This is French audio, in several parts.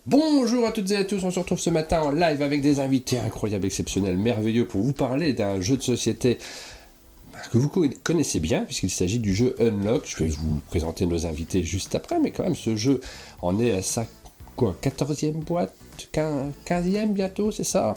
Bonjour à toutes et à tous, on se retrouve ce matin en live avec des invités incroyables, exceptionnels, merveilleux pour vous parler d'un jeu de société que vous connaissez bien puisqu'il s'agit du jeu Unlock. Je vais vous présenter nos invités juste après, mais quand même ce jeu en est à sa 14e boîte, 15e bientôt, c'est ça?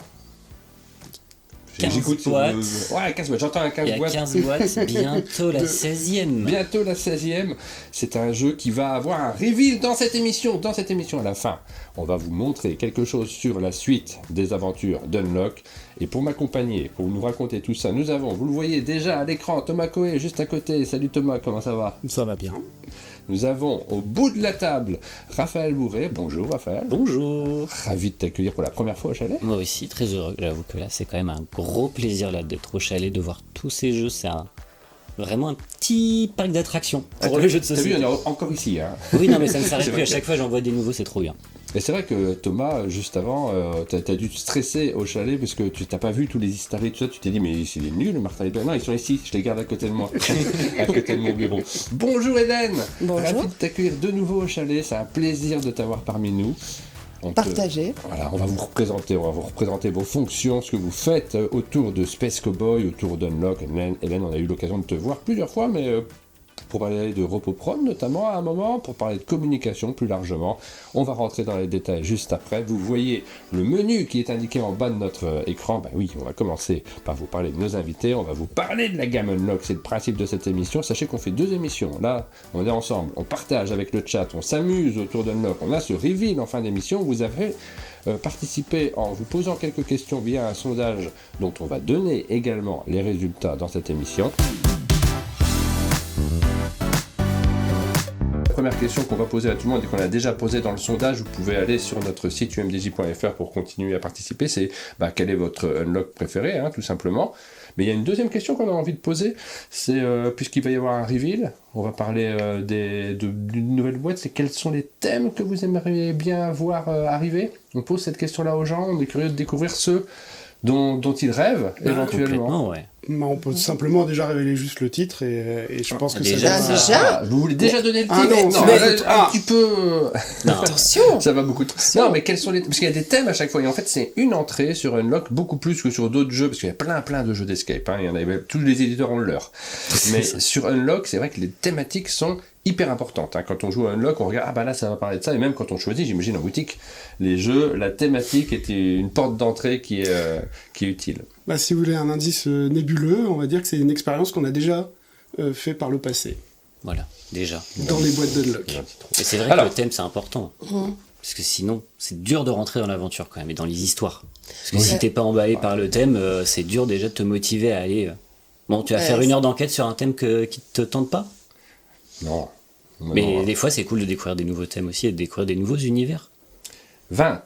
15 boîtes. Ouais, 15 boîtes, j'entends un 15 boîtes. Il y a 15 boîtes, bientôt la 16e. Bientôt la 16e. C'est un jeu qui va avoir un reveal dans cette émission. Dans cette émission, à la fin, on va vous montrer quelque chose sur la suite des aventures d'Unlock. Et pour m'accompagner, pour nous raconter tout ça, nous avons, vous le voyez déjà à l'écran, Thomas Coé, juste à côté. Salut Thomas, comment ça va? Ça va bien. Nous avons au bout de la table Raphaël Bourré. Bonjour Raphaël. Bonjour. Ravi de t'accueillir pour la première fois au chalet. Moi aussi, très heureux. J'avoue que là, c'est quand même un gros plaisir là, d'être au chalet, de voir tous ces jeux. C'est vraiment un petit parc d'attractions pour le jeu de société. T'as vu, on est encore ici. Hein. Oui, non, mais ça ne s'arrête plus. À chaque fois, j'en vois des nouveaux, c'est trop bien. Et c'est vrai que Thomas, juste avant, t'as dû te stresser au chalet parce que tu t'as pas vu tous les historiques, tout ça, tu t'es dit mais c'est des nuls, Martin et Ben. Non, ils sont ici, je les garde à côté de moi, à côté de mon bureau. Bonjour Hélène. Bonjour. Ravi de t'accueillir de nouveau au chalet, c'est un plaisir de t'avoir parmi nous. Partagez. Voilà, on va vous représenter vos fonctions, ce que vous faites autour de Space Cowboy, autour d'Unlock. Hélène, on a eu l'occasion de te voir plusieurs fois, mais pour parler de Repopron notamment à un moment, pour parler de communication plus largement. On va rentrer dans les détails juste après. Vous voyez le menu qui est indiqué en bas de notre écran. Ben oui, on va commencer par vous parler de nos invités. On va vous parler de la gamme Unlock. C'est le principe de cette émission. Sachez qu'on fait 2 émissions. Là, on est ensemble. On partage avec le chat. On s'amuse autour d'Unlock. On a ce reveal en fin d'émission. Vous avez participé en vous posant quelques questions via un sondage dont on va donner également les résultats dans cette émission. Première question qu'on va poser à tout le monde et qu'on a déjà posée dans le sondage, vous pouvez aller sur notre site umdj.fr pour continuer à participer, c'est quel est votre Unlock préféré, hein, tout simplement. Mais il y a une deuxième question qu'on a envie de poser, c'est puisqu'il va y avoir un reveal, on va parler d'une nouvelle boîte, c'est quels sont les thèmes que vous aimeriez bien voir arriver. On pose cette question-là aux gens, on est curieux de découvrir ceux dont ils rêvent éventuellement. Ouais. On peut simplement déjà révéler juste le titre et je pense que déjà, ça va... Vous voulez déjà donner le titre? Un petit peu... Non. Attention. Ça va beaucoup trop. Non, mais quels sont les... Parce qu'il y a des thèmes à chaque fois. Et en fait, c'est une entrée sur Unlock, beaucoup plus que sur d'autres jeux, parce qu'il y a plein de jeux d'escape. Hein. Il y en a... Tous les éditeurs ont le leur. Mais sur Unlock, c'est vrai que les thématiques sont hyper importantes. Hein. Quand on joue à Unlock, on regarde, là, ça va parler de ça. Et même quand on choisit, j'imagine en boutique, les jeux, la thématique était une porte d'entrée qui est utile. Si vous voulez un indice nébuleux, on va dire que c'est une expérience qu'on a déjà fait par le passé. Voilà, déjà. Dans les boîtes d'Unlock. Et c'est vrai que le thème, c'est important. Parce que sinon, c'est dur de rentrer dans l'aventure quand même, et dans les histoires. Parce que si t'es pas emballé par le thème, c'est dur déjà de te motiver à aller... Bon, tu vas faire 1 heure d'enquête sur un thème qui te tente pas? Non. Mais des fois, c'est cool de découvrir des nouveaux thèmes aussi, et de découvrir des nouveaux univers. 20.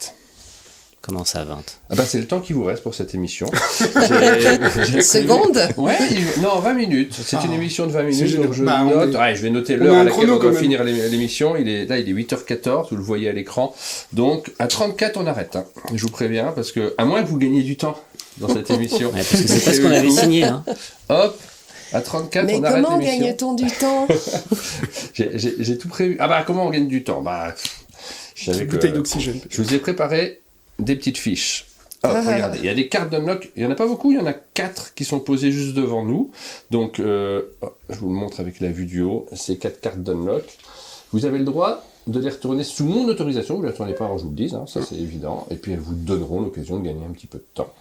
Comment ça, 20? C'est le temps qui vous reste pour cette émission. Seconde. Ouais, 20 minutes. C'est une émission de 20 minutes, donc je note. Je vais noter l'heure à laquelle on doit même. finir l'émission. Il est 8h14, vous le voyez à l'écran. Donc, à 34, on arrête. Hein. Je vous préviens, parce que, à moins que vous gagniez du temps dans cette émission. Ouais, parce que c'est pas ce qu'on avait signé. Hein. Hop, à 34, Mais on arrête comment l'émission. gagne-t-on du temps? J'ai tout prévu. Comment on gagne du temps? Je savais Une que... bouteille d'oxygène. Je vous ai préparé des petites fiches. Regardez, il y a des cartes d'Unlock, il n'y en a pas beaucoup, il y en a 4 qui sont posées juste devant nous. Donc, je vous le montre avec la vue du haut, ces 4 cartes d'Unlock. Vous avez le droit de les retourner sous mon autorisation, vous ne les retournez pas avant que je vous le dise, hein, ça c'est évident. Et puis elles vous donneront l'occasion de gagner un petit peu de temps.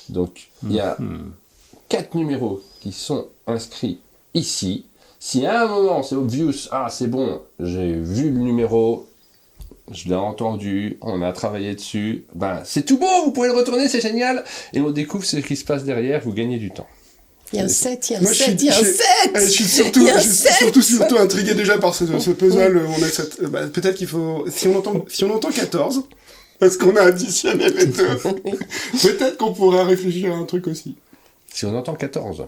Donc, il y a 4 numéros qui sont inscrits ici. Si à un moment c'est obvious, c'est bon, j'ai vu le numéro... Je l'ai entendu, on a travaillé dessus, c'est tout beau, vous pouvez le retourner, c'est génial. Et on découvre ce qui se passe derrière, vous gagnez du temps. Il y a un 7, il y a un Moi, 7, il y a un 7. Je suis surtout intrigué déjà par ce puzzle. On a cette, peut-être qu'il faut... Si on entend 14, parce qu'on a additionné les deux, peut-être qu'on pourra réfléchir à un truc aussi. Si on entend 14.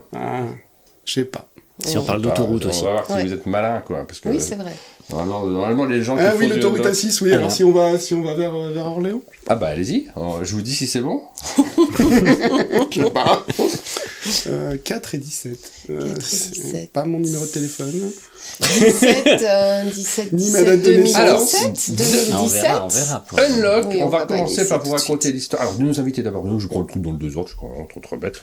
Je sais pas. Si on parle d'autoroute aussi. On va voir si vous êtes malin, quoi. Parce que, Oui, c'est vrai. Normalement, les gens qui font l'autoroute à 6, oui. Alors, si on va vers Orléans. Allez-y. Je vous dis si c'est bon. Je sais pas. 4 et 17. 4 et 17. Pas mon numéro de téléphone. 17, Ni ma date de naissance. 2017, On 2017. verra. Unlock, Oui, on on va va pas commencer laisser par vous tout de raconter suite. l'histoire. Alors, nous inviter d'abord, nous, je prends le truc dans le 2 autres, je crois, entre autres bêtes.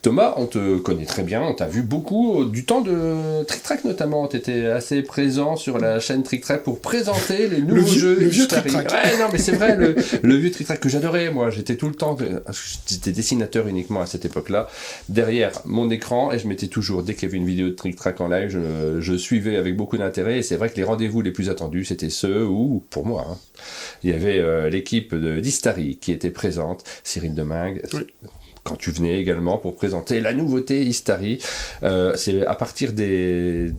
Thomas, on te connaît très bien, on t'a vu beaucoup, du temps de Trick Track notamment, t'étais assez présent sur la chaîne Trick Track pour présenter les nouveaux jeux. le vieux Istari. Trick Track. Ouais, non, mais c'est vrai, le vieux Trick Track que j'adorais, moi, j'étais tout le temps, j'étais dessinateur uniquement à cette époque-là, derrière mon écran, et je mettais toujours, dès qu'il y avait une vidéo de Trick Track en live, je suivais avec beaucoup d'intérêt, et c'est vrai que les rendez-vous les plus attendus, c'était ceux où, pour moi, hein, il y avait l'équipe d'Istari qui était présente, Cyril Demingue, Oui. quand tu venais également pour présenter la nouveauté Istari. C'est à partir du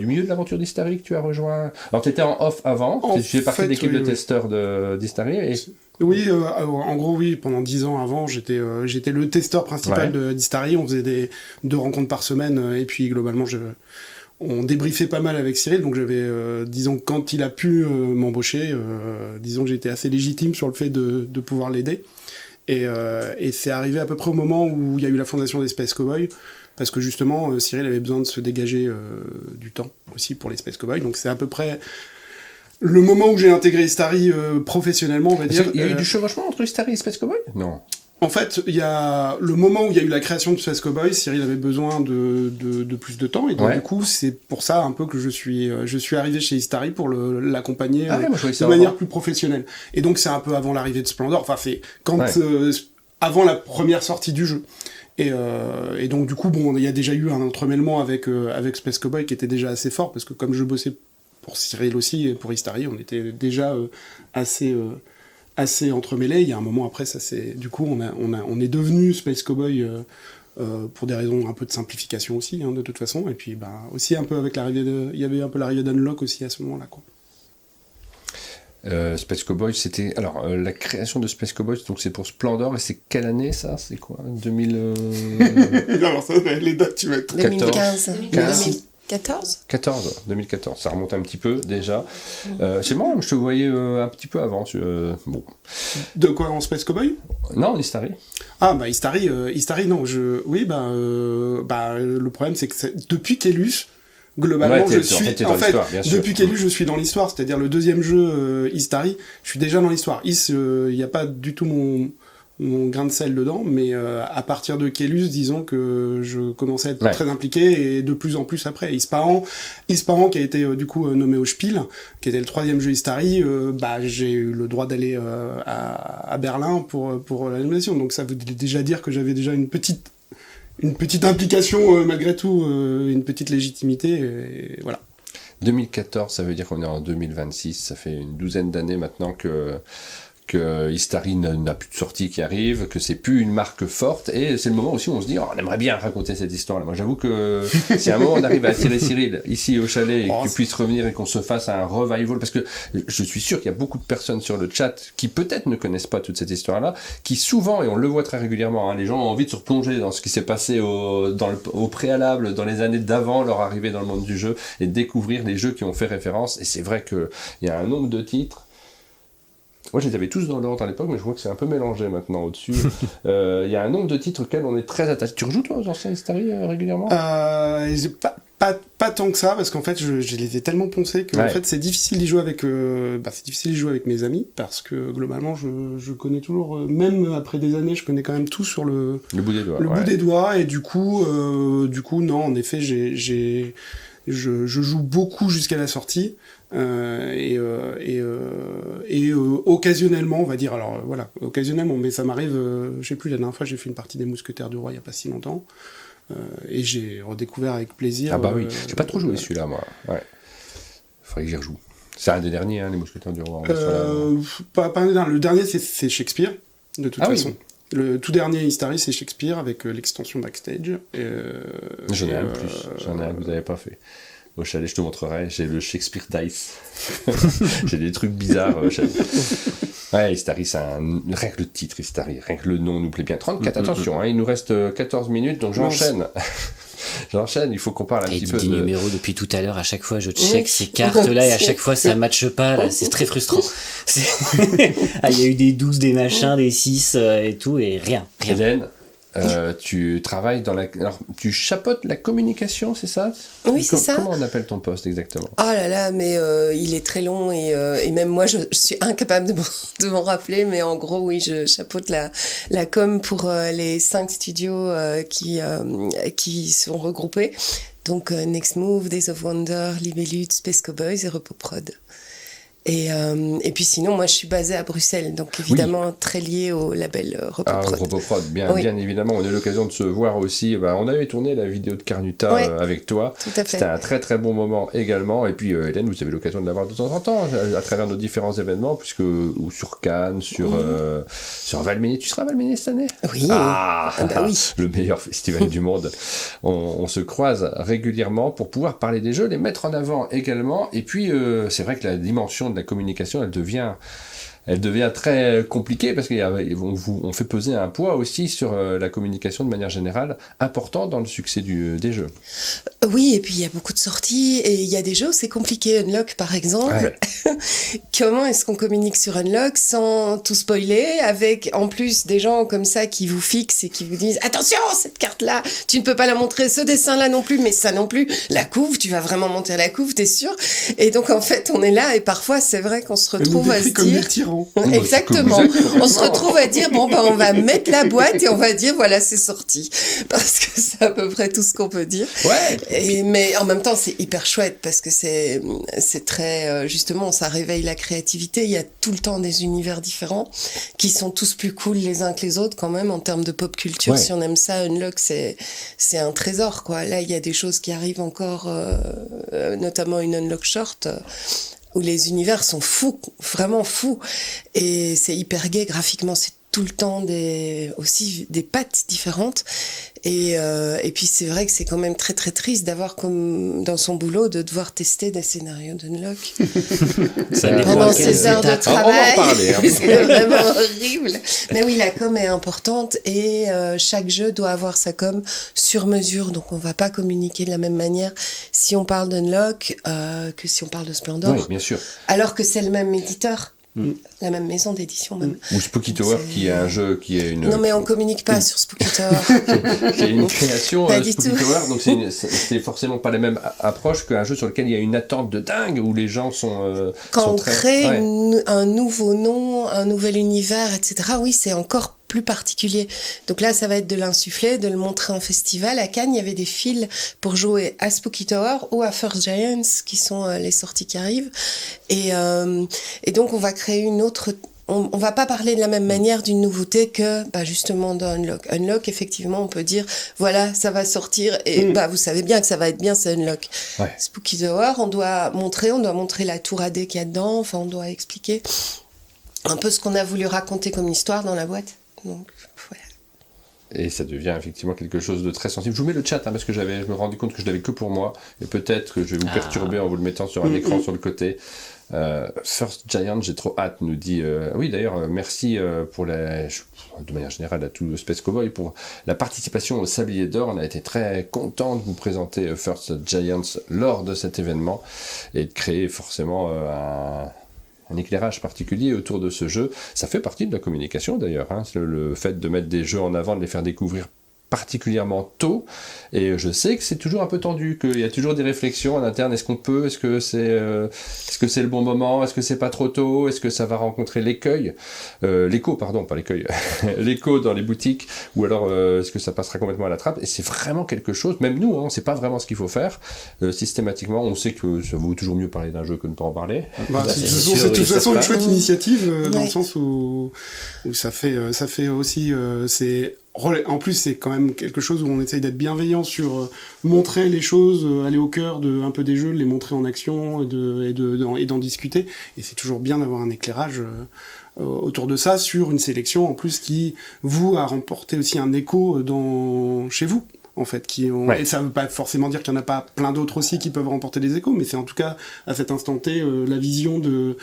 milieu de l'aventure d'Istari que tu as rejoint. Alors tu étais en off avant, En tu fais partie fait, de l'équipe oui, de oui. testeurs d'Istari. Et... Oui, en gros, oui, pendant 10 ans avant, j'étais le testeur principal d'Istari. On faisait 2 rencontres par semaine, et puis globalement, on débriefait pas mal avec Cyril, donc j'avais, disons, quand il a pu m'embaucher, disons que j'étais assez légitime sur le fait de pouvoir l'aider. Et c'est arrivé à peu près au moment où il y a eu la fondation des Space Cowboys, parce que justement, Cyril avait besoin de se dégager du temps aussi pour les Space Cowboys, donc c'est à peu près le moment où j'ai intégré Istari professionnellement, on va dire. Il y a eu du chevauchement entre Istari et Space Cowboy ? Non. En fait, il y a le moment où il y a eu la création de Space Cowboys, Cyril avait besoin de plus de temps, et donc du coup, c'est pour ça un peu que je suis arrivé chez Istari pour l'accompagner Moi, je voyais ça de manière avant. plus professionnelle. Et donc c'est un peu avant l'arrivée de Splendor, enfin c'est quand avant la première sortie du jeu. Et donc du coup, bon, il y a déjà eu un entremêlement avec Space Cowboy qui était déjà assez fort, parce que comme je bossais pour Cyril aussi et pour Istari, on était déjà assez entremêlés. Il y a un moment après, ça c'est du coup on est devenu Space Cowboy pour des raisons un peu de simplification aussi, hein, de toute façon. Et puis aussi un peu avec il y avait un peu l'arrivée d'Unlock aussi à ce moment-là, quoi. Space Cowboy, c'était... Alors, la création de Space Cowboy, donc c'est pour Splendor, et c'est quelle année, ça ? C'est quoi 2000... Alors ça, les dates, tu vas être... 2015. 2014, ça remonte un petit peu, déjà. C'est marrant, je te voyais un petit peu avant. Bon. De quoi, en Space Cowboy ? Non, Istari. Ah, Istari, non, oui, le problème, c'est que depuis Kélus, globalement, Ouais, depuis Kélus, je suis dans l'histoire, c'est-à-dire le deuxième jeu, Istari, je suis déjà dans l'histoire. Il n'y a pas du tout mon grain de sel dedans, mais à partir de Kélus, disons que je commençais à être très impliqué, et de plus en plus après. Ispahan qui a été du coup nommé au Spiel, qui était le 3e jeu Istari, j'ai eu le droit d'aller à Berlin pour la nomination, donc ça veut déjà dire que j'avais déjà une petite implication malgré tout, une petite légitimité, et voilà. 2014, ça veut dire qu'on est en 2026, ça fait une douzaine d'années maintenant que Istari n'a plus de sortie qui arrive, que c'est plus une marque forte, et c'est le moment aussi où on se dit on aimerait bien raconter cette histoire-là. Moi j'avoue que si à un moment on arrive à attirer Cyril ici au chalet et qu'il puisse revenir et qu'on se fasse un revival, parce que je suis sûr qu'il y a beaucoup de personnes sur le chat qui peut-être ne connaissent pas toute cette histoire-là, qui souvent, et on le voit très régulièrement, les gens ont envie de se replonger dans ce qui s'est passé au préalable, dans les années d'avant leur arrivée dans le monde du jeu, et découvrir les jeux qui ont fait référence. Et c'est vrai qu'il y a un nombre de titres. Moi, je les avais tous dans l'ordre à l'époque, mais je vois que c'est un peu mélangé maintenant au-dessus. Il y a un nombre de titres auxquels on est très attaché. Tu rejoues, toi, aux anciens Istari régulièrement ? Pas tant que ça, parce qu'en fait, je les ai tellement poncés que en fait, c'est difficile d'y jouer avec mes amis, parce que globalement, je connais toujours, même après des années, je connais quand même tout sur le bout des doigts. Bout des doigts, et du coup, non, en effet, je joue beaucoup jusqu'à la sortie. Et occasionnellement, on va dire, alors voilà, occasionnellement, mais ça m'arrive, je sais plus, la dernière fois j'ai fait une partie des Mousquetaires du Roi il y a pas si longtemps, et j'ai redécouvert avec plaisir. Ah bah oui, j'ai pas trop joué celui-là, moi. Ouais. Faudrait que j'y rejoue. C'est un des derniers, hein, les Mousquetaires du Roi. Pas un des derniers. Le dernier c'est Shakespeare, de toute façon. Oui. Le tout dernier Istari c'est Shakespeare avec l'extension Backstage. J'en ai un plus, que vous avez pas fait. Au chalet, je te montrerai, j'ai le Shakespeare Dice. J'ai des trucs bizarres au chalet. Ouais, Istari, c'est rien que le titre Istari, rien que le nom nous plaît bien. 34, attention, il nous reste 14 minutes, donc j'enchaîne. J'enchaîne, il faut qu'on parle un petit peu de numéros depuis tout à l'heure, à chaque fois je check ces cartes-là et à chaque fois ça matche pas, là, c'est très frustrant. Il y a eu des 12, des machins, des 6 et tout, et rien. Hélène, Tu travailles alors, tu chapeautes la communication, c'est ça? Oui, c'est ça. Comment on appelle ton poste exactement? Oh là là, mais il est très long et même moi, je suis incapable de m'en rappeler. Mais en gros, oui, je chapeaute la com pour les 5 studios qui sont regroupés. Donc Next Move, Days of Wonder, Libellud, Space Cowboys et Repoprod. Et puis sinon, moi, je suis basée à Bruxelles, donc évidemment très liée au label Repoprod. Repoprod, bien évidemment. On a eu l'occasion de se voir aussi. On avait tourné la vidéo de Carnuta avec toi. Tout à fait. C'était un très très bon moment également. Et puis Hélène, vous avez l'occasion de l'avoir de temps en temps à travers nos différents événements, ou sur Cannes, sur Valménie. Tu seras à Valménie cette année? Oui. Oui. Le meilleur festival du monde. On se croise régulièrement pour pouvoir parler des jeux, les mettre en avant également. Et puis c'est vrai que la dimension de la communication, elle devient très compliquée parce qu'on fait peser un poids aussi sur la communication de manière générale important dans le succès des jeux. Oui, et puis il y a beaucoup de sorties et il y a des jeux où c'est compliqué. Unlock, par exemple. Ouais. Comment est-ce qu'on communique sur Unlock sans tout spoiler, avec en plus des gens comme ça qui vous fixent et qui vous disent « Attention, cette carte-là, tu ne peux pas la montrer, ce dessin-là non plus, mais ça non plus. La couve, tu vas vraiment monter la couve, t'es sûr ?» Et donc en fait, on est là et parfois c'est vrai qu'on se retrouve à se comme dire... des tyrans. Exactement. On se retrouve à dire bon on va mettre la boîte et on va dire voilà c'est sorti, parce que c'est à peu près tout ce qu'on peut dire. Ouais. Mais en même temps c'est hyper chouette parce que c'est très justement ça réveille la créativité. Il y a tout le temps des univers différents qui sont tous plus cool les uns que les autres quand même en termes de pop culture. Ouais. Si on aime ça, Unlock c'est un trésor quoi. Là il y a des choses qui arrivent encore, notamment une Unlock Short. Où les univers sont fous, vraiment fous. Et c'est hyper gai, graphiquement, c'est tout le temps aussi des pattes différentes. Et puis c'est vrai que c'est quand même très très triste d'avoir comme dans son boulot de devoir tester des scénarios d'Unlock pendant ses heures de travail. On va en parler, hein. C'est vraiment horrible. Mais oui, la com est importante et chaque jeu doit avoir sa com sur mesure. Donc on va pas communiquer de la même manière si on parle d'Unlock que si on parle de Splendor. Oui, bien sûr. Alors que c'est le même éditeur. La même maison d'édition même. Ou Spooky Tower qui est un jeu qui est une... Non mais on communique pas sur Spooky Tower. qui est une création Spooky Tower, donc c'est forcément pas la même approche qu'un jeu sur lequel il y a une attente de dingue, où les gens sont... Quand sont on très... crée un nouveau nom, un nouvel univers, etc., oui c'est encore plus particulier. Donc là, ça va être de l'insuffler, de le montrer en festival. À Cannes, il y avait des fils pour jouer à Spooky Tower ou à First Giants, qui sont les sorties qui arrivent. Et donc, on va créer une autre... On va pas parler de la même manière d'une nouveauté que justement dans Unlock. Unlock, effectivement, on peut dire, voilà, ça va sortir, et vous savez bien que ça va être bien, c'est Unlock. Ouais. Spooky Tower, on doit montrer la tour AD qu'il y a dedans, enfin, on doit expliquer un peu ce qu'on a voulu raconter comme histoire dans la boîte. Donc, voilà. Et ça devient effectivement quelque chose de très sensible. Je vous mets le chat parce que je me rendais compte que je l'avais que pour moi, et peut-être que je vais vous perturber en vous le mettant sur un écran sur le côté. First Giant, j'ai trop hâte, nous dit. Oui, d'ailleurs, merci de manière générale à tout Space Cowboy pour la participation au Sablier d'Or. On a été très content de vous présenter First Giants lors de cet événement et de créer forcément un éclairage particulier autour de ce jeu. Ça fait partie de la communication d'ailleurs, hein, le fait de mettre des jeux en avant, de les faire découvrir particulièrement tôt, et je sais que c'est toujours un peu tendu, qu'il y a toujours des réflexions en interne. Est-ce qu'on peut, est-ce que c'est le bon moment, est-ce que c'est pas trop tôt, est-ce que ça va rencontrer l'écho dans les boutiques, ou alors est-ce que ça passera complètement à la trappe. Et c'est vraiment quelque chose, même nous, on sait pas vraiment ce qu'il faut faire systématiquement. On sait que ça vaut toujours mieux parler d'un jeu que de ne pas en parler. C'est de toute façon une chouette initiative dans le sens où ça fait aussi en plus, c'est quand même quelque chose où on essaye d'être bienveillant sur montrer les choses, aller au cœur un peu des jeux, les montrer en action et d'en discuter. Et c'est toujours bien d'avoir un éclairage autour de ça sur une sélection en plus qui a remporté aussi un écho chez vous. En fait, et ça veut pas forcément dire qu'il y en a pas plein d'autres aussi qui peuvent remporter des échos, mais c'est en tout cas à cet instant T la vision de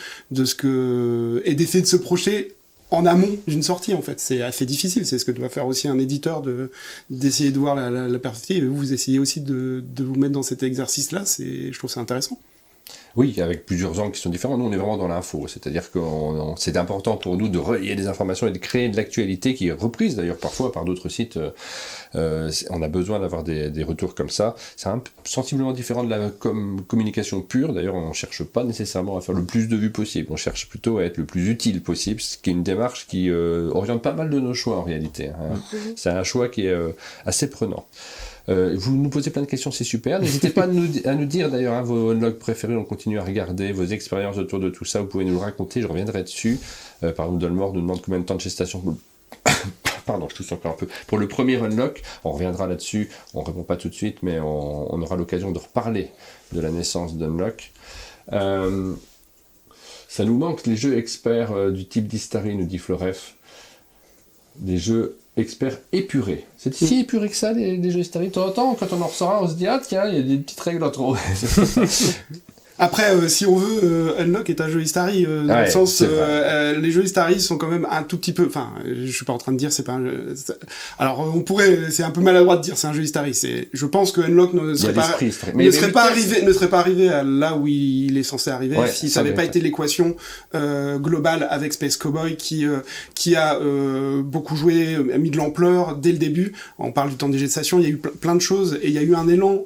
ce que et d'essayer de se projeter en amont d'une sortie. En fait, c'est assez difficile. C'est ce que doit faire aussi un éditeur d'essayer de voir la perspective. Et vous essayez aussi de vous mettre dans cet exercice-là. Je trouve ça intéressant. Oui, avec plusieurs angles qui sont différents. Nous, on est vraiment dans l'info. C'est-à-dire que c'est important pour nous de relier des informations et de créer de l'actualité qui est reprise, d'ailleurs, parfois par d'autres sites. On a besoin d'avoir des retours comme ça. C'est sensiblement différent de la communication pure. D'ailleurs, on ne cherche pas nécessairement à faire le plus de vues possible. On cherche plutôt à être le plus utile possible, ce qui est une démarche qui oriente pas mal de nos choix, en réalité. C'est un choix qui est assez prenant. Vous nous posez plein de questions, c'est super. N'hésitez pas à nous dire d'ailleurs vos unlocks préférés. On continue à regarder vos expériences autour de tout ça. Vous pouvez nous le raconter, je reviendrai dessus. Par exemple, Dolmore nous demande combien de temps de gestation. Pardon, je tousse encore un peu. Pour le premier unlock, on reviendra là-dessus. On ne répond pas tout de suite, mais on aura l'occasion de reparler de la naissance d'unlock. Ça nous manque les jeux experts du type d'Istari, nous dit Floref. Des jeux experts épurés. C'est si épuré que ça, les jeux Istari. De temps en temps, quand on en ressort un, on se dit « Ah tiens, il y a des petites règles en trop. » Après, si on veut, Unlock est un jeu Istari, dans le sens, les jeux Istari sont quand même un tout petit peu, enfin, je suis pas en train de dire c'est pas un jeu, alors on pourrait, c'est un peu maladroit de dire c'est un jeu Istari, je pense que Unlock ne serait pas arrivé à là où il est censé arriver si ça n'avait pas été l'équation globale avec Space Cowboy qui a beaucoup joué, a mis de l'ampleur dès le début. On parle du temps de gestation, il y a eu plein de choses et il y a eu un élan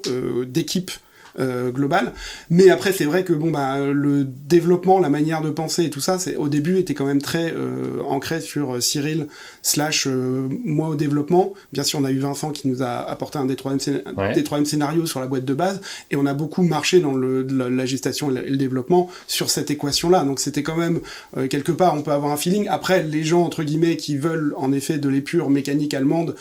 d'équipe global, mais après c'est vrai que le développement, la manière de penser et tout ça, au début était quand même très ancré sur Cyril / moi au développement. Bien sûr, on a eu Vincent qui nous a apporté des troisième scénarios sur la boîte de base, et on a beaucoup marché dans la gestation et le développement sur cette équation-là. Donc c'était quand même quelque part, on peut avoir un feeling. Après, les gens entre guillemets qui veulent en effet de l'épure mécanique allemande,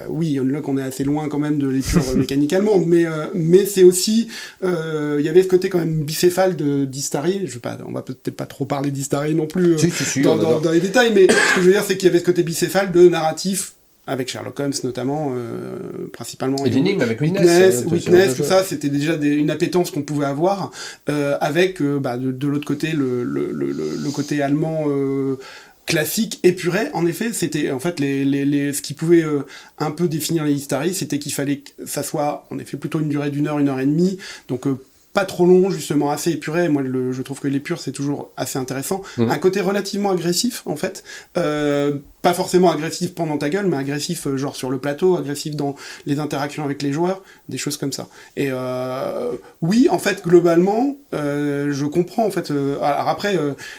oui, Unlock, on est assez loin quand même de l'épure mécanique allemande, mais c'est aussi il y avait ce côté quand même bicéphale d'Istari. On va peut-être pas trop parler d'Istari non plus dans les détails, mais ce que je veux dire, c'est qu'il y avait ce côté bicéphale de narratif avec Sherlock Holmes notamment, principalement. Et l'énigme avec Witness, tout ça, c'était déjà une appétence qu'on pouvait avoir, avec de l'autre côté le côté allemand classique, épuré. En effet, c'était en fait ce qui pouvait un peu définir les Istari, c'était qu'il fallait que ça soit en effet plutôt une durée d'1 heure, 1 heure et demie, donc pas trop long, justement assez épuré. Moi, je trouve que l'épure, c'est toujours assez intéressant. Un côté relativement agressif, en fait. Pas forcément agressif pendant ta gueule, mais agressif genre sur le plateau, agressif dans les interactions avec les joueurs, des choses comme ça. Et oui, en fait, globalement, je comprends, en fait. Alors après,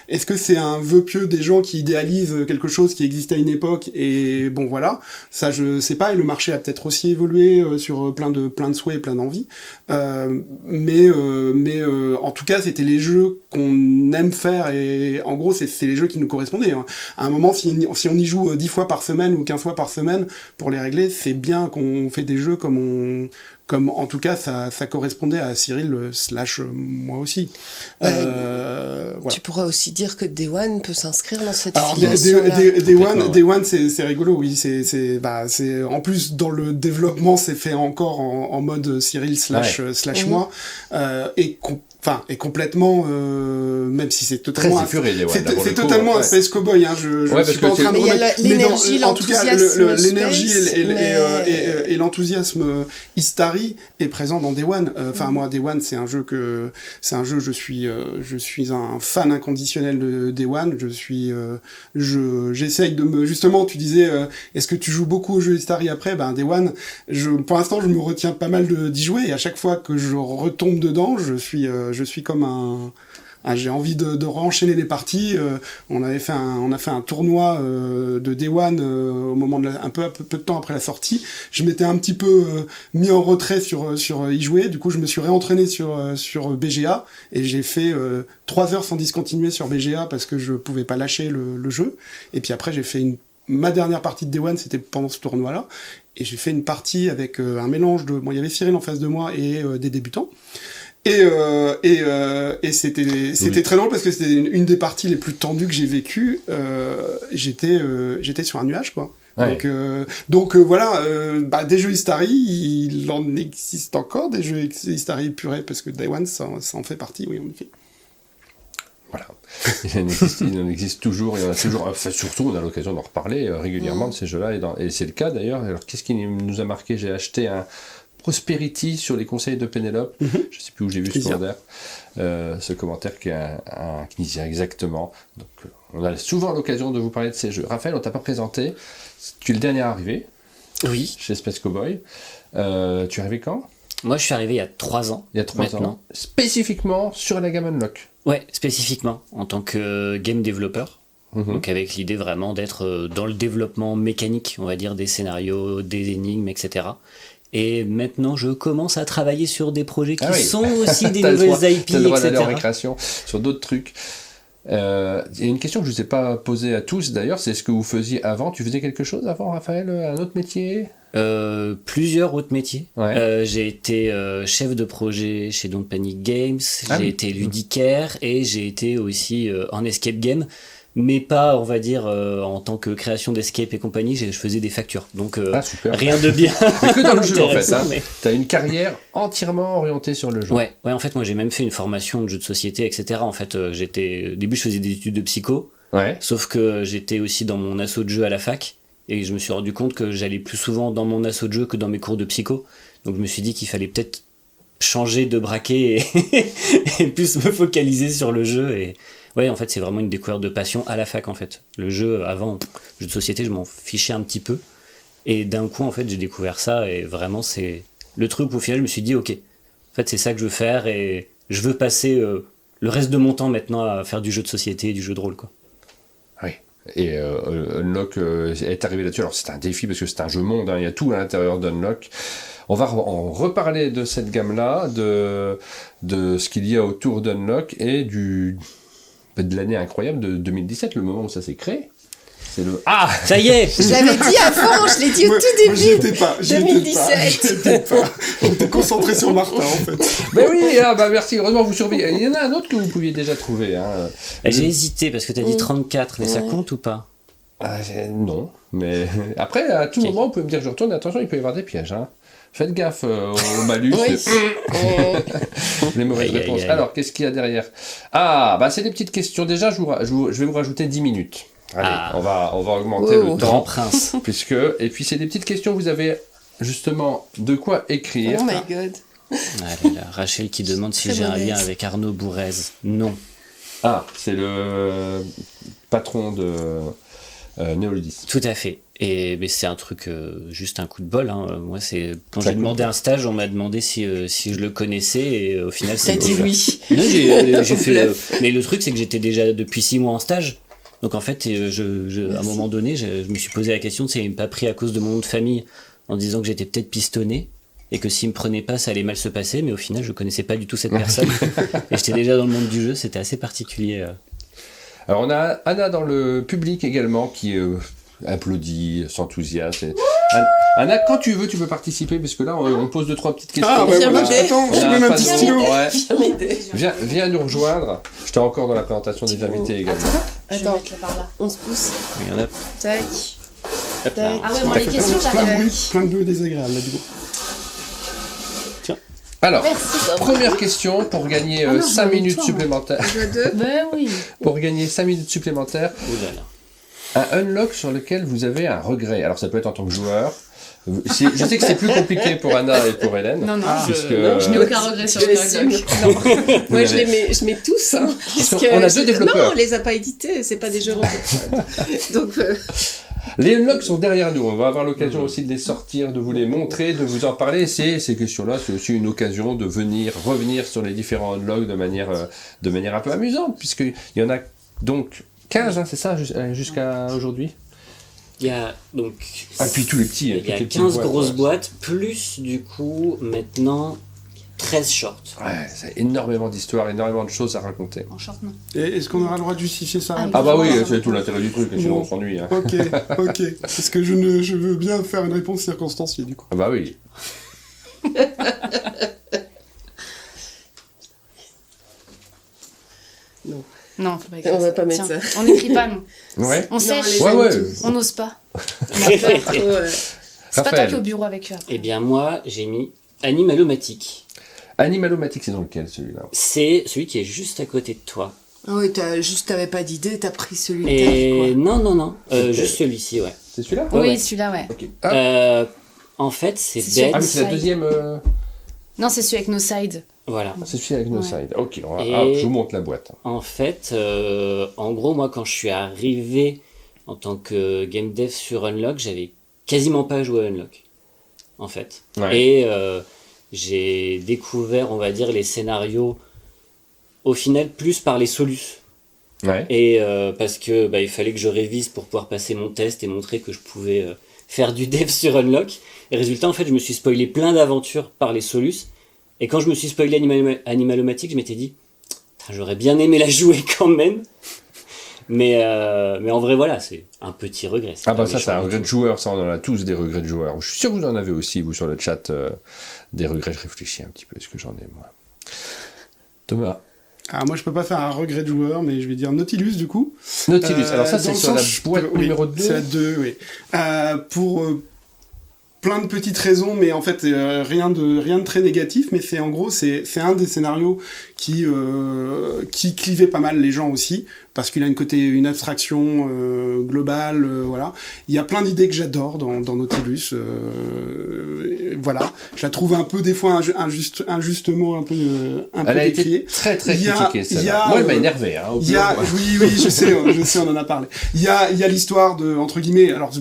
est-ce que c'est un vœu pieux des gens qui idéalisent quelque chose qui existait à une époque, et bon, voilà. Ça, je sais pas, et le marché a peut-être aussi évolué sur plein de souhaits et plein d'envies. Mais en tout cas, c'était les jeux qu'on aime faire, et en gros, c'est les jeux qui nous correspondaient. Hein. À un moment, si on y joue 10 fois par semaine ou 15 fois par semaine pour les régler, c'est bien qu'on fait des jeux comme en tout cas ça correspondait à Cyril / moi aussi. Voilà. Tu pourrais aussi dire que Day One peut s'inscrire dans cette filiation-là. Day One, c'est rigolo, oui. C'est en plus dans le développement, c'est fait encore en mode Cyril / moi, et complètement, même si c'est totalement c'est totalement un Space Cowboy, hein, je suis pas en train de remettre, l'énergie, l'énergie et l'enthousiasme Istari est présent dans Day One. Moi, Day One, c'est un jeu, je suis un fan inconditionnel de Day One. J'essaye de me, justement, tu disais, est-ce que tu joues beaucoup aux jeux Istari après? Day One, pour l'instant, je me retiens pas mal d'y jouer, et à chaque fois que je retombe dedans, je suis comme j'ai envie de renchaîner les parties. On a fait un tournoi de Day One au moment un peu de temps après la sortie. Je m'étais un petit peu mis en retrait sur y jouer. Du coup, je me suis réentraîné sur BGA, et j'ai fait 3 heures sans discontinuer sur BGA parce que je pouvais pas lâcher le jeu. Et puis après, j'ai fait ma dernière partie de Day One, c'était pendant ce tournoi-là. Et j'ai fait une partie avec un mélange de... il y avait Cyril en face de moi et des débutants. Et c'était très drôle parce que c'était une des parties les plus tendues que j'ai vécues. J'étais sur un nuage, quoi. Ouais. Donc voilà, des jeux Istari, il en existe encore des jeux Istari purés, parce que Day One, ça en fait partie, oui, en effet. Voilà. Il en existe toujours, il y en a toujours. Enfin, surtout, on a l'occasion d'en reparler régulièrement de ces jeux-là, et c'est le cas d'ailleurs. Alors, qu'est-ce qui nous a marqué? J'ai acheté Prosperity sur les conseils de Pénélope. Je sais plus où j'ai vu ce commentaire qui nous dit exactement. Donc, on a souvent l'occasion de vous parler de ces jeux. Raphaël, on t'a pas présenté. Tu es le dernier arrivé. Oui. Chez Space Cowboy. Tu es arrivé quand ? Moi, je suis arrivé il y a 3 ans. Il y a 3 ans. Spécifiquement sur la gamme Unlock. Ouais, spécifiquement, en tant que game developer. Donc avec l'idée vraiment d'être dans le développement mécanique, on va dire, des scénarios, des énigmes, etc. Et maintenant, je commence à travailler sur des projets qui sont aussi des nouvelles IP, t'as le droit etc. d'aller en récréation sur d'autres trucs. Il y a une question que je ne vous ai pas posée à tous d'ailleurs, c'est ce que vous faisiez avant. Tu faisais quelque chose avant, Raphaël, un autre métier ? Plusieurs autres métiers. Ouais. J'ai été chef de projet chez Don't Panic Games, j'ai été ludicaire et j'ai été aussi en escape game, mais pas, on va dire, en tant que création d'escape et compagnie, je faisais des factures. Donc rien de bien. Mais que dans le jeu en fait. Mais... T'as une carrière entièrement orientée sur le jeu. Ouais, en fait, moi j'ai même fait une formation de jeu de société, etc. En fait, au début, je faisais des études de psycho, sauf que j'étais aussi dans mon asso de jeu à la fac. Et je me suis rendu compte que j'allais plus souvent dans mon asso de jeu que dans mes cours de psycho. Donc je me suis dit qu'il fallait peut-être changer de braquet et plus me focaliser sur le jeu. Et ouais, en fait, c'est vraiment une découverte de passion à la fac, en fait. Le jeu, avant, jeu de société, je m'en fichais un petit peu. Et d'un coup, en fait, j'ai découvert ça. Et vraiment, c'est le truc où au final, je me suis dit, ok, en fait, c'est ça que je veux faire. Et je veux passer le reste de mon temps maintenant à faire du jeu de société et du jeu de rôle, quoi. Oui. Et Unlock est arrivé là-dessus. Alors c'est un défi parce que c'est un jeu monde, il y a tout à l'intérieur d'Unlock. On va en reparler de cette gamme-là, de ce qu'il y a autour d'Unlock et de l'année incroyable de 2017, le moment où ça s'est créé. C'est le... Ah, ça y est. Je l'avais dit avant, je l'ai dit au tout début. J'y étais pas. 2017. On était concentré sur Martin, en fait. Ben oui, merci. Heureusement, vous surveillez. Il y en a un autre que vous pouviez déjà trouver. J'ai hésité parce que tu as dit 34, mais ça compte ou pas ? Non. Mais après, à tout moment, vous pouvez me dire je retourne. Attention, il peut y avoir des pièges. Faites gaffe au malus. Les mauvaises réponses. Alors, qu'est-ce qu'il y a derrière ? C'est des petites questions. Déjà, je vais vous rajouter 10 minutes. Allez, on va augmenter le temps. Grand prince. Et puis c'est des petites questions, vous avez justement de quoi écrire. Oh my god. Allez, là, Rachel qui demande si j'ai un lien avec Arnaud Bourrez. Non. C'est le patron de Néolydis. Tout à fait. Mais c'est un truc, juste un coup de bol. Moi, quand j'ai demandé un stage, on m'a demandé si je le connaissais et au final, T'as dit oui. Non, j'ai fait. Mais le truc, c'est que j'étais déjà depuis 6 mois en stage. Donc en fait, à un moment donné, je me suis posé la question de s'il m'avait pas pris à cause de mon nom de famille en disant que j'étais peut-être pistonné et que s'il me prenait pas, ça allait mal se passer. Mais au final, je connaissais pas du tout cette personne et j'étais déjà dans le monde du jeu. C'était assez particulier. Alors on a Anna dans le public également qui applaudit, s'enthousiasme. Anna, quand tu veux, tu peux participer parce que là, on pose 2-3 petites questions. Attends, je mets ma petite stylo. Viens nous rejoindre. J'étais encore dans la présentation des invités également. Attends, par là. On se pousse. Il y en a. Tac. Tac. Ah ouais, moi les questions, j'arrive. Plein de bruit désagréable là du coup. Tiens. Alors, Merci. première question pour gagner 5 minutes supplémentaires. Ben oui. Pour gagner 5 minutes supplémentaires, un unlock sur lequel vous avez un regret. Alors ça peut être en tant que joueur. Je sais que c'est plus compliqué pour Anna et pour Hélène. Non, je n'ai aucun regret sur le unlock. Moi, je mets tous. On a 2 développeurs. Non, on les a pas édités, c'est pas des jeux robots. Donc, les unlocks sont derrière nous. On va avoir l'occasion aussi de les sortir, de vous les montrer, de vous en parler. Ces questions-là, c'est aussi une occasion de revenir sur les différents unlocks de manière un peu amusante, puisqu'il y en a donc 15, c'est ça, jusqu'à aujourd'hui. Il y a donc. Puis tous les petits. Il y a 15 grosses boîtes, plus du coup, maintenant, 13 shorts. Ouais, c'est énormément d'histoires, énormément de choses à raconter. En short, non. Et est-ce qu'on aura le droit de justifier ça Oui, c'est tout l'intérêt du truc, sinon on s'ennuie. Ok. Parce que je veux bien faire une réponse circonstanciée du coup. Oui. Non, faut pas écrire. On va pas mettre Tiens, ça. on n'écrit pas, nous. Ouais. On sèche. On n'ose pas. ouais. C'est pas toi qui es au bureau avec eux. Eh bien, moi, j'ai mis Animalomatique. Animalomatique, c'est dans lequel celui-là ? C'est celui qui est juste à côté de toi. Ah oui, t'avais pas d'idée, t'as pris celui Et non, juste celui-ci, ouais. C'est celui-là ? Oui, celui-là, ouais. Ok. En fait, c'est C'est bête. Ah, mais c'est la deuxième. Non, c'est celui avec nos sides. Voilà. C'est celui avec No Ouais. Side. Ok, Et- je vous montre la boîte. En fait, en gros, moi, quand je suis arrivé en tant que game dev sur Unlock, j'avais quasiment pas joué à Unlock, en fait. Ouais. Et j'ai découvert, on va dire, les scénarios, au final, plus par les solus. Ouais. Et parce que il fallait que je révise pour pouvoir passer mon test et montrer que je pouvais faire du dev sur Unlock. Et résultat, en fait, je me suis spoilé plein d'aventures par les solus. Et quand je me suis spoilé Animalomatic, je m'étais dit, j'aurais bien aimé la jouer quand même. Mais en vrai, voilà, c'est un petit regret. Ah bah ça, méchant c'est un du regret tout. de joueur, ça, on en a tous des regrets de joueur. Je suis sûr que vous en avez aussi, vous, sur le chat, des regrets. Je réfléchis un petit peu, est-ce que j'en ai, moi. Thomas. Alors moi je peux pas faire un regret de joueur, mais je vais dire Nautilus du coup. Nautilus, alors ça, Dans c'est le sur la sens, boîte oui, numéro 2. C'est la 2, oui. Pour plein de petites raisons, mais en fait rien de très négatif, mais c'est en gros c'est un des scénarios qui clivait pas mal les gens aussi, parce qu'il a une abstraction globale, voilà. Il y a plein d'idées que j'adore dans Nautilus, voilà. Je la trouve un peu des fois injustement un peu Elle a été décriée. très très Il y a- critiquée, il y celle-là. a, Moi, elle m'a énervé. Hein, au Il y a, pire. oui, je sais, on en a parlé. Il y a l'histoire de, entre guillemets, alors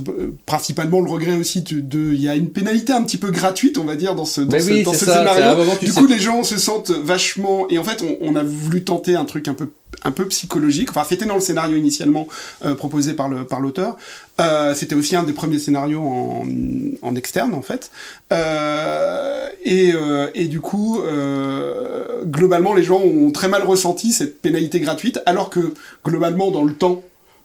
principalement le regret aussi il y a une pénalité un petit peu gratuite, on va dire, dans ce Mais oui, dans c'est ce ça, c'est un scénario. moment, tu Du sais- coup, les gens se sentent vachement, et en fait, on a voulu tenter un truc un peu psychologique. Enfin, c'était dans le scénario initialement proposé par l'auteur. C'était aussi un des premiers scénarios en externe, en fait. Et du coup, globalement, les gens ont très mal ressenti cette pénalité gratuite, alors que globalement, dans le temps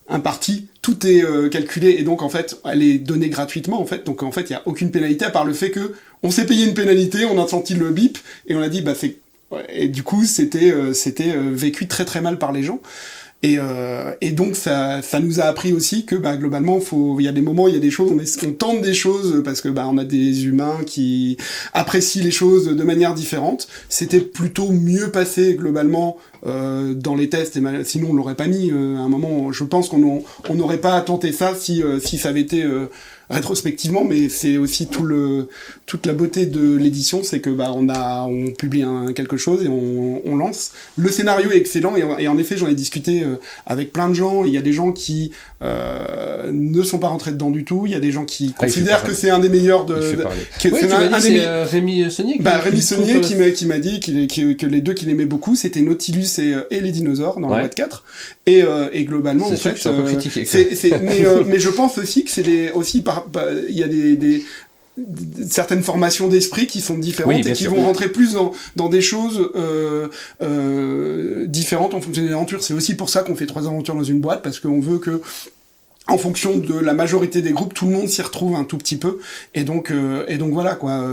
imparti, tout est calculé, et donc en fait, elle est donnée gratuitement, en fait. Donc en fait, il y a aucune pénalité à part le fait que on s'est payé une pénalité, on a senti le bip, et on a dit c'est. Et du coup, c'était vécu très très mal par les gens. Et donc ça nous a appris aussi que globalement il y a des moments, il y a des choses, on tente des choses parce que on a des humains qui apprécient les choses de manière différente. C'était plutôt mieux passé globalement dans les tests, et sinon on l'aurait pas mis. À un moment, je pense qu'on n'aurait pas tenté ça si ça avait été rétrospectivement, mais c'est aussi toute la beauté de l'édition, c'est que on publie quelque chose et on lance. Le scénario est excellent, et en effet j'en ai discuté avec plein de gens. Il y a des gens qui ne sont pas rentrés dedans du tout, il y a des gens qui considèrent que c'est un des meilleurs c'est Rémi Saunier. Rémi Saunier qui m'a dit que les deux qu'il aimait beaucoup, c'était Nautilus et les dinosaures dans la boîte 4, et globalement en fait c'est un peu critiqué, mais je pense aussi que c'est aussi il y a certaines formations d'esprit qui sont différentes, et qui vont rentrer plus dans des choses différentes en fonction des aventures. C'est aussi pour ça qu'on fait 3 aventures dans une boîte, parce qu'on veut que, en fonction de la majorité des groupes, tout le monde s'y retrouve un tout petit peu, et donc voilà quoi.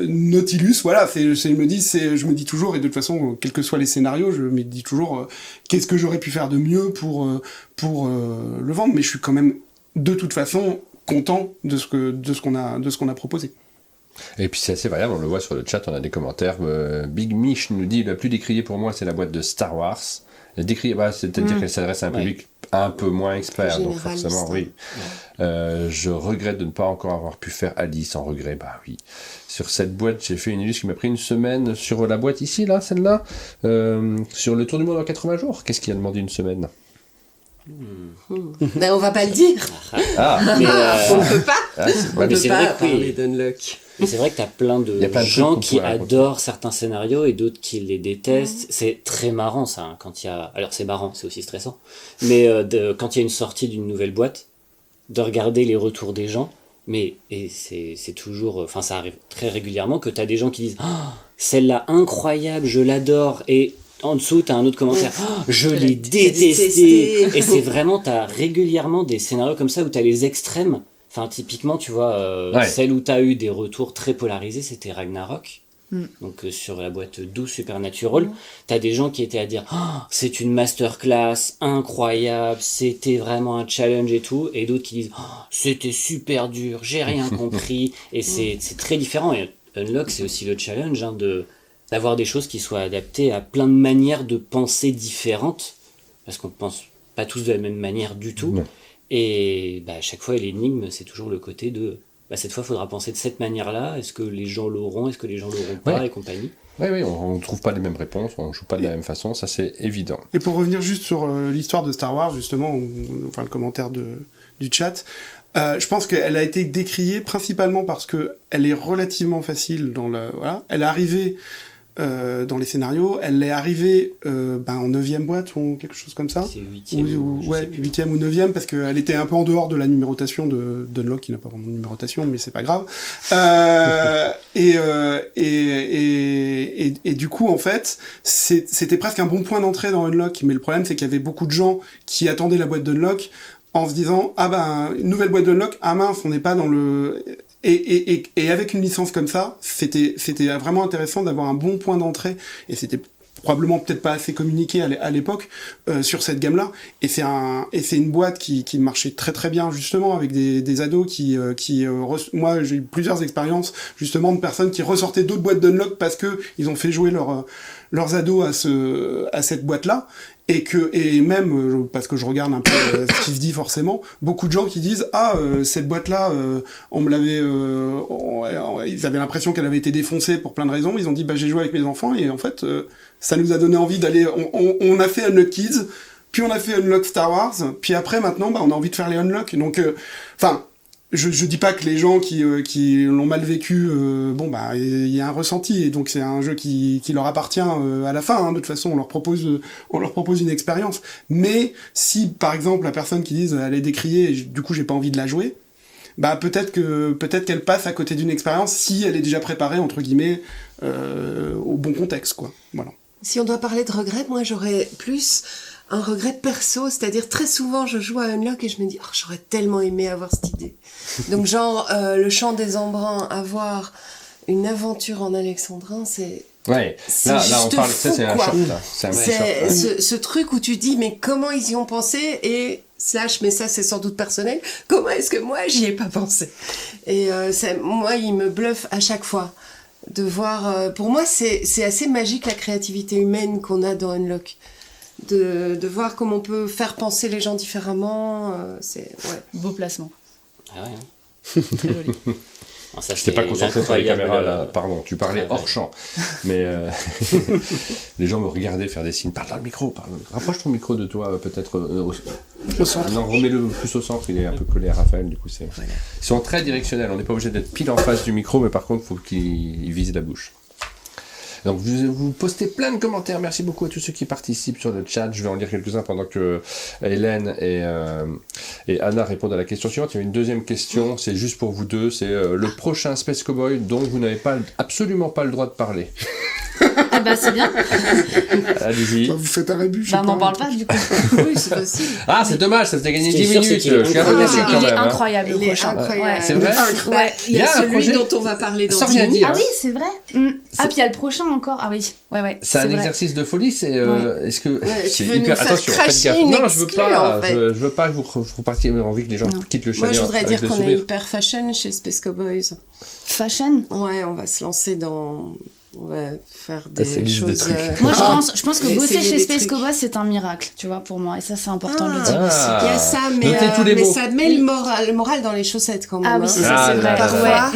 Nautilus, voilà, je me dis toujours, et de toute façon, quels que soient les scénarios, je me dis toujours qu'est-ce que j'aurais pu faire de mieux pour le vendre, mais je suis quand même de toute façon content de ce qu'on a proposé. Et puis c'est assez variable, on le voit sur le chat, on a des commentaires. Big Mich nous dit la plus décriée pour moi, c'est la boîte de Star Wars. C'est-à-dire qu'elle s'adresse à un public un peu moins expert, donc forcément, oui. Je regrette de ne pas encore avoir pu faire Alice en regret. Bah oui. Sur cette boîte, j'ai fait une illusion qui m'a pris une semaine. Sur la boîte ici, là, celle-là, sur le Tour du Monde en 80 jours, qu'est-ce qui a demandé une semaine? On va pas le dire. On peut pas. On peut pas parler d'Unlock. Mais c'est vrai que t'as plein de gens qui adorent certains scénarios et d'autres qui les détestent. C'est très marrant ça, hein, quand il y a... Alors c'est marrant, c'est aussi stressant. Mais quand il y a une sortie d'une nouvelle boîte, de regarder les retours des gens, et c'est toujours... Enfin ça arrive très régulièrement que t'as des gens qui disent « Celle-là incroyable, je l'adore » et... En dessous, t'as un autre commentaire. Oh, je l'ai détesté. Et c'est vraiment, t'as régulièrement des scénarios comme ça où t'as les extrêmes. Enfin, typiquement, tu vois, celle où t'as eu des retours très polarisés, c'était Ragnarok. Donc, sur la boîte 12 Supernatural, t'as des gens qui étaient à dire oh, c'est une masterclass incroyable, c'était vraiment un challenge et tout. Et d'autres qui disent oh, c'était super dur, j'ai rien compris. Et c'est très différent. Et Unlock, c'est aussi le challenge d'avoir des choses qui soient adaptées à plein de manières de penser différentes, parce qu'on ne pense pas tous de la même manière du tout. Non. Et à chaque fois, l'énigme, c'est toujours le côté de cette fois, il faudra penser de cette manière-là. Est-ce que les gens l'auront, est-ce que les gens l'auront pas, et compagnie. Oui, on ne trouve pas les mêmes réponses, on ne joue pas de la même façon, ça c'est évident. Et pour revenir juste sur l'histoire de Star Wars, justement, enfin le commentaire du chat, je pense qu'elle a été décriée principalement parce que elle est relativement facile voilà. Elle est arrivée dans les scénarios, elle est arrivée en 9e boîte ou quelque chose comme ça. C'est 8e. 8e ou 9e, parce qu'elle était un peu en dehors de la numérotation de Dunlock, qui n'a pas vraiment de numérotation, mais c'est pas grave. Et du coup, en fait, c'était presque un bon point d'entrée dans Unlock, mais le problème, c'est qu'il y avait beaucoup de gens qui attendaient la boîte d'Unlock en se disant, une nouvelle boîte d'Unlock, mince, on n'est pas dans le... Et avec une licence comme ça, c'était vraiment intéressant d'avoir un bon point d'entrée, et c'était probablement peut-être pas assez communiqué à l'époque sur cette gamme-là. Et c'est une boîte qui marchait très très bien, justement, avec des ados moi j'ai eu plusieurs expériences justement de personnes qui ressortaient d'autres boîtes d'Unlock parce que ils ont fait jouer leurs ados à cette boîte-là. Et même, parce que je regarde un peu ce qui se dit forcément, beaucoup de gens qui disent cette boîte-là, on me l'avait, ils avaient l'impression qu'elle avait été défoncée pour plein de raisons. Ils ont dit j'ai joué avec mes enfants et en fait ça nous a donné envie d'aller. On a fait Unlock Kids, puis on a fait Unlock Star Wars, puis après maintenant on a envie de faire les Unlock. Donc je dis pas que les gens qui l'ont mal vécu, il y a un ressenti, et donc c'est un jeu qui leur appartient à la fin, hein. De toute façon, on leur propose une expérience. Mais si, par exemple, la personne qui dit elle est décriée, et du coup j'ai pas envie de la jouer, peut-être qu'elle passe à côté d'une expérience si elle est déjà préparée, entre guillemets, au bon contexte, quoi. Voilà. Si on doit parler de regrets, moi j'aurais plus un regret perso, c'est-à-dire très souvent je joue à Unlock et je me dis j'aurais tellement aimé avoir cette idée. Donc le chant des embruns, avoir une aventure en alexandrin, c'est là on parle, fou, ça c'est un quoi. choc là. C'est ce truc où tu dis mais comment ils y ont pensé, et mais ça c'est sans doute personnel, comment est-ce que moi j'y ai pas pensé. Et moi il me bluffe à chaque fois de voir, pour moi c'est assez magique la créativité humaine qu'on a dans Unlock. De voir comment on peut faire penser les gens différemment, Beau placement. Ah ouais. Très joli. Je n'étais pas concentré sur les caméras là, pardon, tu parlais hors champ. Mais les gens me regardaient faire des signes. Parle dans le micro, rapproche ton micro de toi, peut-être au centre. Non, remets-le plus au centre, il est un peu collé à Raphaël, du coup Ils sont très directionnels, on n'est pas obligé d'être pile en face du micro, mais par contre, il faut qu'il vise la bouche. Donc vous postez plein de commentaires, merci beaucoup à tous ceux qui participent sur le chat, je vais en lire quelques-uns pendant que Hélène et Anna répondent à la question suivante. Il y a une deuxième question, c'est juste pour vous deux, c'est le prochain Space Cowboy dont vous n'avez absolument pas le droit de parler. Ah c'est bien. Allez-y. Vous faites un rébut, on n'en parle pas du coup. Oui, c'est possible. Ah, c'est dommage, ça faisait gagner 10 minutes. Il est incroyable, le prochain. Incroyable. C'est vrai. Ouais. Il y a celui dont on va parler dans 10 minutes. Ah oui, c'est vrai. Ah, puis il y a le prochain encore. Ah oui, ouais. C'est un exercice de folie, c'est... Est-ce que... c'est hyper... Attention, faites gaffe. Non, je veux pas que vous repartiez, j'ai envie que les gens quittent le chalet. Moi, je voudrais dire qu'on est hyper fashion chez Space Cowboys. Fashion ? Ouais, on va se lancer dans... On va faire des choses... Moi, je pense que bosser chez Space Cowboys, c'est un miracle, tu vois, pour moi. Et ça, c'est important de le dire aussi. Il y a ça, mais ça met le moral dans les chaussettes, quand même. Ah oui, c'est vrai. Parfois...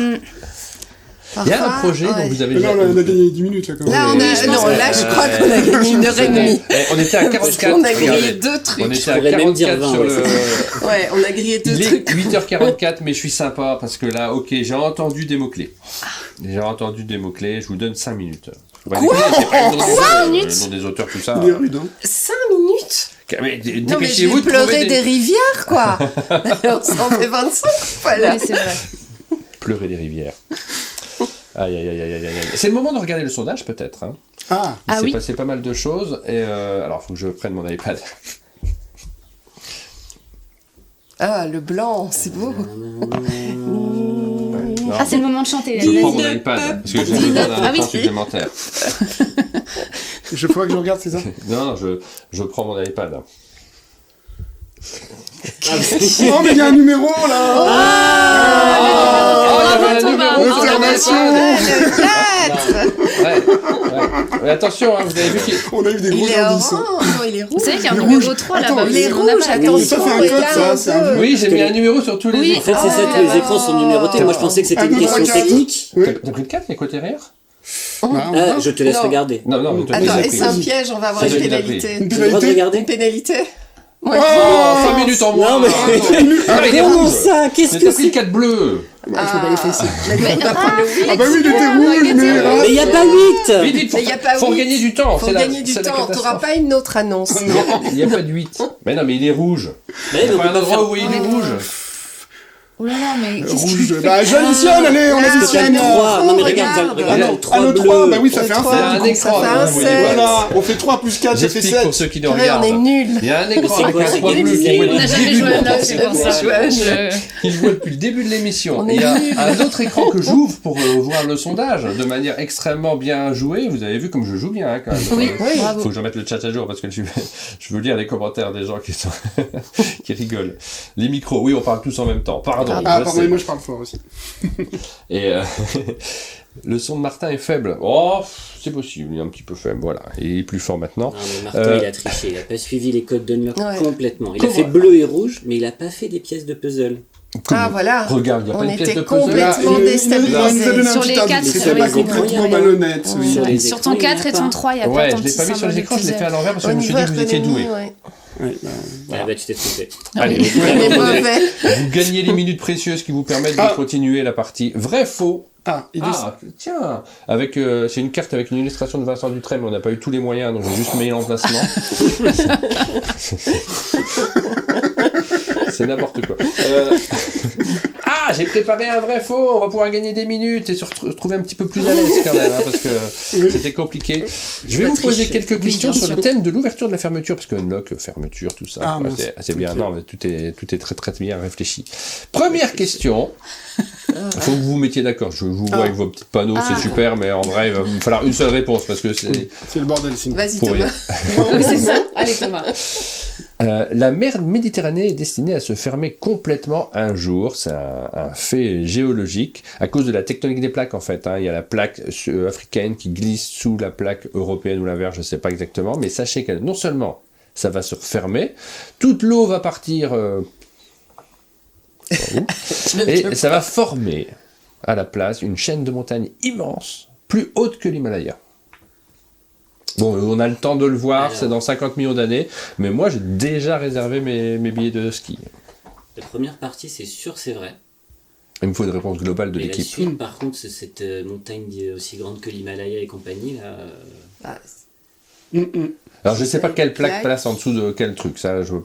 Il y a un projet dont vous avez... Là, on a gagné 10 minutes, là, quand même. Là, je crois qu'on a gagné 1h30. On était à 44. On a grillé 2 trucs. On était à 44 sur le... Ouais, on a grillé 2 trucs. Il est 8h44, mais je suis sympa, parce que là, ok, j'ai entendu des mots-clés. Je vous donne 5 minutes. Quoi 5 minutes Le nom des auteurs, tout ça. Il est rude, hein. 5 minutes Mais non, mais je vais pleurer des rivières, quoi. Alors, ça en fait 25, voilà. Oui, c'est vrai. Pleurer des rivières. Aïe. C'est le moment de regarder le sondage, peut-être. Hein. Il s'est passé pas mal de choses. Et alors, il faut que je prenne mon iPad. Ah, le blanc, c'est beau. C'est le moment de chanter. Je prends mon iPad, parce que j'ai besoin d'un temps supplémentaire. Je crois que je regarde, c'est ça? Non, je prends mon iPad. Oh, mais il y a un numéro, là! Bravo, Thomas! Confirmation! Ouais. Mais attention, hein, vous avez vu qu'il... On a eu des gros Il est indices. orange, non, il est rouge. Vous savez qu'il y a un Il est numéro rouge. 3 Attends, là-bas. il est on n'a rouge, pas la attends, carte. ça fait un regarde code, ça, c'est un peu. peu. Oui, j'ai mis un numéro sur tous les Oui. En fait, c'est ça, tous les écrans sont numérotés. Moi, je pensais que c'était Ah, une non, question regarde. technique. Oui. T'as pris le 4, les côtés rires Ah, je te laisse Non. regarder. Non, mais toi, Attends, tu les et as c'est un pris. piège, on va avoir Ça, une j'ai déjà pénalité. Une J'ai le droit de pénalité. regarder Une pénalité Oh, 5 minutes en moins. Non, mais- Ah, il est Comment rouge. ça? Qu'est-ce Mais que t'as pris c'est? le 4 bleu. Bah, faut pas les fesser. On va prendre le 8. Ah bah oui, il était rouge, mais... Mais il n'y a pas 8! Mais il Mais y a pas faut huit. gagner du temps. Faut c'est la- gagner du c'est la temps, catastrophe. t'auras pas une autre annonce. Il n'y a pas de 8. Mais non, mais il est rouge. Mais Il y a on pas peut un pas endroit faire- où il est rouge. Oh là là, mais qu'est-ce qu'il Rouge. Bah, j'additionne, allez, on Ah, additionne. T'as le 3. Non, mais regarde. regarde, Ah regarde, non, le 3 le bleu. 3, bah oui, ça Le fait un 3, 7. Il y a un ça écran, fait hein, un vous voyez, 7. Voilà, on fait 3 plus 4, ça fait J'explique 7. pour ceux qui nous Purée, regardent. on est nuls. Il y a un Mais écran c'est avec quoi, un c'est 3 quel bleu qui musée voit On n'a le jamais début joué de à la- Noël, c'est pour ça. qui voit depuis le début de l'émission. On Et est il y a nuls. un autre écran que j'ouvre pour voir le sondage de manière extrêmement bien jouée. Vous avez vu comme je joue bien hein, quand même. Oui, Il bravo. faut que je remette le chat à jour parce que je veux lire les commentaires des gens qui sont qui rigolent. Les micros, oui, on parle tous en même temps. Pardon. Ah, je pardon, sais. mais moi je parle fort aussi. Et le son de Martin est faible. Oh, c'est possible, il est un petit peu faible, voilà. Il est plus fort maintenant. Non, mais Martin, il a triché. Il a pas suivi les codes d'Unlock Ouais. complètement. Il a Comment fait bleu et rouge, mais il a pas fait des pièces de puzzle. Ah voilà. Regarde, il n'y a pas On une pièce était de puzzle. complètement Il déstabilisés. nous a donné un Sur petit les indice, quatre, c'est sur pas les complètement écrans. malhonnête. oui. Sur les Sur écrans, ton il y en a 4 et pas. ton 3, il n'y a pas Ouais, tant je de l'ai pas mis sur symboles les de écrans, je l'ai fait à puzzle. l'envers parce que Au je me suis niveau dit que vous étiez doué. ergonomie, ouais. Ouais, bah, Ah bah, tu t'es trompé. Allez, On est mauvais. vous gagnez les minutes précieuses qui vous permettent Ah. de continuer la partie vrai-faux. Ah, il Ah, tiens, avec c'est une carte avec une illustration de Vincent Dutrem, mais on n'a pas eu tous les moyens, donc j'ai juste mis l'emplacement. C'est n'importe quoi. Ah, j'ai préparé un vrai faux. On va pouvoir gagner des minutes et se retrouver un petit peu plus à l'aise quand même, hein, parce que c'était compliqué. Je vais vous poser quelques questions bien sur sûr. le thème de l'ouverture de la fermeture, parce que unlock, fermeture, tout ça, Ah, ouais, mince. c'est bien. Non, mais tout est très très bien réfléchi. Première question. Il faut que vous vous mettiez d'accord. Je vous vois avec vos petits panneaux, c'est super, mais en vrai, il va vous falloir une seule réponse parce que c'est c'est le bordel sinon. Vas-y pour rien. Thomas. Oui, c'est ça. Allez, Thomas. La mer Méditerranée est destinée à se fermer complètement un jour. C'est un fait géologique à cause de la tectonique des plaques en fait. Hein. Il y a la plaque africaine qui glisse sous la plaque européenne ou l'inverse, je ne sais pas exactement. Mais sachez que non seulement ça va se refermer, toute l'eau va partir et ça va former à la place une chaîne de montagnes immense, plus haute que l'Himalaya. Bon, on a le temps de le voir, Alors. c'est dans 50 millions d'années, mais moi j'ai déjà réservé mes billets de ski. La première partie, c'est sûr, c'est vrai. Il me faut une réponse globale de Et la l'équipe. suite, par contre, c'est cette montagne aussi grande que l'Himalaya et compagnie, là. Ah, Alors je sais pas quelle plaque Plaque. place en dessous de quel truc, ça je peux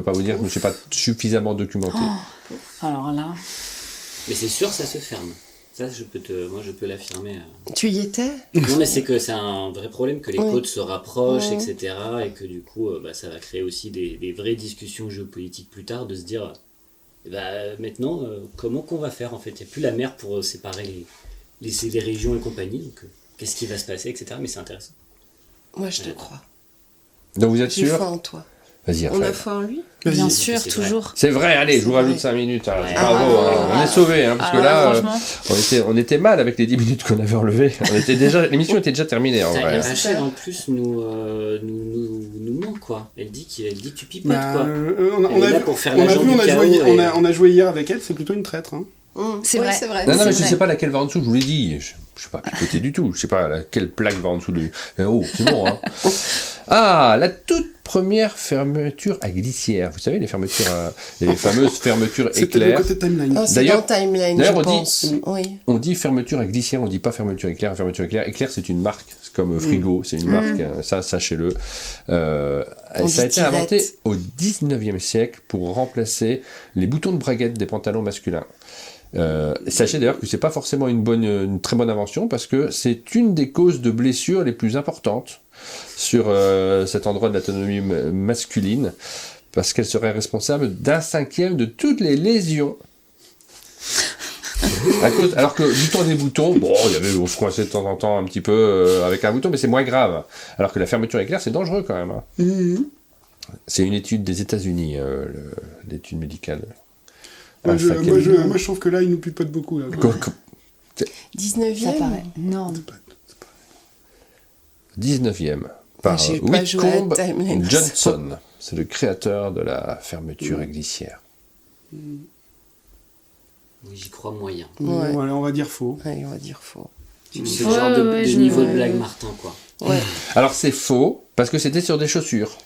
pas vous dire, je me suis pas suffisamment documenté. Alors là. Mais c'est sûr, ça se ferme. Ça, moi, je peux l'affirmer. tu y étais? Non, mais c'est que c'est un vrai problème que les Oui. côtes se rapprochent, Ouais. etc. Et que du coup, ça va créer aussi des vraies discussions géopolitiques plus tard, de se dire, maintenant, comment qu'on va faire en fait? Il n'y a plus la mer pour séparer les régions et compagnie, donc qu'est-ce qui va se passer, etc. Mais c'est intéressant. Moi, je te crois. Donc vous êtes J'ai sûr? foi en toi. Vas-y, On a Raphaël. foi en lui? Bien C'est sûr, vrai. toujours. C'est vrai, allez, je vous C'est rajoute vrai. 5 minutes. Hein. Ouais. Bravo, on est sauvés, hein, parce que là, franchement. on était mal avec les 10 minutes qu'on avait enlevées. L'émission était déjà terminée en Et vrai. Rachel, en plus, nous ment, quoi. Elle dit que tu pipotes, Bah, quoi. on Elle est a là vu, pour faire on a l'agent vu, du on a chaos joué, et- on a joué hier avec elle, c'est plutôt une traître. Hein. C'est Oui, vrai. c'est vrai. Non, mais C'est je sais vrai. pas laquelle va en dessous, je vous l'ai dit. Je sais pas picoter du tout. Je sais pas quelle plaque va en dessous du. Oh, c'est bon, hein. Ah, la toute première fermeture à glissière. Vous savez, les fermetures, les fameuses fermetures C'était le éclair. côté timeline. Oh, c'est D'ailleurs- dans Timeline, je d'ailleurs, on dit- pense. Oui. On dit fermeture à glissière, on dit pas fermeture éclair. Fermeture éclair, éclair c'est une marque, c'est comme frigo, c'est une marque, ça sachez-le. On Ça a dit été inventé tirette. au 19e siècle pour remplacer les boutons de braguette des pantalons masculins. Sachez d'ailleurs que c'est pas forcément une très bonne invention parce que c'est une des causes de blessures les plus importantes sur cet endroit de l'anatomie masculine parce qu'elle serait responsable d'1/5 de toutes les lésions. Alors que du temps des boutons, bon, on se coinçait de temps en temps un petit peu avec un bouton, mais c'est moins grave. Alors que la fermeture éclair, c'est dangereux quand même. Hein. Mhm. C'est une étude des États-Unis, l'étude médicale. Moi, Un je, cinquième. moi, je, moi, je trouve que là, il nous pipote beaucoup. Là. 19e. Ça paraît énorme. 19e, par J'ai pas joué à Whitcomb Timeless. Johnson. C'est le créateur de la fermeture glissière. Oui, j'y crois moyen. Ouais. Voilà, on va dire faux. Allez, on va dire faux. C'est le genre de niveau de blague Martin, quoi. Ouais. Alors c'est faux, parce que c'était sur des chaussures.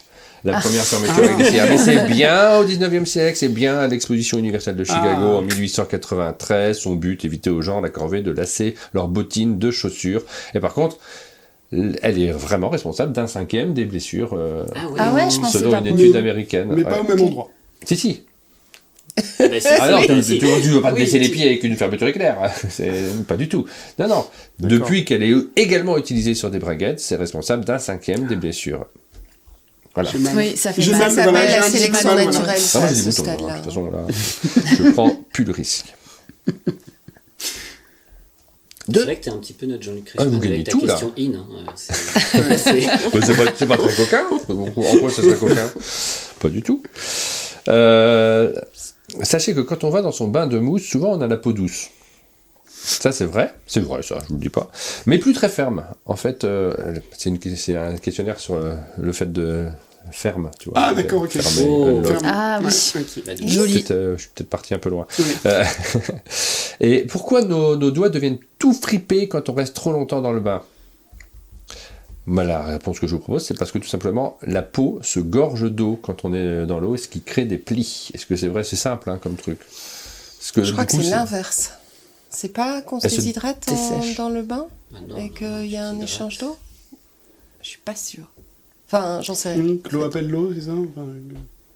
La première fermeture glissière. Mais c'est bien au 19e siècle, c'est bien à l'exposition universelle de Chicago en 1893. Son but, éviter aux gens la corvée de lasser leurs bottines de chaussures. Et par contre, elle est vraiment responsable d'un 5e des blessures Ah ouais, je pensais selon pas. une étude américaine. Mais pas au même endroit. Si. Ah, bah, Ah non, tu ne veux pas te Oui, blesser les pieds avec une fermeture éclair. C'est pas du tout. Non. D'accord. Depuis qu'elle est également utilisée sur des braguettes, c'est responsable d'un 5e des blessures. Voilà. J'ai mal. Oui, ça fait J'ai mal. mal, Ça voilà, s'appelle j'ai la un petit sélection mal, voilà. naturelle, Ah, ça, moi, à j'ai ce des boutons, stade-là. de toute façon, là, je prends plus le risque. C'est vrai que t'es un petit peu notre Jean-Luc Ah, vous Reichmann gagnez avec ta tout, là. question in. Hein. C'est- C'est pas très coquin. En quoi ça serait coquin? Pas du tout. Sachez que quand on va dans son bain de mousse, souvent on a la peau douce. Ça c'est vrai ça, je vous le dis pas. Mais plus très ferme. En fait, c'est un questionnaire sur le fait de ferme, tu vois. Ah, d'accord, ok. Fermer, Oh. unlock. Ah oui. Ok. Bah, Joli. Je suis peut-être parti un peu loin. Oui. Et pourquoi nos doigts deviennent tout fripés quand on reste trop longtemps dans le bain? Bah, la réponse que je vous propose, c'est parce que tout simplement, la peau se gorge d'eau quand on est dans l'eau, ce qui crée des plis. Est-ce que c'est vrai? C'est simple comme truc. Parce que, Je crois du que coup, c'est l'inverse. C'est pas qu'on se Elle se déshydrate dessèche. dans le bain maintenant, et qu'il y a un c'est échange d'eau? Je suis pas sûre. Enfin, j'en sais rien. Que l'eau appelle l'eau, c'est ça enfin,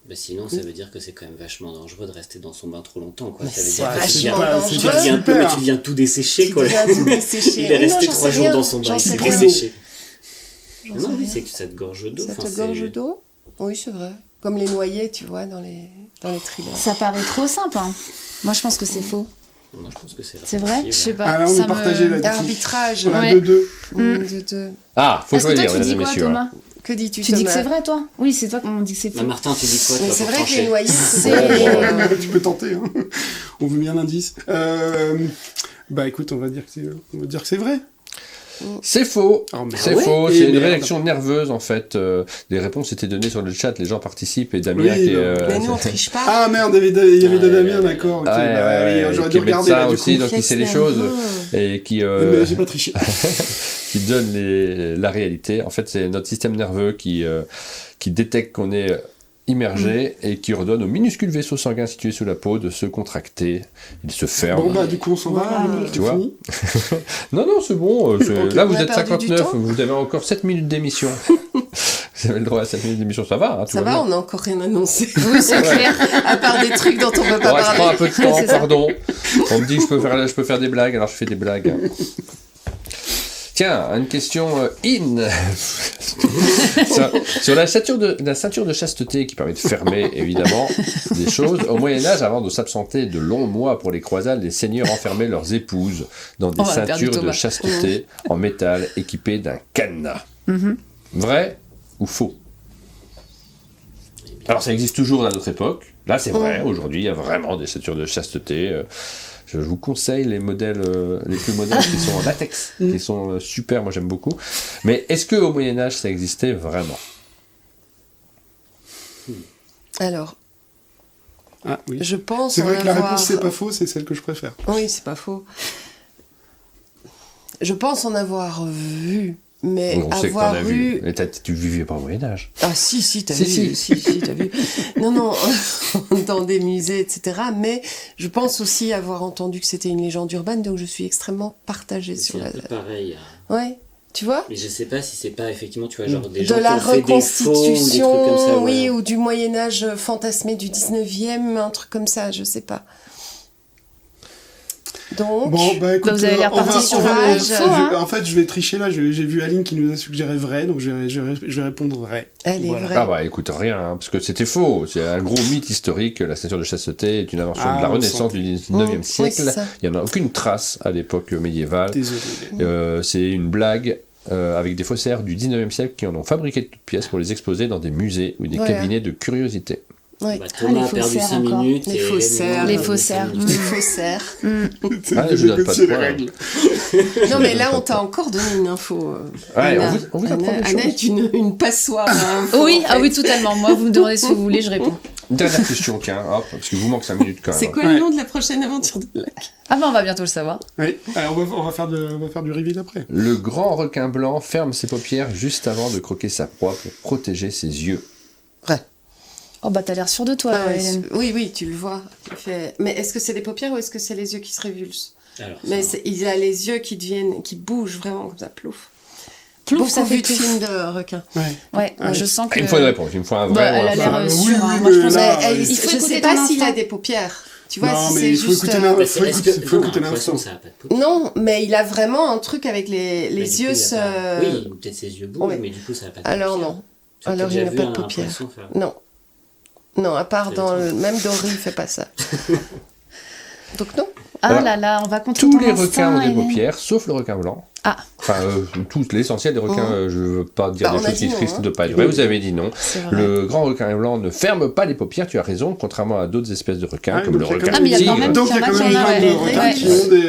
Bah, sinon, ça veut dire que c'est quand même vachement dangereux de rester dans son bain trop longtemps. Quoi. Mais Ça veut c'est dire que tu vachement viens, dangereux. tu deviens un peu, Super. mais tu deviens tout desséché. Tu Quoi. deviens tout desséché. Il est Mais non, resté j'en 3 sais jours rien. dans son bain, J'en il sais s'est rien. desséché. J'en Non, sais mais rien. c'est que ça te gorge d'eau. Ça enfin, te c'est- gorge d'eau? Oui, c'est vrai. Comme les noyés, tu vois, dans les thrillers. Ça paraît trop simple. Hein. Moi, je pense que c'est faux. Moi, je pense que c'est C'est vrai? Je sais pas. Ah là, on Ça est partagé là-dessus. Arbitrage. On a Ouais. 2-2. De- Ah, faut Est-ce que toi, choisir, tu dis mesdames et quoi, messieurs. Thomas? Que dis-tu, Tu dis que Thomas? c'est vrai, toi? Oui, c'est toi qu'on dit que c'est Bah, faux. Martin, tu dis quoi Mais toi, c'est pour vrai que trancher les noyés, c'est... Tu peux tenter. Hein. On veut bien l'indice. Bah écoute, on va dire que c'est vrai. C'est faux. Oh, merde. C'est Ah ouais faux. Et C'est une merde. réaction nerveuse en fait. Les réponses étaient données sur le chat. Les gens participent et Damien Oui, qui est. Mais nous, on triche pas. Ah merde, il y avait Ouais, Damien, ouais, d'accord. Ok, Ouais, bah, ouais, oui, j'aurais qui dû est regarder médecin là, du aussi, coup. donc il sait les Yes, choses merde. et qui Mais j'ai pas triché. qui donne la réalité. En fait, c'est notre système nerveux qui détecte qu'on est immergé et qui ordonne au minuscule vaisseau sanguin situé sous la peau de se contracter. Il se ferme. Bon bah du coup on s'en va. Voilà. Tu vois Non, c'est bon. Ok. Là, vous On a êtes perdu du 59. temps. Vous avez encore 7 minutes d'émission. Vous avez le droit à 7 minutes d'émission. Ça va, hein, tout Ça va, bien. on a encore rien annoncé. Oui, c'est clair. À part des trucs dont on peut pas Ouais, je prends un parler. peu de temps, C'est ça. pardon. On me dit que je peux faire des blagues, alors je fais des blagues. Tiens, une question in sur la ceinture de chasteté qui permet de fermer évidemment des choses. Au Moyen-Âge, avant de s'absenter de longs mois pour les croisades, les seigneurs enfermaient leurs épouses dans des On va perdre ceintures de Thomas. chasteté en métal équipées d'un cadenas. Vrai ou faux? Alors ça existe toujours à notre époque. Là c'est vrai, aujourd'hui il y a vraiment des ceintures de chasteté. Je vous conseille les modèles les plus modernes qui sont en latex, qui sont super, moi j'aime beaucoup. Mais est-ce qu'au Moyen-Âge ça existait vraiment? Alors, Ah oui. je pense C'est en vrai que la avoir... réponse c'est pas faux, c'est celle que je préfère. Oui, c'est pas faux. Je pense en avoir vu, mais On sait que t'en avoir as vu. Mais tu vivais pas au Moyen-Âge. Ah si, t'as Si, vu, si. si, t'as vu. Non, dans des musées, etc. Mais je pense aussi avoir entendu que c'était une légende urbaine, donc je suis extrêmement partagée sur C'est la... un peu pareil. Ouais, tu vois? Mais je sais pas si c'est pas effectivement, tu vois, genre des De gens la qui ont fait des faux ou des trucs reconstitution, comme ça. oui, voilà. ou du Moyen-Âge fantasmé du 19e, un truc comme ça, je sais pas. Donc, Bon bah écoute, Bah, vous avez l'air on va- parti sur on va- le faux, hein. En fait je vais tricher là, j'ai vu Aline qui nous a suggéré vrai, donc je vais répondre vrai. elle est Voilà. vraie. Ah bah écoute, rien, hein, parce que c'était faux. C'est un gros mythe historique. La ceinture de chasteté est une invention de la Ah, on Renaissance sent. du 19e Oui, siècle. c'est ça. Il n'y en a aucune trace à l'époque médiévale. Désolé. C'est une blague avec des faussaires du 19e siècle qui en ont fabriqué de toutes pièces pour les exposer dans des musées ou des Voilà. cabinets de curiosité. Ouais. Thomas a perdu 5 minutes. Les faussaires. Les faussaires. Les faussaires. Je donne pas de points. Non, mais là, on t'a encore donné une info. Ouais, on vous apprend des Anna choses. est une passoire à infos, Oui, en fait. oui, totalement. Moi, vous me demandez ce que vous voulez, je réponds. Dernière question, tiens, hop, parce qu'il vous manque 5 minutes quand même. C'est quoi le nom de la prochaine aventure de Lac? Ah on va bientôt le savoir. Oui, alors on va faire du reveal après. Le grand requin blanc ferme ses paupières juste avant de croquer sa proie pour protéger ses yeux. Vrai. Oh t'as l'air sûre de toi, Hélène. Oui, tu le vois. Mais est-ce que c'est des paupières ou est-ce que c'est les yeux qui se révulsent? Alors, Mais il a les yeux qui bougent vraiment comme ça, plouf. Plouf, ça fait de plouf. films de requins. Ouais, je sens que... Il me faut une réponse, il me faut un vrai. Elle a l'air Oui, sûre. oui, Moi, je pense mais là, il faut je écouter sais ton pas s'il a instinct. des paupières. Tu vois, Non, si mais c'est il faut juste... écouter faut écouter l'instant. Ça a pas de paupières. Non, mais il a vraiment un truc avec les Mais du yeux... coup, il a pas- Oui, peut-être ses yeux bougent, Oui. mais du coup, ça n'a pas de Alors paupières. non. Tu as Alors, déjà il n'a vu pas de un paupières. poisson faire- Non, à part C'est dans... étrange. Même Dory, il fait pas ça. Donc non. Ah Alors, là là, on va contre Tous ton les instinct, requins ont des Hélène. paupières, sauf le requin blanc. Ah. Enfin, tous, l'essentiel des requins, je veux pas dire Bah, des on a choses qui dit non, risquent hein. de pas être vraies, vous avez dit non. C'est vrai. Le grand requin blanc ne ferme pas les paupières, tu as raison, contrairement à d'autres espèces de requins, Ah, comme le donc il y a requin quand même- Ah, mais il y a quand tigre. même- Donc il y a Il y en a quand qui même en ont plein de des requins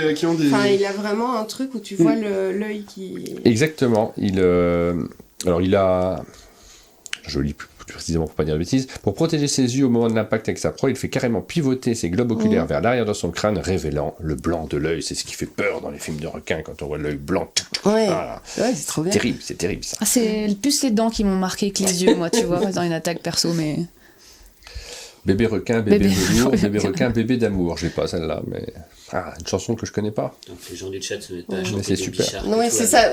vrais. qui ont des... Enfin, il a vraiment un truc où tu vois l'œil qui... Exactement. Alors il a... Je lis plus précisément pour pas dire de bêtises. Pour protéger ses yeux au moment de l'impact avec sa proie, il fait carrément pivoter ses globes oculaires vers l'arrière de son crâne, révélant le blanc de l'œil. C'est ce qui fait peur dans les films de requins quand on voit l'œil blanc. Ouais, Voilà. ouais, c'est trop bien. C'est terrible ça. Ah, c'est plus les dents qui m'ont marqué que les yeux, moi, tu vois, dans une attaque perso, mais... Bébé requin, bébé Bébé velours, bébé requin. requin, bébé d'amour. J'ai pas celle-là, mais... Ah, une chanson que je connais pas. Donc les gens du chat se mettent pas à Mais chanter c'est des super. bichards. Non, ouais, c'est ça.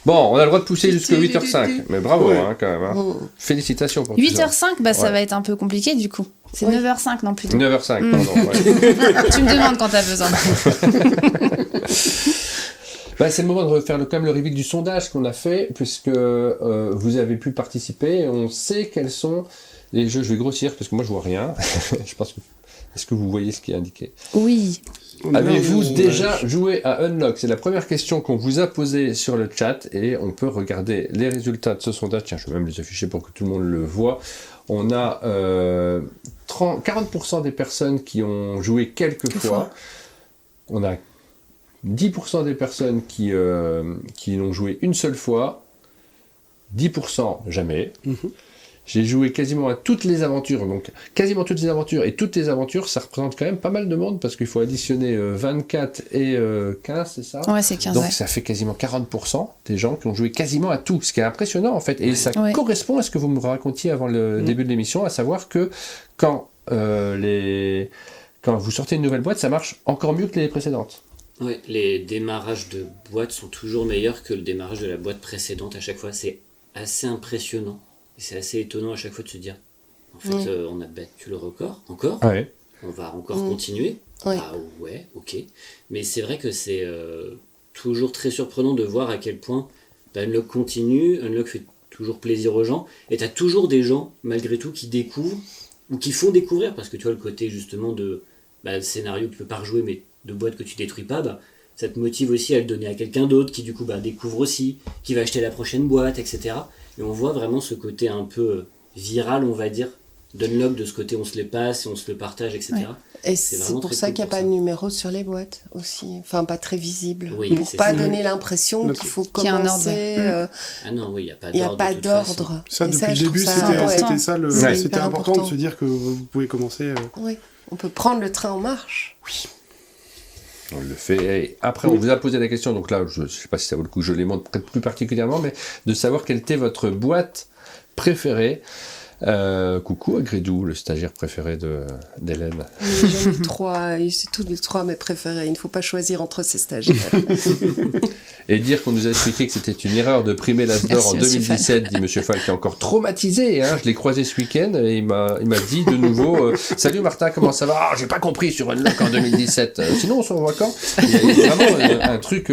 Bon, on a le droit de pousser jusqu'à 8h05. Mais bravo, Ouais. hein, quand même. Hein. Félicitations pour tout ça. 8h05, bah ça Ouais. va être un peu compliqué, du coup. C'est Oui. 9h05, non, plutôt. 9h05, Mm. pardon. Ouais. Tu me demandes quand t'as besoin. Bah, c'est le moment de refaire quand même le reveal du sondage qu'on a fait, puisque vous avez pu participer. On sait quels sont les jeux. Je vais grossir parce que moi je vois rien. Je pense que... Est-ce que vous voyez ce qui est indiqué? Oui. Avez-vous déjà joué à Unlock? C'est la première question qu'on vous a posée sur le chat et on peut regarder les résultats de ce sondage. Tiens, je vais même les afficher pour que tout le monde le voit. On a 40% des personnes qui ont joué quelques fois. On a 10% des personnes qui l'ont joué une seule fois. 10% jamais. J'ai joué quasiment à toutes les aventures, donc quasiment toutes les aventures, et toutes les aventures, ça représente quand même pas mal de monde, parce qu'il faut additionner 24 et 15, c'est ça? Ouais, c'est 15, Donc ouais. ça fait quasiment 40% des gens qui ont joué quasiment à tout, ce qui est impressionnant en fait, et ça Ouais. correspond à ce que vous me racontiez avant le début de l'émission, à savoir que quand vous sortez une nouvelle boîte, ça marche encore mieux que les précédentes. Ouais, les démarrages de boîte sont toujours meilleurs que le démarrage de la boîte précédente à chaque fois. C'est assez impressionnant. Et c'est assez étonnant à chaque fois de se dire, en fait, on a battu le record, encore, Ouais. on va encore continuer. Ouais. Ah ouais, ok. Mais c'est vrai que c'est toujours très surprenant de voir à quel point Unlock continue, Unlock fait toujours plaisir aux gens, et t'as toujours des gens, malgré tout, qui découvrent, ou qui font découvrir, parce que tu vois le côté justement de scénario que tu peux pas rejouer, mais de boîte que tu détruis pas, ça te motive aussi à le donner à quelqu'un d'autre, qui du coup découvre aussi, qui va acheter la prochaine boîte, etc. Et on voit vraiment ce côté un peu viral, on va dire, d'Unlock, de ce côté on se les passe, on se le partage, etc. Ouais. Et C'est c'est vraiment pour très ça cool qu'il n'y a pour pas ça. de numéro sur les boîtes aussi. Enfin, pas très visible. Oui, pour c'est pas ça. donner l'impression Donc, qu'il faut qu'il y a un ordre. commencer. Ah non, oui, il n'y a pas Il n'y a d'ordre. pas de toute façon. d'ordre. Ça, Et depuis je le trouve début, ça c'était important. ça, Ouais. c'était hyper important important. de se dire que vous pouvez commencer. Oui, on peut prendre le train en marche. On le fait. Et après, on vous a posé la question, donc là, je ne sais pas si ça vaut le coup que je les montre plus particulièrement, mais de savoir quelle était votre boîte préférée. Coucou à Grédou, le stagiaire préféré d'Hélène. J'en ai trois, et c'est tous les trois mes préférés. Il ne faut pas choisir entre ces stagiaires. Et dire qu'on nous a expliqué que c'était une erreur de primer l'Asdor en Merci, monsieur 2017, dit Monsieur Fall, qui est encore traumatisé. Hein. Je l'ai croisé ce week-end et il m'a dit de nouveau Salut Martin, comment ça va? Ah, j'ai pas compris sur Unlock en 2017. Sinon, on se revoit quand? Il y a vraiment un truc,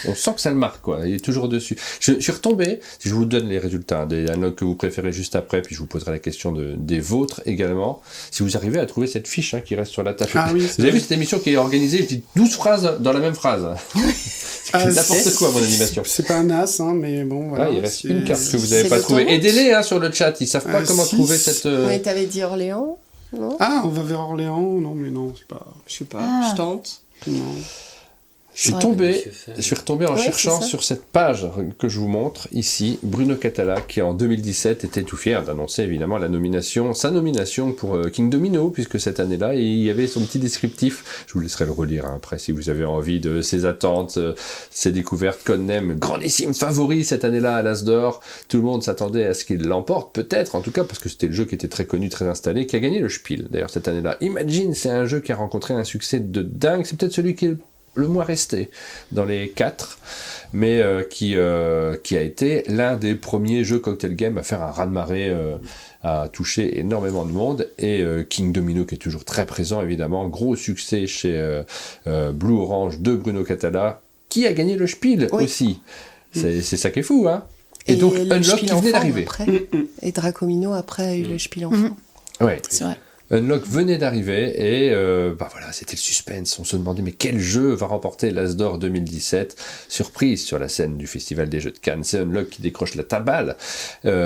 on sent que ça le marque, quoi. Il est toujours dessus. Je suis retombé, si je vous donne les résultats des Unlock que vous préférez juste après, puis je vous poserai poserai la question des vôtres également. Si vous arrivez à trouver cette fiche qui reste sur la table. Ah oui, vous avez vu cette émission qui est organisée, je dis 12 phrases dans la même phrase. C'est n'importe quoi, mon animation. C'est pas un as, mais bon, voilà. Il reste une carte que vous n'avez pas trouvée. Aidez-les sur le chat, ils savent pas comment trouver cette... Mais t'avais dit Orléans, non? Ah, on va vers Orléans? Non, mais non, c'est pas... Je sais pas, je tente. Non. Je suis retombé en cherchant sur cette page que je vous montre ici, Bruno Catala, qui en 2017 était tout fier d'annoncer évidemment sa nomination pour King Domino, puisque cette année-là, il y avait son petit descriptif. Je vous laisserai le relire après si vous avez envie de ses attentes, ses découvertes, Codenem, grandissime favori cette année-là à l'As d'Or. Tout le monde s'attendait à ce qu'il l'emporte, peut-être en tout cas, parce que c'était le jeu qui était très connu, très installé, qui a gagné le Spiel d'ailleurs cette année-là. Imagine, c'est un jeu qui a rencontré un succès de dingue, c'est peut-être celui qui est le moins resté dans les 4, mais qui a été l'un des premiers jeux cocktail game à faire un raz-de-marée, à toucher énormément de monde, et King Domino qui est toujours très présent évidemment, gros succès chez Blue Orange de Bruno Catala, qui a gagné le Spiel aussi. C'est ça qui est fou, Et donc Unlock qui venait d'arriver. Et Dracomino après a eu le Spiel enfant. Ouais. C'est vrai. Unlock venait d'arriver et voilà, c'était le suspense. On se demandait mais quel jeu va remporter l'As d'Or 2017. Surprise sur la scène du Festival des Jeux de Cannes, c'est Unlock qui décroche la tabale.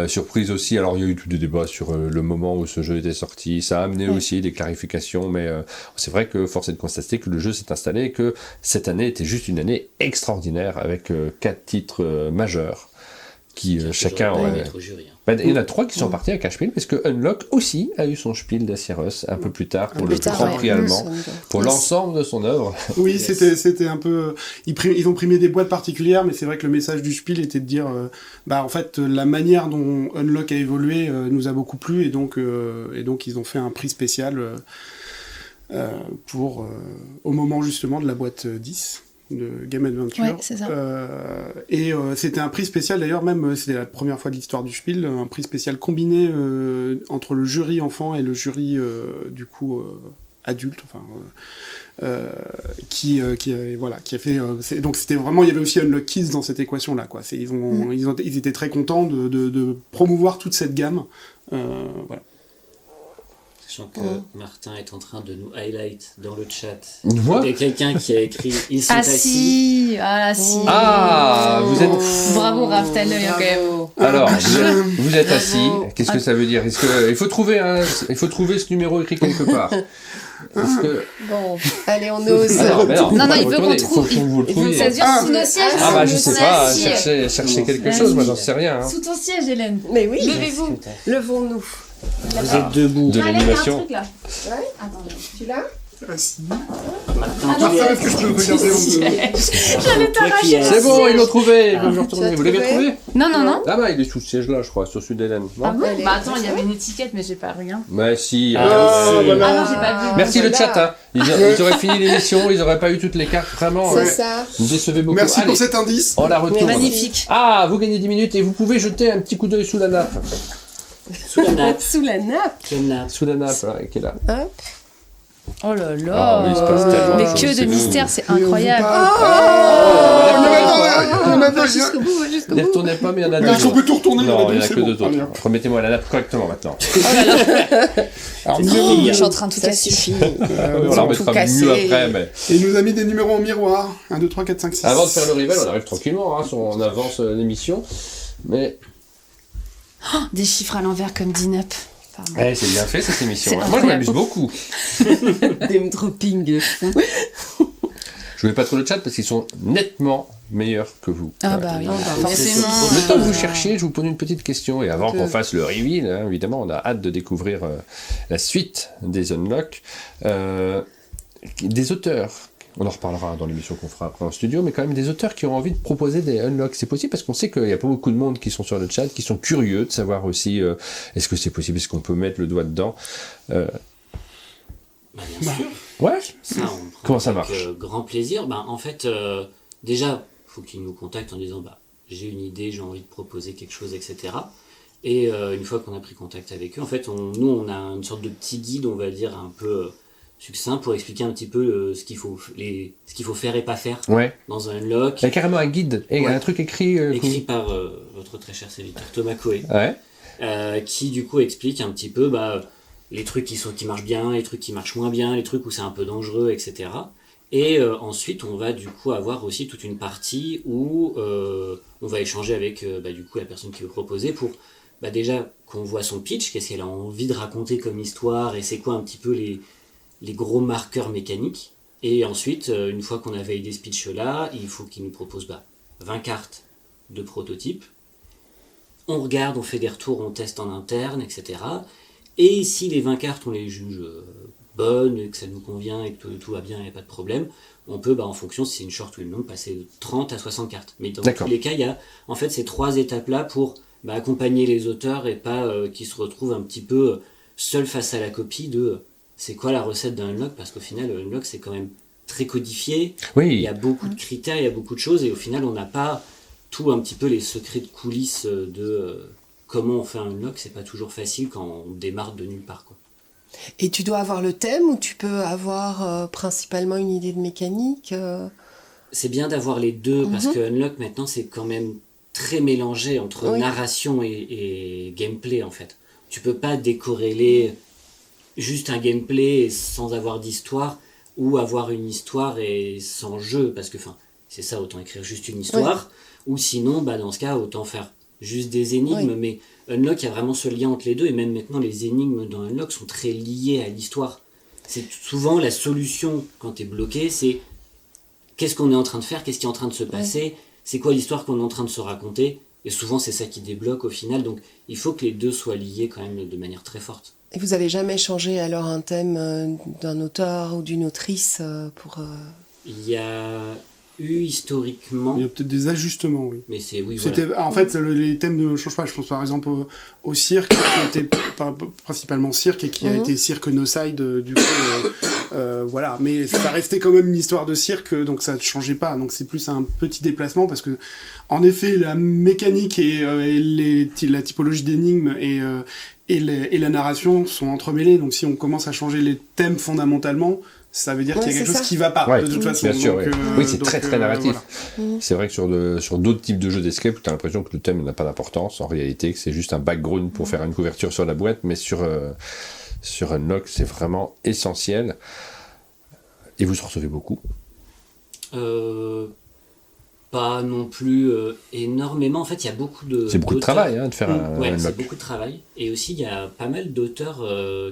Surprise aussi, alors il y a eu tous des débats sur le moment où ce jeu était sorti. Ça a amené aussi des clarifications, mais c'est vrai que force est de constater que le jeu s'est installé et que cette année était juste une année extraordinaire avec 4 titres majeurs. Qui chacun il y en a 3 qui sont partis avec un Spiel parce que Unlock aussi a eu son Spiel d'Acieros un peu plus tard pour le Grand Prix allemand pour l'ensemble de son œuvre. Oui, c'était un peu ils ont primé des boîtes particulières, mais c'est vrai que le message du Spiel était de dire en fait la manière dont Unlock a évolué nous a beaucoup plu et donc ils ont fait un prix spécial pour au moment justement de la boîte 10 de Game Adventure. Ouais, c'est ça. C'était un prix spécial, d'ailleurs, même, c'était la première fois de l'histoire du Spiel, un prix spécial combiné entre le jury enfant et le jury, du coup, adulte, qui a fait... donc c'était vraiment, il y avait aussi Unlock Kids dans cette équation-là, quoi. Ils étaient très contents de promouvoir toute cette gamme. Voilà. Sachant que Martin est en train de nous highlight dans le chat. Moi ? Il y a quelqu'un qui a écrit « Ils sont assis ». Ah, vous êtes... Bravo, Raph, t'as l'œil quand même. Alors, vous êtes assis. Qu'est-ce que ça veut dire ? Il faut trouver ce numéro écrit quelque part. Bon, allez, on ose. Non, il veut qu'on trouve. Il faut ça dure sous nos sièges. Ah bah je sais pas, chercher quelque chose, moi j'en sais rien. Sous ton siège, Hélène. Mais oui. Levez-vous. Levons-nous. Vous êtes debout. De l'animation. Ouais. Attendez. Tu l'as ? Ah si. Martin, est-ce que je peux le regarder J'allais t'arracher. C'est bon, ils l'ont trouvé. Vous l'avez trouvé ? Non. Ah bah il est sous ce siège-là, je crois, sur celui d'Hélène. Ah bon ? Bah attends, il y avait une étiquette, mais j'ai pas rien. Ouais, si. Ah non, j'ai pas vu. Merci le chat. Ils auraient fini l'émission, ils auraient pas eu toutes les cartes. Vraiment, c'est ça. Vous me décevez beaucoup. Merci pour cet indice. On la retourne. Magnifique. Ah, vous gagnez 10 minutes et vous pouvez jeter un petit coup d'œil sous la nappe. sous la nappe. Sous la nappe. Sous la nappe, qui est là. Hop. Oh là là. Ah, oui, il se passe tellement mais de choses, que de c'est mystère, c'est incroyable. Jusqu'au bout. Ne retournez pas, mais il y en a deux. Est-ce qu'on peut tout retourner ? Non, il n'y en a que deux autres. Remettez-moi la nappe correctement maintenant. Alors, Je suis en train de tout casser. On la remettra mieux après, mais... Et il nous a mis des numéros en miroir. 1, 2, 3, 4, 5, 6. Avant de faire le rival, on arrive tranquillement, on avance l'émission. Mais... Des chiffres à l'envers comme Dinap. C'est bien fait cette émission. Moi je m'amuse beaucoup. Name dropping. Je ne vais pas trop le chat parce qu'ils sont nettement meilleurs que vous. Ah bah oui, forcément. Le temps que vous cherchiez, je vous pose une petite question. Et avant qu'on fasse le reveal, évidemment, on a hâte de découvrir la suite des Unlock. Des auteurs, on en reparlera dans l'émission qu'on fera après en studio, mais quand même des auteurs qui ont envie de proposer des Unlock. C'est possible parce qu'on sait qu'il n'y a pas beaucoup de monde qui sont sur le chat, qui sont curieux de savoir aussi est-ce que c'est possible, est-ce qu'on peut mettre le doigt dedans. Bien sûr. Ouais. Comment ça avec, marche grand plaisir. En fait, déjà, il faut qu'ils nous contactent en disant j'ai une idée, j'ai envie de proposer quelque chose, etc. Et une fois qu'on a pris contact avec eux, en fait, nous, on a une sorte de petit guide, on va dire, un peu succinct pour expliquer un petit peu ce qu'il faut faire et pas faire dans un unlock. Il y a carrément un guide, et un truc écrit... écrit par votre très cher serviteur Thomas Coé. Ouais. qui du coup explique un petit peu les trucs qui marchent bien, les trucs qui marchent moins bien, les trucs où c'est un peu dangereux, etc. Et ensuite, on va du coup avoir aussi toute une partie où on va échanger avec du coup la personne qui veut proposer pour déjà qu'on voit son pitch, qu'est-ce qu'elle a envie de raconter comme histoire et c'est quoi un petit peu les gros marqueurs mécaniques. Et ensuite, une fois qu'on a validé ce pitch-là, il faut qu'il nous propose 20 cartes de prototypes. On regarde, on fait des retours, on teste en interne, etc. Et si les 20 cartes, on les juge bonnes, et que ça nous convient et que tout va bien, il n'y a pas de problème, on peut, en fonction si c'est une short ou une longue, passer de 30 à 60 cartes. Mais dans tous les cas, il y a en fait ces 3 étapes-là pour accompagner les auteurs et pas qu'ils se retrouvent un petit peu seuls face à la copie de c'est quoi la recette d'un unlock, parce qu'au final, le unlock, c'est quand même très codifié. Oui. Il y a beaucoup de critères, il y a beaucoup de choses, et au final, on n'a pas tout un petit peu les secrets de coulisses de comment on fait un unlock. C'est pas toujours facile quand on démarre de nulle part, quoi. Et tu dois avoir le thème ou tu peux avoir principalement une idée de mécanique C'est bien d'avoir les deux, parce que unlock, maintenant, c'est quand même très mélangé entre narration et gameplay, en fait. Tu peux pas décorréler juste un gameplay sans avoir d'histoire, ou avoir une histoire et sans jeu, parce que c'est ça, autant écrire juste une histoire, ou sinon dans ce cas autant faire juste des énigmes, mais Unlock, il y a vraiment ce lien entre les deux, et même maintenant les énigmes dans Unlock sont très liées à l'histoire. C'est souvent la solution quand t'es bloqué, c'est qu'est-ce qu'on est en train de faire, qu'est-ce qui est en train de se passer, c'est quoi l'histoire qu'on est en train de se raconter, et souvent c'est ça qui débloque au final, donc il faut que les deux soient liés quand même de manière très forte. Et vous avez jamais changé alors un thème d'un auteur ou d'une autrice pour... Il y a eu historiquement... Il y a peut-être des ajustements, oui. Mais c'est... Oui, c'était, voilà. En fait, les thèmes ne changent pas. Je pense par exemple au cirque, qui était principalement cirque, et qui a été cirque no side, du coup, voilà. Mais ça restait quand même une histoire de cirque, donc ça ne changeait pas. Donc c'est plus un petit déplacement, parce que, en effet, la mécanique et la typologie d'énigmes et la narration sont entremêlées, donc si on commence à changer les thèmes fondamentalement, ça veut dire qu'il y a quelque chose qui va pas, de toute façon. Bien sûr, donc, oui, c'est très narratif. Voilà. C'est vrai que sur d'autres types de jeux d'escape, tu as l'impression que le thème n'a pas d'importance, en réalité, que c'est juste un background pour faire une couverture sur la boîte, mais sur Unlock, c'est vraiment essentiel. Et vous en recevez beaucoup Pas non plus énormément. En fait, il y a beaucoup de... C'est beaucoup de travail de faire un Unlock. c'est beaucoup de travail. Et aussi, il y a pas mal d'auteurs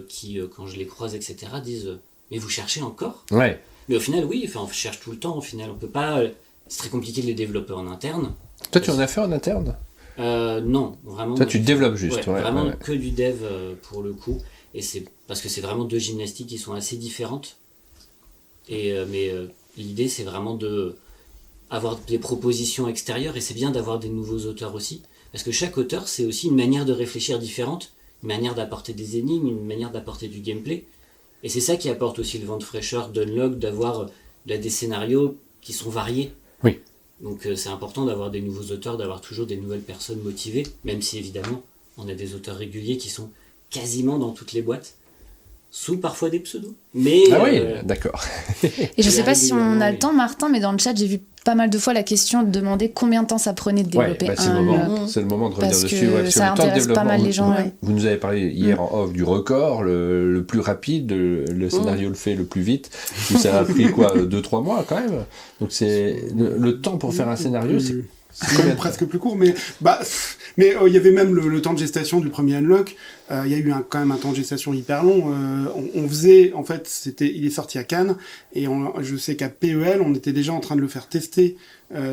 qui, quand je les croise, etc., disent « Mais vous cherchez encore ?» Ouais. Mais au final, oui, on cherche tout le temps. Au final, on peut pas... c'est très compliqué de les développer en interne. Toi, tu en as fait en interne Non, vraiment... Toi, tu développes juste. Vraiment que du dev pour le coup. Et c'est parce que c'est vraiment deux gymnastiques qui sont assez différentes. Mais l'idée, c'est vraiment de... avoir des propositions extérieures, et c'est bien d'avoir des nouveaux auteurs aussi, parce que chaque auteur, c'est aussi une manière de réfléchir différente, une manière d'apporter des énigmes, une manière d'apporter du gameplay, et c'est ça qui apporte aussi le vent de fraîcheur d'Unlock, d'avoir des scénarios qui sont variés. Oui. Donc c'est important d'avoir des nouveaux auteurs, d'avoir toujours des nouvelles personnes motivées, même si évidemment, on a des auteurs réguliers qui sont quasiment dans toutes les boîtes, sous parfois des pseudos. Mais, d'accord. Et je sais pas si on a le temps, Martin, mais dans le chat, j'ai vu pas mal de fois la question de demander combien de temps ça prenait de développer c'est le moment de revenir parce dessus. Que ça intéresse pas mal les gens. Vous nous avez parlé hier en off du record, le plus rapide, le scénario le fait le plus vite. Ça a pris 2-3 mois quand même. Donc c'est le temps pour faire un scénario, c'est quand même presque plus court, mais il y avait même le temps de gestation du premier Unlock. Il y a eu quand même un temps de gestation hyper long. On faisait, en fait, il est sorti à Cannes, et je sais qu'à PEL, on était déjà en train de le faire tester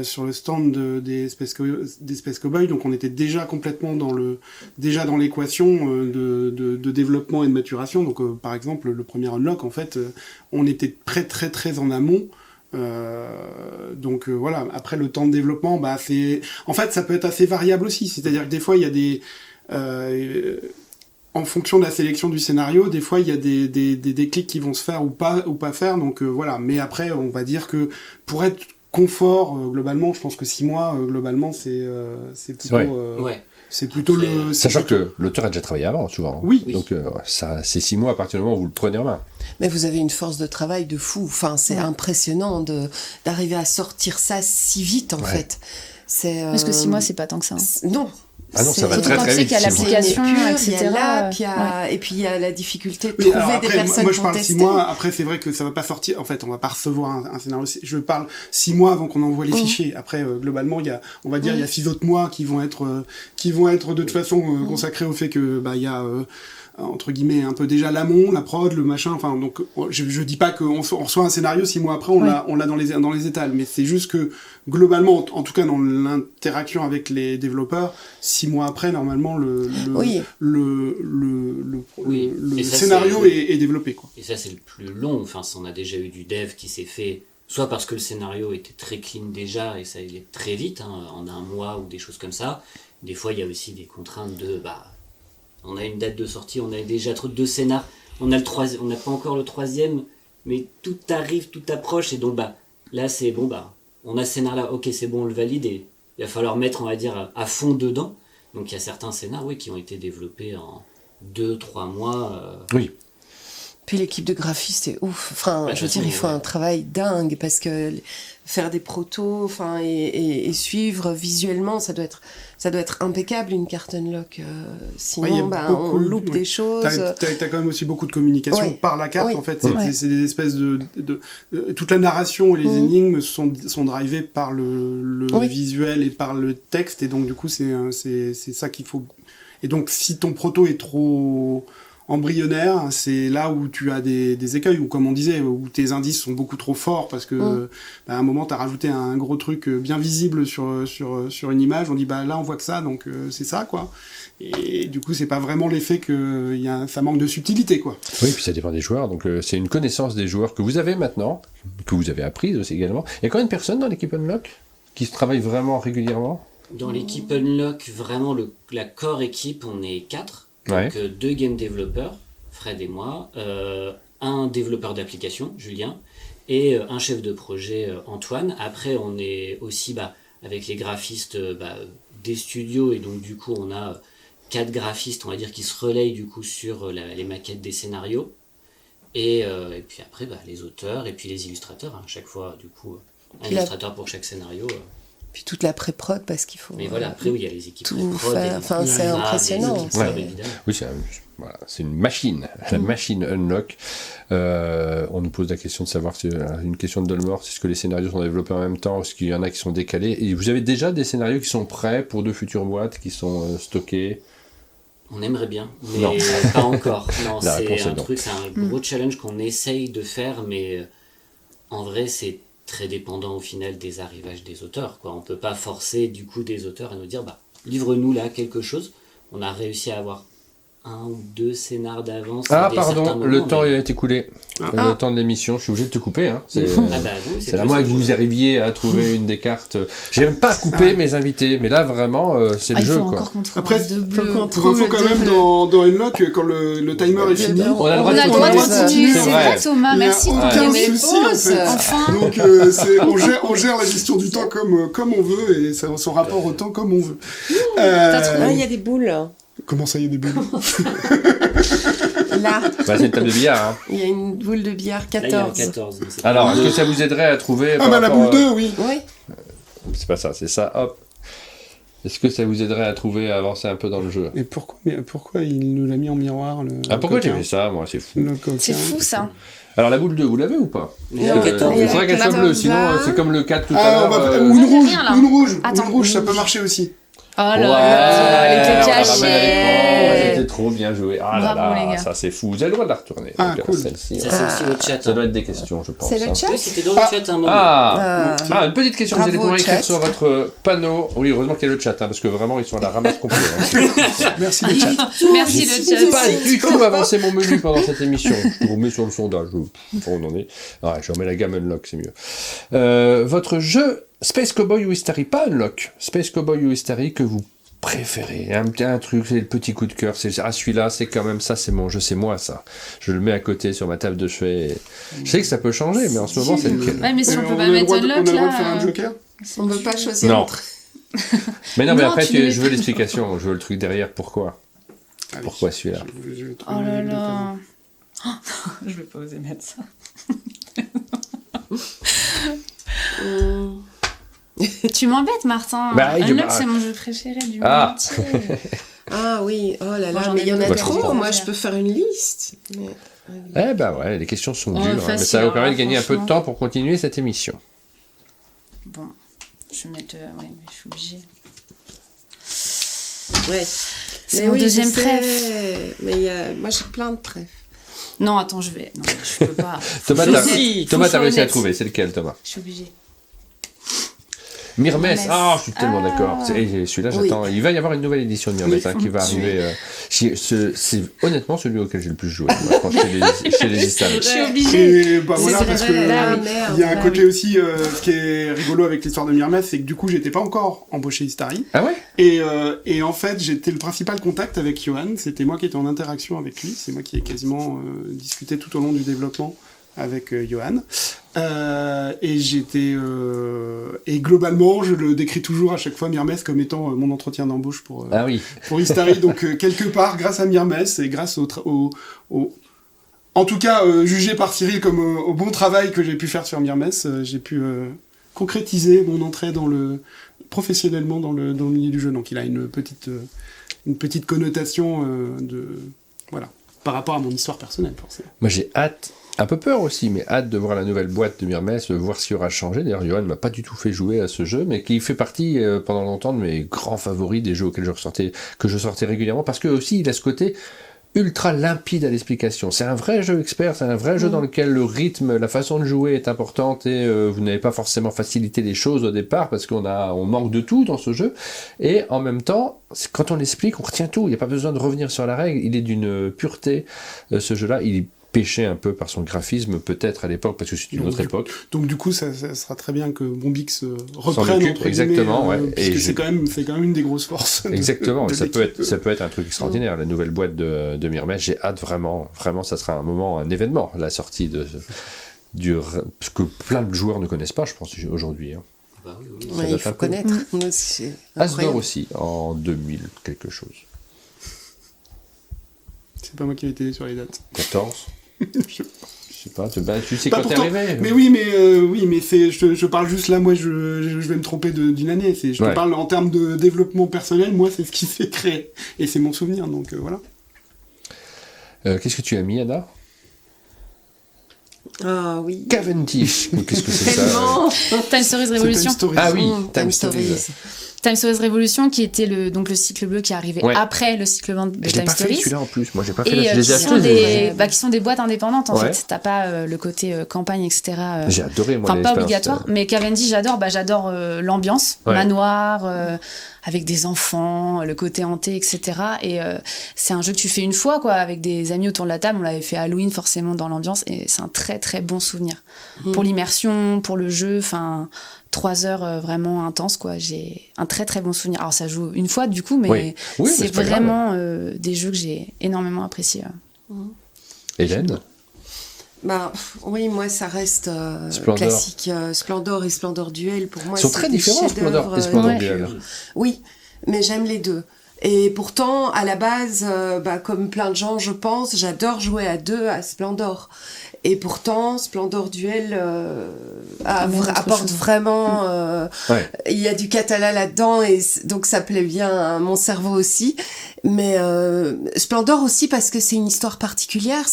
sur le stand des Space Cowboys, donc on était déjà complètement dans l'équation de développement et de maturation. Donc par exemple, le premier Unlock, en fait, on était très très très en amont. Donc voilà, après le temps de développement, en fait ça peut être assez variable aussi, c'est-à-dire que des fois il y a des en fonction de la sélection du scénario, des fois il y a des déclics qui vont se faire ou pas faire, donc voilà. Mais après on va dire que pour être confort globalement, je pense que 6 mois globalement c'est plutôt c'est plutôt après, sachant que l'auteur a déjà travaillé avant, souvent. Oui. Donc, ça, c'est 6 mois à partir du moment où vous le prenez en main. Mais vous avez une force de travail de fou. Enfin, c'est impressionnant d'arriver à sortir ça si vite, en fait. Parce que 6 mois, c'est pas tant que ça. Non. Ah non, ça va Faut très penser très vite. qu'il y a sinon. l'application, Il y a etc. l'app, Ouais. et puis il y a la difficulté de Oui, trouver alors des après, personnes moi je pour parle tester. 6 mois, après c'est vrai que ça va pas sortir, en fait on va pas recevoir un scénario, je parle 6 mois avant qu'on envoie les fichiers, après globalement il y a, on va dire il y a 6 autres mois qui vont être de toute façon consacrés au fait que il y a entre guillemets un peu déjà l'amont, la prod, le machin, enfin donc je dis pas qu'on reçoit un scénario 6 mois après on l'a dans les étals, mais c'est juste que globalement, en tout cas dans l'interaction avec les développeurs, 6 mois après normalement le ça, scénario est développé quoi. Et ça c'est le plus long, enfin on a déjà eu du dev qui s'est fait soit parce que le scénario était très clean déjà et ça allait très vite, en un mois ou des choses comme ça. Des fois il y a aussi des contraintes de on a une date de sortie, on a déjà trop de scénars, on n'a pas encore le troisième, mais tout arrive, tout approche, et donc là c'est bon, on a ce scénar là, ok c'est bon, on le valide, et il va falloir mettre, on va dire, à fond dedans. Donc il y a certains scénars qui ont été développés en 2-3 mois. Oui. Puis l'équipe de graphistes est ouf. Enfin, je veux dire, il faut un travail dingue parce que faire des protos, enfin, et suivre visuellement, ça doit être impeccable une carte unlock. Sinon, on loupe des choses. T'as quand même aussi beaucoup de communication par la carte. En fait, c'est des espèces de toute la narration et les énigmes sont drivées par le visuel et par le texte, et donc du coup c'est ça qu'il faut. Et donc si ton proto est trop embryonnaire, c'est là où tu as des écueils, ou comme on disait, où tes indices sont beaucoup trop forts, parce que à un moment, tu as rajouté un gros truc bien visible sur une image, on dit là on voit que ça, donc c'est ça, quoi. Et du coup, c'est pas vraiment l'effet que ça manque de subtilité, quoi. Oui, puis ça dépend des joueurs, donc c'est une connaissance des joueurs que vous avez maintenant, que vous avez apprise aussi également. Il y a combien de personnes dans l'équipe Unlock qui travaillent vraiment régulièrement? Dans l'équipe Unlock, vraiment la core équipe, on est 4. Donc 2 game développeurs, Fred et moi, un développeur d'application, Julien, et un chef de projet, Antoine. Après, on est aussi avec les graphistes des studios, et donc du coup, on a 4 graphistes, on va dire, qui se relayent du coup sur les maquettes des scénarios. Et puis après, les auteurs et puis les illustrateurs, à chaque fois, du coup, un illustrateur pour chaque scénario. Puis toute la pré-prod, parce qu'il faut. Mais voilà, après, il y a les équipes tout faire. Enfin, c'est impressionnant. Oui, c'est une machine, la machine Unlock. On nous pose la question de savoir, une question de Dolmore, est-ce que les scénarios sont développés en même temps, est-ce qu'il y en a qui sont décalés? Et vous avez déjà des scénarios qui sont prêts pour de futures boîtes, qui sont stockés? On aimerait bien, mais pas encore. Non, c'est un gros challenge qu'on essaye de faire, mais en vrai, c'est très dépendant au final des arrivages des auteurs, quoi. On peut pas forcer du coup des auteurs à nous dire livre-nous là quelque chose. On a réussi à avoir 1 ou 2 scénars d'avance. Ah pardon, le temps il a été coulé. Le temps de l'émission, je suis obligé de te couper. C'est à moi que vous arriviez à trouver une des cartes. J'aime pas couper mes invités, mais là vraiment c'est le jeu, quoi. Après, pour info quand même dans Unlock, quand le timer est fini, on a le droit de continuer. C'est vrai, Thomas, merci de aucun nous souci, en fait. Enfin. Donc on gère la gestion du temps comme on veut, et son rapport au temps comme on veut. Il y a des boules. Comment ça, il y a des bulles? Là. C'est une table de billard. Hein. Il y a une boule de billard 14. Là, il y a 14. Alors, est-ce que ça vous aiderait à trouver... la boule 2, oui. C'est pas ça, c'est ça, hop. Est-ce que ça vous aiderait à trouver, à avancer un peu dans le jeu? Et pourquoi il nous l'a mis en miroir, pourquoi j'ai fait ça, moi? C'est fou. C'est fou, ça. Alors, la boule 2, vous l'avez ou pas? Il faudrait qu'elle soit bleue, sinon c'est comme le 4 tout à l'heure. Ou une rouge. Une rouge, ça peut marcher aussi. Oh là là, elle était cachée. C'était trop bien joué. Ah là là, ça c'est fou. Vous avez le droit de la retourner. Cool. Celle-ci. Ça, c'est aussi le chat. Ça doit être des questions, je pense. C'est le chat? Oui, c'était dans le chat un moment. Une petite question. Vous allez pouvoir écrire sur votre panneau. Oui, heureusement qu'il y a le chat, parce que vraiment, ils sont à la ramasse complète. Merci le chat. Merci le chat. Pas du tout avancé mon menu pendant cette émission. Je vous mets sur le sondage. On en est. Je remets la gamme Unlock, c'est mieux. Votre jeu Space Cowboy ou History, pas Unlock. Space Cowboy ou History que vous préférez. Un truc, c'est le petit coup de cœur. Celui-là, c'est quand même ça, c'est mon jeu, c'est moi ça. Je le mets à côté sur ma table de chevet. Je sais que ça peut changer, mais en ce moment, c'est lequel? Ouais, mais si on peut pas mettre Unlock, là... On a le droit de faire là... un joker? On ne veut pas choisir entre... Mais non, mais Non, après, tu je veux l'explication. Je veux le truc derrière. Pourquoi? Pourquoi celui-là? Oh là là. Je vais pas oser mettre ça. Tu m'embêtes, Martin. Unlock, c'est mon jeu préféré du monde entier. Ah oui, oh là là, j'en mais ai il y en a beaucoup. trop. Moi, je peux faire une liste. Mais... ouais, les questions sont dures, facile, mais ça va vous permettre de gagner un peu de franchement. temps pour continuer cette émission. Bon, je vais mettre... ouais, mais je suis obligée. Ouais. C'est Mais mon oui, deuxième je sais, préf. Mais moi, j'ai plein de préf. Non, attends, je vais... Non, je peux pas. Thomas, Faut t'as que je sois Thomas, t'as réussi à honnête. trouver. C'est lequel, Thomas? Je suis obligée. Myrmès. Myrmès. Ah, je suis tellement Ah. d'accord. Celui-là, j'attends. Il va y avoir une nouvelle édition de Myrmès qui va arriver. C'est honnêtement celui auquel j'ai le plus joué. Moi, quand chez les historiens. Je suis obligée. Et bah voilà, C'est parce vrai, que là, oui. il y a un côté aussi, ce qui est rigolo avec l'histoire de Myrmès, c'est que du coup, j'étais pas encore embauché Istari. Ah ouais? Et en fait, j'étais le principal contact avec Johan. C'était moi qui étais en interaction avec lui. C'est moi qui ai quasiment discuté tout au long du développement avec Johan. Et et globalement, je le décris toujours à chaque fois Myrmès comme étant mon entretien d'embauche pour Istari. Donc quelque part, grâce à Myrmès et grâce en tout cas, jugé par Cyril comme au bon travail que j'ai pu faire sur Myrmès, j'ai pu concrétiser mon entrée professionnellement dans le milieu du jeu. Donc il a une petite connotation voilà, par rapport à mon histoire personnelle, forcément. Moi, j'ai hâte, un peu peur aussi, mais hâte de voir la nouvelle boîte de Myrmès, voir ce qui aura changé. D'ailleurs, Johan ne m'a pas du tout fait jouer à ce jeu, mais qui fait partie pendant longtemps de mes grands favoris des jeux auxquels que je sortais régulièrement, parce que aussi il a ce côté ultra limpide à l'explication. C'est un vrai jeu expert, c'est un vrai jeu dans lequel le rythme, la façon de jouer est importante et vous n'avez pas forcément facilité les choses au départ parce qu'on manque de tout dans ce jeu. Et en même temps, quand on l'explique, on retient tout. Il n'y a pas besoin de revenir sur la règle. Il est d'une pureté, ce jeu-là. Il pêchait un peu par son graphisme, peut-être à l'époque, parce que c'est une autre époque. Donc du coup, ça sera très bien que Bombix reprenne, occupe, exactement, ouais. Parce que c'est quand même une des grosses forces. Exactement, de ça peut être un truc extraordinaire, la nouvelle boîte de Myrmès. J'ai hâte vraiment, ça sera un événement, la sortie parce que plein de joueurs ne connaissent pas, je pense, aujourd'hui. Hein. Bah oui. Ouais, il faut connaître. Moi aussi, c'est Asdor incroyable. aussi, en 2000 quelque chose. C'est pas moi qui ai été sur les dates. 14 Je sais pas, tu sais Bah, quand t'es pourtant, arrivé. mais c'est, je parle juste là, moi je vais me tromper d'une année. Je te parle en termes de développement personnel, moi c'est ce qui s'est créé. Et c'est mon souvenir, donc voilà. Qu'est-ce que tu as mis, Anna? Ah oui. Cavendish. Qu'est-ce que c'est ça? Tellement. Time Stories Revolution. Ah oui, Time Stories. Time Stories Revolution, qui était le cycle bleu qui est arrivé après le cycle blanc de Je l'ai Time pas fait Stories. celui-là en plus. Moi, j'ai pas fait Et je les ai qui sont achetés. qui sont des boîtes indépendantes en Ouais. fait. T'as pas le côté campagne, etc. J'ai adoré, moi. Enfin, pas l'expérience. obligatoire. Mais Cavendish, j'adore l'ambiance, Ouais. manoir, avec des enfants, le côté hanté, etc. Et c'est un jeu que tu fais une fois, quoi, avec des amis autour de la table. On l'avait fait à Halloween, forcément, dans l'ambiance. Et c'est un très, très bon souvenir. Pour l'immersion, pour le jeu, enfin... 3 heures vraiment intenses, quoi. J'ai un très très bon souvenir. Alors ça joue une fois du coup, mais Oui, c'est mais pas vraiment des jeux que j'ai énormément appréciés. Hélène? Bah oui, moi ça reste Splendor. classique. Splendor et Splendor Duel, pour moi, Ils sont c'est très des différents, Splendor chefs-d'œuvre, et Splendor ouais. Duel. Oui, mais j'aime les deux. Et pourtant, à la base, comme plein de gens, je pense, j'adore jouer à deux à Splendor. Et pourtant, Splendor Duel apporte vraiment... Il y a du Catala là-dedans, et donc ça plaît bien à mon cerveau aussi. Mais Splendor aussi, parce que c'est une histoire particulière.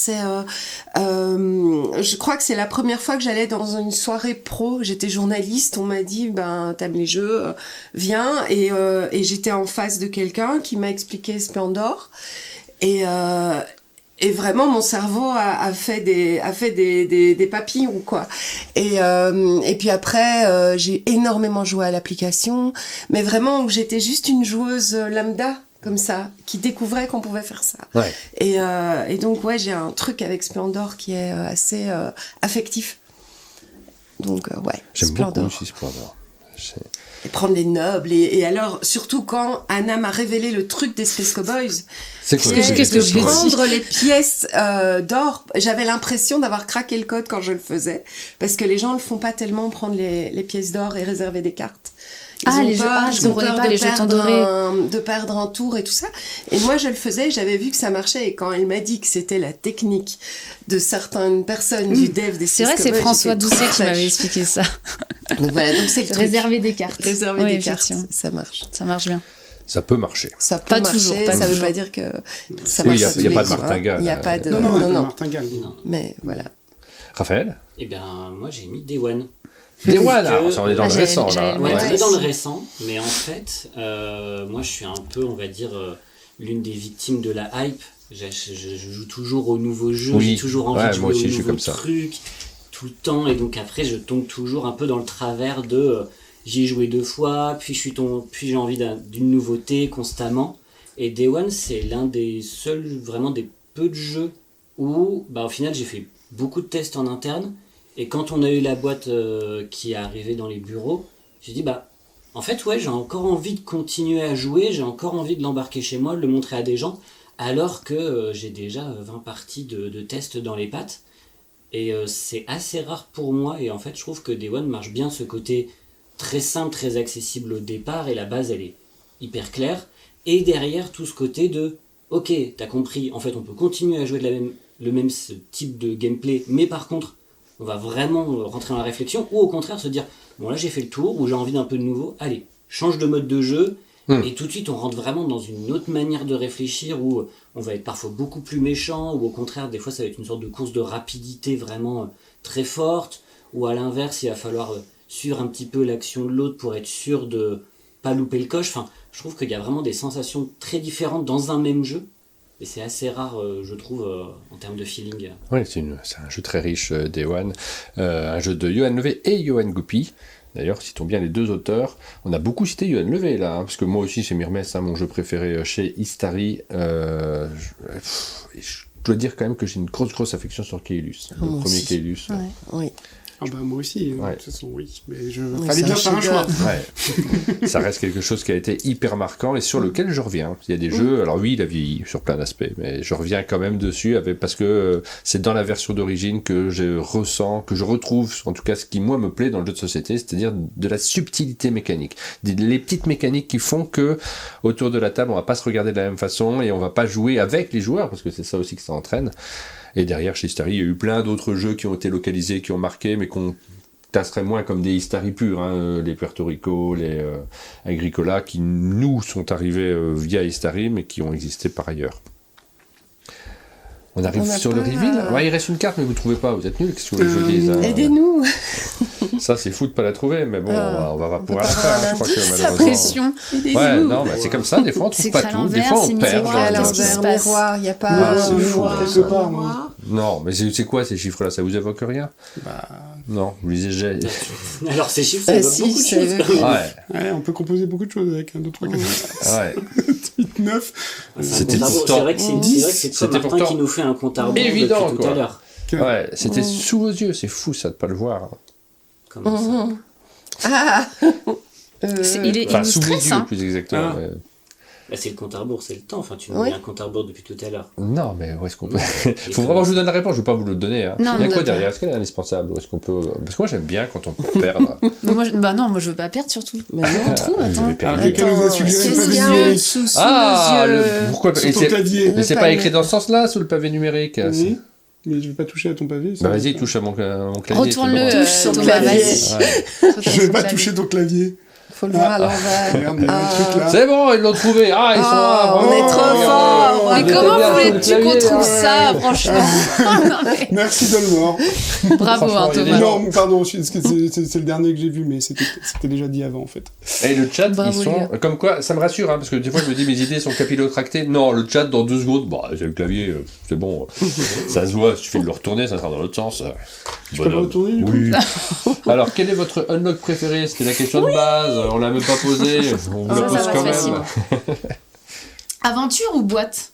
Je crois que c'est la première fois que j'allais dans une soirée pro. J'étais journaliste, on m'a dit, t'aimes les jeux, viens. Et j'étais en face de quelqu'un qui m'a expliqué Splendor. Et vraiment, mon cerveau a fait des papillons, quoi. Et puis après, j'ai énormément joué à l'application, mais vraiment, j'étais juste une joueuse lambda, comme ça, qui découvrait qu'on pouvait faire ça. Ouais. Et donc, j'ai un truc avec Splendor qui est assez affectif. Donc, J'aime Splendor. beaucoup aussi Splendor. Et prendre les nobles, et alors, surtout quand Anna m'a révélé le truc des Space Cowboys. C'est quoi? Qu'est-ce que je de dis prendre les pièces d'or, j'avais l'impression d'avoir craqué le code quand je le faisais, parce que les gens le font pas tellement, prendre les pièces d'or et réserver des cartes. Je comprenais pas les jetons dorés. De perdre un tour et tout ça. Et moi, je le faisais, j'avais vu que ça marchait, et quand elle m'a dit que c'était la technique de certaines personnes du dev des C'est vrai, Space c'est Cowboys, François j'étais Doucet trop qui m'avait fraîche. expliqué ça. Donc voilà, donc c'est le truc. Réserver des cartes. Réserver Oui, des cartes, effectivement. ça marche. Ça marche bien. Ça peut marcher. Ça peut Pas marcher, toujours, pas ça veut toujours. pas dire que ça Oui, marche. il y a pas de tous les jours, martingale. Il n'y a pas de... Non, martingale. Mais voilà. Raphaël? Eh bien, moi, j'ai mis Day One. Des One, que- alors, ça, on est dans le j'allais- récent, là. j'allais le Ouais, mettre. on est dans le récent, mais en fait, moi je suis un peu, on va dire, l'une des victimes de la hype. Je joue toujours aux nouveaux jeux, Oui. j'ai toujours envie Ouais, de moi jouer aussi, aux je suis nouveaux comme ça. trucs, tout le temps, et donc après je tombe toujours un peu dans le travers de j'y ai joué 2 fois, puis puis j'ai envie d'une nouveauté constamment. Et Day One, c'est l'un des seuls, vraiment des peu de jeux où, au final, j'ai fait beaucoup de tests en interne. Et quand on a eu la boîte qui est arrivée dans les bureaux, j'ai dit, en fait, ouais, j'ai encore envie de continuer à jouer, j'ai encore envie de l'embarquer chez moi, de le montrer à des gens, alors que j'ai déjà 20 parties de tests dans les pattes. Et c'est assez rare pour moi, et en fait, je trouve que Day One marche bien ce côté très simple, très accessible au départ, et la base, elle est hyper claire. Et derrière, tout ce côté de, ok, t'as compris, en fait, on peut continuer à jouer le même type de gameplay, mais par contre, on va vraiment rentrer dans la réflexion, ou au contraire se dire, bon là j'ai fait le tour, ou j'ai envie d'un peu de nouveau, allez, change de mode de jeu, et tout de suite on rentre vraiment dans une autre manière de réfléchir, où on va être parfois beaucoup plus méchant, ou au contraire des fois ça va être une sorte de course de rapidité vraiment très forte, ou à l'inverse il va falloir suivre un petit peu l'action de l'autre pour être sûr de pas louper le coche. Enfin, je trouve qu'il y a vraiment des sensations très différentes dans un même jeu. Et c'est assez rare, je trouve, en termes de feeling. Oui, c'est un jeu très riche, Day One. Un jeu de Johan Levé et Johan Goupy. D'ailleurs, citons bien les deux auteurs. On a beaucoup cité Johan Levé, là, parce que moi aussi, c'est Myrmès, mon jeu préféré chez Istari. Je dois dire quand même que j'ai une grosse affection sur Keylus. Le moi premier aussi. Keylus. Ouais. Oui. Moi aussi, Ouais. de toute façon, oui. Mais Oui, fallait c'est bien un faire un choix. chef-d'œuvre. Ouais. Ça reste quelque chose qui a été hyper marquant et sur lequel je reviens. Il y a des jeux, alors oui, il a vieilli sur plein d'aspects, mais je reviens quand même dessus parce que c'est dans la version d'origine que je ressens, que je retrouve, en tout cas ce qui moi me plaît dans le jeu de société, c'est-à-dire de la subtilité mécanique. Les petites mécaniques qui font que autour de la table, on va pas se regarder de la même façon et on va pas jouer avec les joueurs, parce que c'est ça aussi que ça entraîne. Et derrière, chez Istari, il y a eu plein d'autres jeux qui ont été localisés, qui ont marqué, mais qu'on tasserait moins comme des Istari purs, les Puerto Rico, les Agricola, qui nous sont arrivés via Istari, mais qui ont existé par ailleurs. On arrive On n'a sur le pas reveal. la- Ouais, il reste une carte, mais vous ne trouvez pas. Vous êtes nuls, qu'est-ce que vous voulez que je vous dise Aidez-nous. Ça, c'est fou de pas la trouver, mais bon, on va peut pouvoir pas la faire. avoir Je crois que l'indice, La malheureusement. pression. Ouais, non, c'est comme ça. Des fois, on trouve C'est pas écrit à tout. Des l'envers, fois, c'est on mis perd. écrit à À genre, qu'est-ce qui se l'envers, passe miroir, il n'y a Non, pas c'est un fou, miroir quelque sur le part, miroir. Non, mais c'est quoi ces chiffres-là? Ça vous évoque rien? Non, vous lisez j'ai. Alors ces chiffres, ça Ah, évoque si, beaucoup de ça choses. évoque- quand même. Ouais, Ouais, on peut composer beaucoup de choses avec 1, 2, 3, 4, ouais. 8, 9. C'était C'est pourtant vrai que c'est toi, C'était Martin, pourtant qui nous fait un compte à rebours évident, depuis tout à quoi. l'heure. Ouais, c'était sous vos yeux, c'est fou ça de pas le voir. Comment ça Ah Il est Enfin, sous illustré, les yeux, ça. plus exactement. Ah. Ouais. C'est le compte à rebours, c'est le temps. Enfin, tu nous Oui. mets un compte à rebours depuis tout à l'heure. Non, mais où est-ce qu'on peut. Et Faut vraiment que je vous donne la réponse, je vais pas vous le donner. Hein. Non, Il y a non, quoi non. derrière? Est-ce qu'elle est indispensable? Ou est-ce qu'on peut. Parce que moi j'aime bien quand on peut perdre. Moi, non, moi je veux pas perdre surtout. Mais non. Trop, Je attends. vais perdre. Quelqu'un nous a suggéré le Qu'est-ce pavé qu'il y a numérique. sous Ah, nos yeux pourquoi Sur et ton c'est- clavier. Mais c'est Le pas pavé. écrit dans ce sens-là, sous le pavé numérique. Oui. Mais je vais pas toucher à ton pavé. ça Bah va vas-y, pas. touche à mon clavier. Retourne-le, c'est bon. Touche sur le Thomas, clavier. vas-y. Ouais. Je vais pas toucher ton clavier. Faut le voir à l'envers. Regarde, il y a un truc là. C'est bon, ils l'ont trouvé. Ah, ils sont là. on bravo. est trop Regardez. forts. Mais Il était comment bien voulais-tu sur le qu'on clavier, trouve hein. ça, franchement? Non, mais- Merci Dolmore. Bravo, hein, Franchement, il est Thomas. genre- Non, pardon, c'est le dernier que j'ai vu, mais c'était déjà dit avant en fait. Et le chat, Bravo, ils sont. les gars. Comme quoi, ça me rassure, parce que des fois je me dis mes idées sont capillotractées. Non, le chat dans 2 secondes, bah, c'est le clavier, c'est bon. Ça se voit, il suffit de le retourner, ça sera dans l'autre sens. Je peux le retourner du coup Oui. Alors, quel est votre unlock préféré? C'était la question de base, on l'a même pas posée, on vous la Ça pose va quand être même. facile. Aventure ou boîte?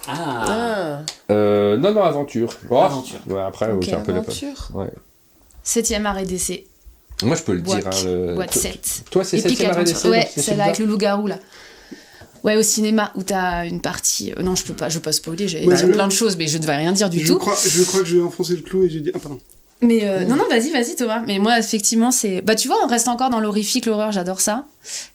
Ah, Non, aventure. Oh, Aventure. Ouais, après, Ok, c'est un peu les Aventure. Ouais. 7ème art et d'essai. Moi, je peux le dire. Boîte. Toi, Boîte 7. Toi, c'est Epic 7ème arrêt Adventure. d'essai. Ouais, donc c'est celle-là avec celui-là. le loup-garou, là. Ouais, au cinéma, où t'as une partie... non, je peux pas spoiler, j'ai Ouais, dit je- plein de choses, mais je devais rien dire du tout. Je crois que je vais enfoncer le clou et j'ai dit. Ah, pardon. Mais non, vas-y Thomas. Mais moi, effectivement, c'est... Bah, tu vois, on reste encore dans l'horrifique, l'horreur, j'adore ça.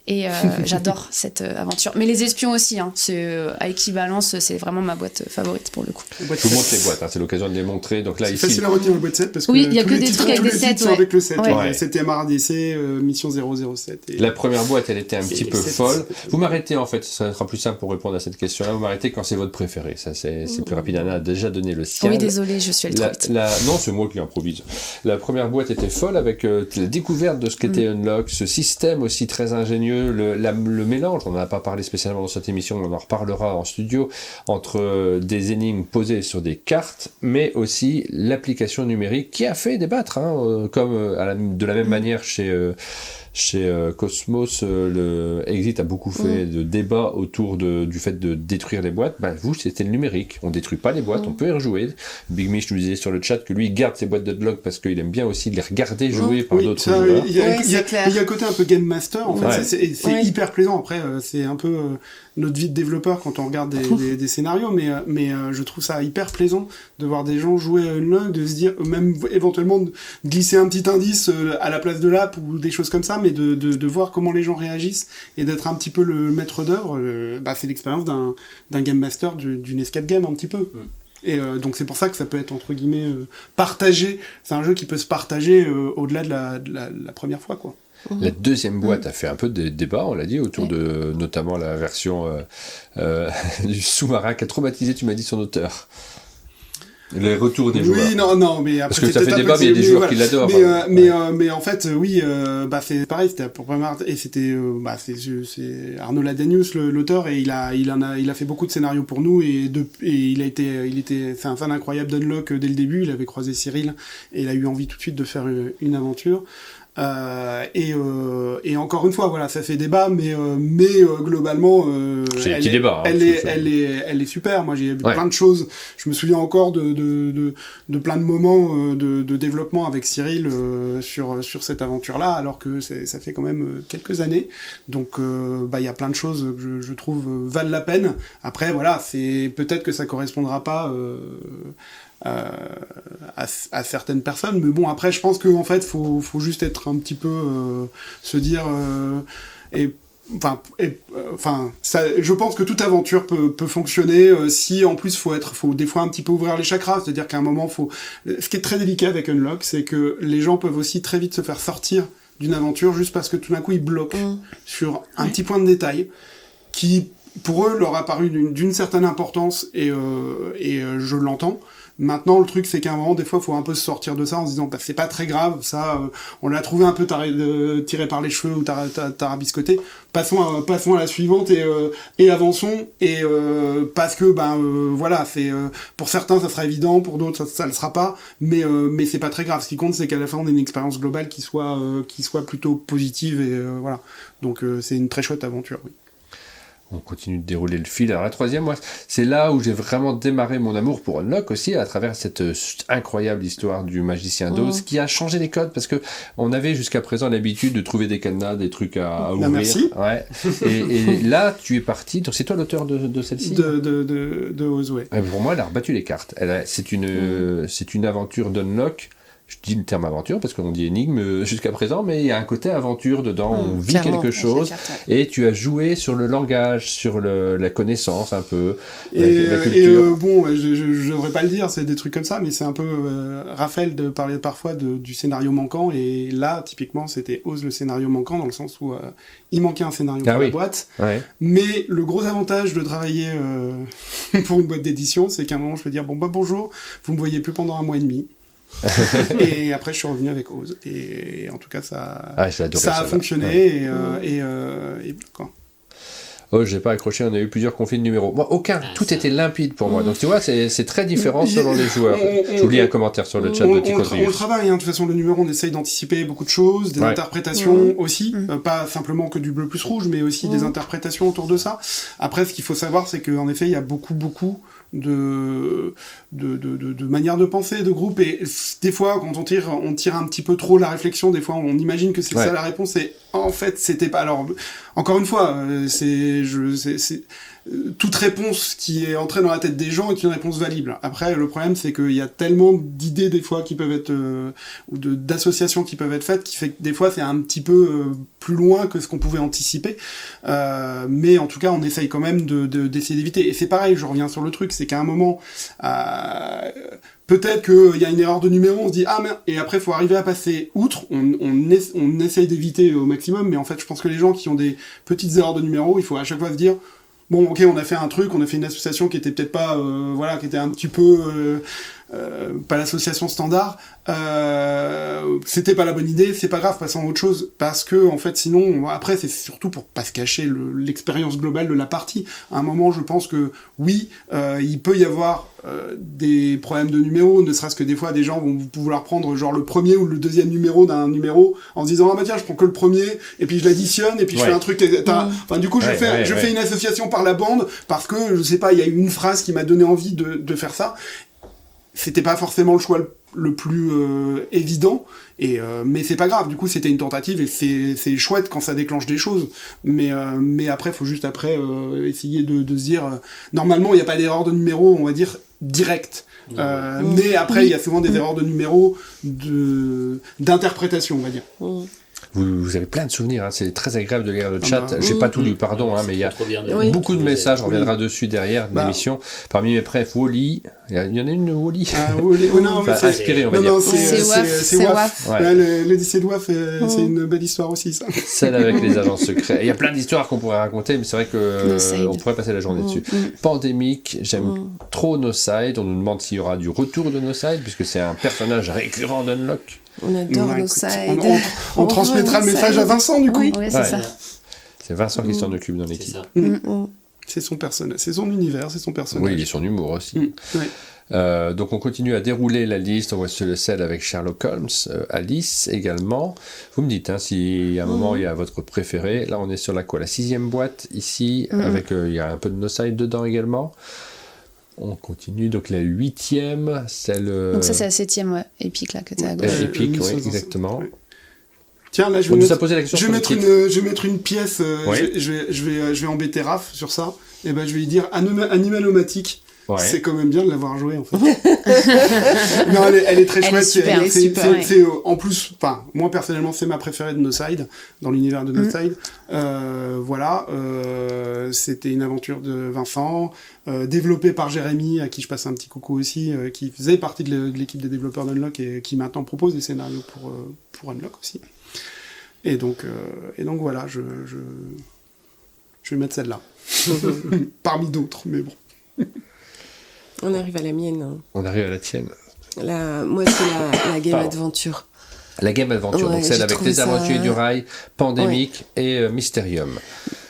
Et j'adore cette aventure. Mais les espions aussi, hein, c'est à équivalence, c'est vraiment ma boîte favorite pour le coup. Je vous montre les boîtes, hein, c'est l'occasion de les montrer. Donc là, c'est ici, facile à retenir le boîte 7 parce que oui, il y a tous que les des titres, trucs avec tous des les titres 7, sont ouais. avec le 7. Ouais. Ouais. C'était MRDC, mission 007. Et... La première boîte, elle était un petit peu 7, folle. Vous m'arrêtez en fait, ça sera plus simple pour répondre à cette question-là. Vous m'arrêtez quand c'est votre préféré. Ça, c'est plus rapide. Anna a déjà donné le sien. Oui, désolé, je suis allée trop vite. Non, c'est moi qui improvise. La première boîte était folle avec la découverte de ce qu'était Unlock, ce système aussi très ingénieux, le mélange, on n'en a pas parlé spécialement dans cette émission, on en reparlera en studio, entre des énigmes posées sur des cartes, mais aussi l'application numérique qui a fait débattre, hein, comme de la même manière chez Cosmos, le Exit a beaucoup fait de débats autour du fait de détruire les boîtes. Ben, vous, c'était le numérique. On détruit pas les boîtes, on peut y rejouer. Big Mich nous disait sur le chat que lui, il garde ses boîtes de Unlock parce qu'il aime bien aussi les regarder jouer par d'autres joueurs. Il y a un côté un peu Game Master, en fait. C'est hyper plaisant. Après, c'est un peu notre vie de développeur quand on regarde des scénarios, mais je trouve ça hyper plaisant de voir des gens jouer à Unlock, de se dire, même éventuellement de glisser un petit indice à la place de l'app ou des choses comme ça, mais de voir comment les gens réagissent et d'être un petit peu le maître d'œuvre, c'est l'expérience d'un game master d'une escape game un petit peu. Et donc c'est pour ça que ça peut être entre guillemets partagé. C'est un jeu qui peut se partager au-delà de la première fois, quoi. La deuxième boîte a fait un peu de débat, on l'a dit, autour de notamment la version du sous-marin qui a traumatisé, tu m'as dit, son auteur. Les retours des joueurs. Oui, non, mais après, parce que ça fait débat, mais il y a des joueurs qui l'adorent. Mais en fait, oui, c'est pareil, c'était pour première, et c'était, c'est Arnaud Ladanius, l'auteur, et il a fait beaucoup de scénarios pour nous, et il était, c'est un fan incroyable d'Unlock dès le début, il avait croisé Cyril, et il a eu envie tout de suite de faire une aventure. Et encore une fois, voilà, ça fait débat, mais globalement, c'est un petit débat. Elle est super. Moi, j'ai plein de choses. Je me souviens encore de plein de moments de développement avec Cyril sur cette aventure-là, alors que ça fait quand même quelques années. Donc, il y a plein de choses que je trouve valent la peine. Après, voilà, c'est peut-être que ça correspondra pas. À certaines personnes, mais bon, après je pense que en fait faut juste être un petit peu se dire je pense que toute aventure peut fonctionner si en plus faut des fois un petit peu ouvrir les chakras, c'est-à-dire qu'à un moment ce qui est très délicat avec Unlock, c'est que les gens peuvent aussi très vite se faire sortir d'une aventure juste parce que tout d'un coup ils bloquent sur un petit point de détail qui pour eux leur a paru d'une certaine importance et je l'entends. Maintenant, le truc, c'est qu'à un moment, des fois, il faut un peu se sortir de ça en se disant, c'est pas très grave, ça, on l'a trouvé un peu tiré par les cheveux ou tarabiscoté. Passons à la suivante et avançons. Et parce que, voilà, c'est pour certains, ça sera évident, pour d'autres, ça le sera pas. Mais c'est pas très grave. Ce qui compte, c'est qu'à la fin, on ait une expérience globale qui soit plutôt positive et voilà. Donc, c'est une très chouette aventure. Oui. On continue de dérouler le fil. Alors la troisième, moi, c'est là où j'ai vraiment démarré mon amour pour Unlock aussi, à travers cette incroyable histoire du magicien d'Oz, qui a changé les codes, parce que on avait jusqu'à présent l'habitude de trouver des cadenas, des trucs à ouvrir. Merci. Ouais. Et là, tu es parti. Donc c'est toi l'auteur de celle-ci. De Oz, ouais. Pour moi, elle a rebattu les cartes. C'est une aventure d'Unlock. Je dis le terme aventure parce qu'on dit énigme jusqu'à présent, mais il y a un côté aventure dedans, on vit quelque chose, et tu as joué sur le langage, sur la connaissance un peu, la culture. Je devrais pas le dire, c'est des trucs comme ça, mais c'est un peu Raphaël de parler parfois du scénario manquant, et là, typiquement, c'était Oz le scénario manquant, dans le sens où il manquait un scénario pour la boîte, mais le gros avantage de travailler pour une boîte d'édition, c'est qu'à un moment, je peux dire, bonjour, vous me voyez plus pendant 1 mois et demi. Et après je suis revenu avec Oz et en tout cas ça a fonctionné et quoi. Oh, j'ai pas accroché, on a eu plusieurs conflits de numéros. Moi, aucun, tout était limpide pour moi. Donc tu vois, c'est très différent selon les joueurs. Je vous lis un commentaire sur le chat de Tico. On travaille, de toute façon, le numéro, on essaye d'anticiper beaucoup de choses, des interprétations aussi, pas simplement que du bleu plus rouge, mais aussi des interprétations autour de ça. Après, ce qu'il faut savoir, c'est qu'en effet, il y a beaucoup de manières de penser, de groupe, et des fois, quand on tire un petit peu trop la réflexion, des fois, on imagine que c'est ça la réponse, et en fait, c'était pas. Alors, encore une fois, toute réponse qui est entrée dans la tête des gens est une réponse valide. Après, le problème, c'est qu'il y a tellement d'idées des fois qui peuvent être ou d'associations qui peuvent être faites, qui fait que des fois c'est un petit peu plus loin que ce qu'on pouvait anticiper. Mais en tout cas, on essaye quand même d'essayer d'éviter. Et c'est pareil, je reviens sur le truc, c'est qu'à un moment, peut-être qu'il y a une erreur de numéro, on se dit ah merde, et après il faut arriver à passer outre. On essaye d'éviter au maximum, mais en fait, je pense que les gens qui ont des petites erreurs de numéro, il faut à chaque fois se dire bon, ok, on a fait un truc, on a fait une association qui était peut-être pas, qui était un petit peu pas l'association standard. C'était pas la bonne idée, c'est pas grave, passons à autre chose, parce que en fait, sinon, après, c'est surtout pour pas se cacher l'expérience globale de la partie. À un moment, je pense que oui, il peut y avoir des problèmes de numéros, ne serait-ce que des fois, des gens vont vouloir prendre genre le premier ou le deuxième numéro d'un numéro en se disant ah bah tiens, je prends que le premier et puis je l'additionne et puis je fais un truc. Enfin, du coup, je fais une association par la bande parce que je sais pas, il y a eu une phrase qui m'a donné envie de faire ça. C'était pas forcément le choix le plus évident, mais c'est pas grave, du coup c'était une tentative et c'est chouette quand ça déclenche des choses, mais après faut juste essayer de se dire normalement il n'y a pas d'erreur de numéro, on va dire direct, mais après il y a souvent des erreurs de numéro d'interprétation, on va dire. Vous avez plein de souvenirs, hein. C'est très agréable de lire le chat. J'ai pas tout lu, pardon, mais il y a beaucoup de messages, on reviendra dessus derrière l'émission. Parmi mes préfs, Wall-E, il y en a une Wall-E. Inspirée, on va dire. C'est WAF. L'Odyssée de WAF, c'est une belle histoire aussi, ça. Celle avec les agents secrets. Il y a plein d'histoires qu'on pourrait raconter, mais c'est vrai qu'on pourrait passer la journée dessus. Pandémique, j'aime trop No Side. On nous demande s'il y aura du retour de No Side, puisque c'est un personnage récurrent d'Unlock. On adore No Side. On transmettra le message à Vincent, du coup. Oui, c'est ça. C'est Vincent qui s'en occupe dans l'équipe. C'est son personnage, c'est son univers, c'est son personnage. Oui, et son humour aussi. Donc on continue à dérouler la liste. On voit celle avec Sherlock Holmes, Alice également. Vous me dites si à un moment il y a votre préféré. Là on est sur la 6e boîte ici, avec il y a un peu de No Side dedans également. On continue, donc la 8e, celle... Donc ça c'est la 7e, Epic, là, que t'as à gauche. Epic, oui, exactement. Ouais. Tiens, là, je vais mettre une pièce, je vais embêter Raph sur ça, et ben je vais lui dire Animalomatique. Ouais. C'est quand même bien de l'avoir joué, en fait. Non, elle est très chouette. C'est en plus, enfin, moi personnellement, c'est ma préférée de No Side, dans l'univers de No Side. Voilà, c'était une aventure de Vincent, développée par Jérémy, à qui je passe un petit coucou aussi, qui faisait partie de l'équipe des développeurs d'Unlock et qui maintenant propose des scénarios pour Unlock aussi. Et donc voilà, je vais mettre celle-là. Parmi d'autres, mais bon. On arrive à la mienne. On arrive à la tienne. Moi, c'est la Game Adventure. La Game Adventure, donc celle avec Les Aventuriers du Rail, Pandémique et Mysterium.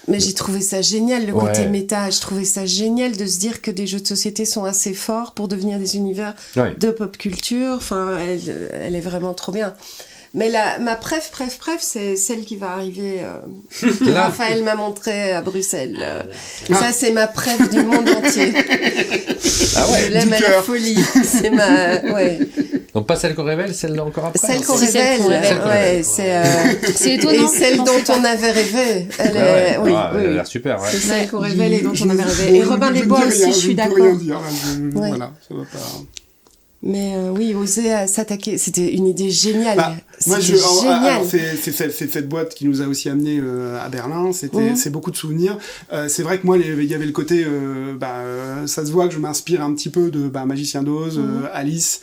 Mais j'ai trouvé ça génial, le côté méta. Je trouvais ça génial de se dire que des jeux de société sont assez forts pour devenir des univers de pop culture. Enfin, elle est vraiment trop bien. Mais ma préf, c'est celle qui va arriver, que Raphaël m'a montré à Bruxelles. Ça, c'est ma préf du monde entier. Ah ouais, je l'aime à la folie. C'est ma... Donc pas celle qu'on révèle, celle-là encore après. Celle qu'on révèle, c'est étonnant. Et celle dont on avait rêvé. Elle a l'air super. C'est celle qu'on révèle et dont on avait rêvé. Et Robin des Bois aussi, je suis d'accord. Je ne peux rien dire. Voilà, ça va pas... Mais oser s'attaquer, c'était une idée géniale. Moi, génial. C'est cette boîte qui nous a aussi amené à Berlin. C'est beaucoup de souvenirs. C'est vrai que moi, il y avait le côté, ça se voit que je m'inspire un petit peu de Magicien d'Oz, Alice,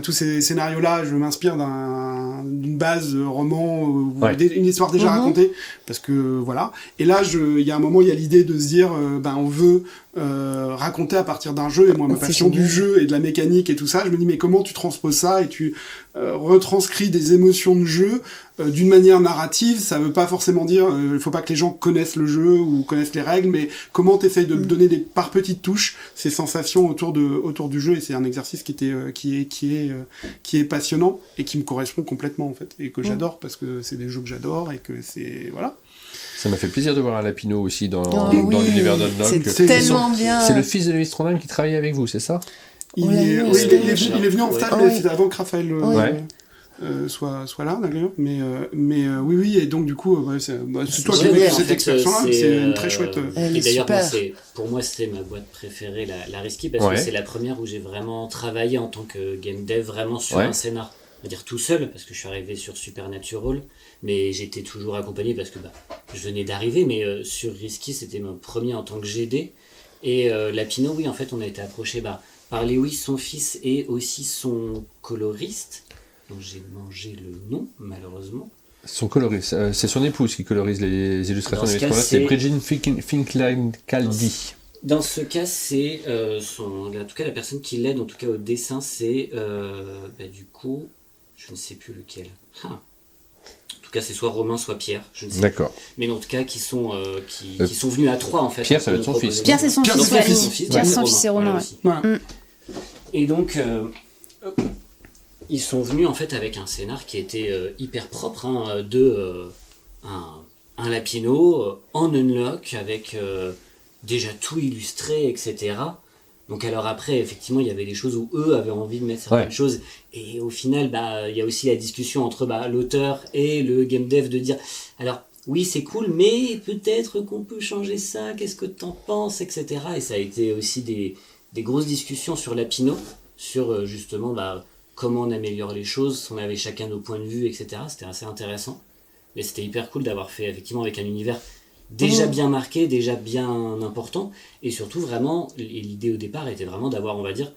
tous ces scénarios-là. Je m'inspire d'une base roman, une histoire déjà racontée, parce que voilà. Et là, il y a un moment, il y a l'idée de se dire, on veut raconter à partir d'un jeu, et moi ma passion du jeu et de la mécanique et tout ça, je me dis mais comment tu transposes ça et tu retranscris des émotions de jeu d'une manière narrative. Ça veut pas forcément dire il faut pas que les gens connaissent le jeu ou connaissent les règles, mais comment t'essayes de donner par petites touches ces sensations autour du jeu, et c'est un exercice qui est passionnant et qui me correspond complètement en fait, et que j'adore parce que c'est des jeux que j'adore et que c'est voilà. Ça m'a fait plaisir de voir un Lapino aussi dans l'univers d'Unlock. C'est tellement bien. C'est le fils de Louis Trondheim qui travaillait avec vous, c'est ça ? Il est venu en stage, mais c'était avant que Raphaël... soit là d'ailleurs, mais oui, et donc du coup, c'est toi qui as vécu cette expérience-là, c'est une très chouette. Et d'ailleurs, pour moi, c'était ma boîte préférée, la Risky, parce que c'est la première où j'ai vraiment travaillé en tant que game dev, vraiment sur un scénar. On va dire tout seul, parce que je suis arrivé sur Supernatural, mais j'étais toujours accompagné parce que je venais d'arriver, mais sur Risky, c'était mon premier en tant que GD. Et Lapino, oui, en fait, on a été approché par Lewis, son fils, et aussi son coloriste, dont j'ai mangé le nom, malheureusement. Son coloriste, c'est son épouse qui colorise les illustrations des Vespertines, c'est Bridget Finklin-Caldi. Dans ce cas, c'est en tout cas la personne qui l'aide, en tout cas au dessin, c'est du coup, je ne sais plus lequel. En tout cas, c'est soit Romain, soit Pierre, je ne sais D'accord. plus. Mais en tout cas, qui sont venus à 3 en fait. Pierre, ça va être son fils. Pierre, c'est son fils. Pierre, son fils, c'est Romain. Voilà. Et donc, ils sont venus en fait avec un scénar qui était hyper propre, un Lapino en unlock avec déjà tout illustré, etc. Donc alors après, effectivement, il y avait des choses où eux avaient envie de mettre certaines choses, et au final, il y a aussi la discussion entre l'auteur et le game dev de dire, alors oui, c'est cool, mais peut-être qu'on peut changer ça, qu'est-ce que t'en penses, etc. Et ça a été aussi des grosses discussions sur Lapino, sur justement comment on améliore les choses, on avait chacun nos points de vue, etc. C'était assez intéressant, mais c'était hyper cool d'avoir fait effectivement avec un univers déjà bien marqué, déjà bien important, et surtout vraiment, l'idée au départ était vraiment d'avoir, on va dire,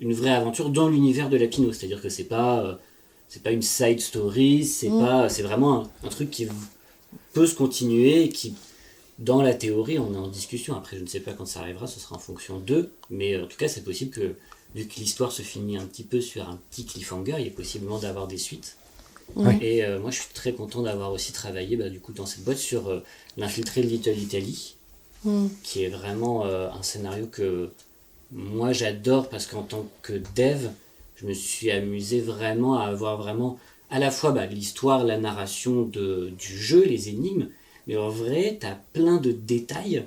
une vraie aventure dans l'univers de Lapino, c'est-à-dire que c'est pas une side story, c'est vraiment un truc qui peut se continuer, et qui, dans la théorie, on est en discussion, après je ne sais pas quand ça arrivera, ce sera en fonction d'eux, mais en tout cas c'est possible que, vu que l'histoire se finit un petit peu sur un petit cliffhanger, il est possiblement d'avoir des suites. Et moi je suis très content d'avoir aussi travaillé du coup dans cette boîte sur l'infiltré de Little Italy, qui est vraiment un scénario que moi j'adore, parce qu'en tant que dev je me suis amusé vraiment à avoir vraiment à la fois l'histoire, la narration du jeu, les énigmes, mais en vrai t'as plein de détails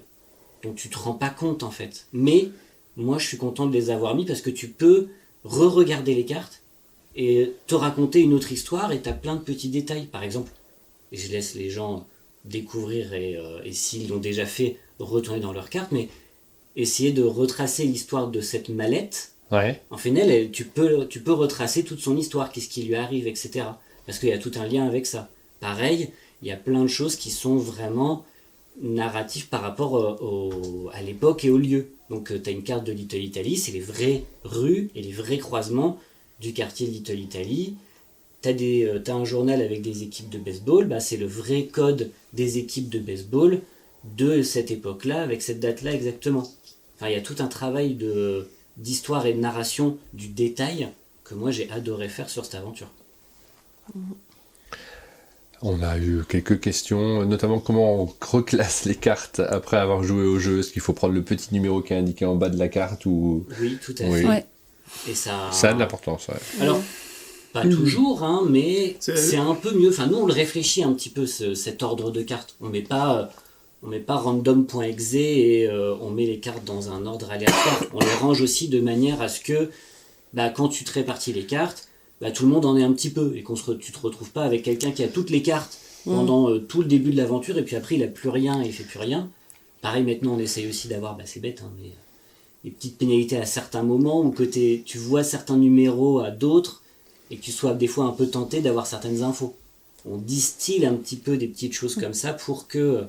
dont tu te rends pas compte en fait, mais moi je suis content de les avoir mis parce que tu peux re-regarder les cartes et te raconter une autre histoire, et t'as plein de petits détails. Par exemple, et je laisse les gens découvrir, et s'ils l'ont déjà fait, retourner dans leurs cartes, mais essayer de retracer l'histoire de cette mallette. En Fennel, tu peux retracer toute son histoire, qu'est-ce qui lui arrive, etc. Parce qu'il y a tout un lien avec ça. Pareil, il y a plein de choses qui sont vraiment narratives par rapport à l'époque et au lieu. Donc t'as une carte de Little Italy, c'est les vraies rues et les vrais croisements du quartier de Little Italy. T'as un journal avec des équipes de baseball, c'est le vrai code des équipes de baseball de cette époque-là, avec cette date-là exactement. Enfin, il y a tout un travail d'histoire et de narration du détail que moi j'ai adoré faire sur cette aventure. On a eu quelques questions, notamment comment on reclasse les cartes après avoir joué au jeu. Est-ce qu'il faut prendre le petit numéro qui est indiqué en bas de la carte ou... Oui, tout à fait. Ouais. Et ça a de l'importance. Alors, pas toujours, mais c'est un peu mieux. Enfin, nous, on le réfléchit un petit peu, cet ordre de cartes. On met pas random.exe et on met les cartes dans un ordre aléatoire. On les range aussi de manière à ce que, quand tu te répartis les cartes, tout le monde en ait un petit peu, et tu te retrouves pas avec quelqu'un qui a toutes les cartes pendant tout le début de l'aventure, et puis après il a plus rien et il fait plus rien. Pareil, maintenant on essaye aussi d'avoir, c'est bête, mais des petites pénalités à certains moments, ou que tu vois certains numéros à d'autres, et que tu sois des fois un peu tenté d'avoir certaines infos. On distille un petit peu des petites choses comme ça pour que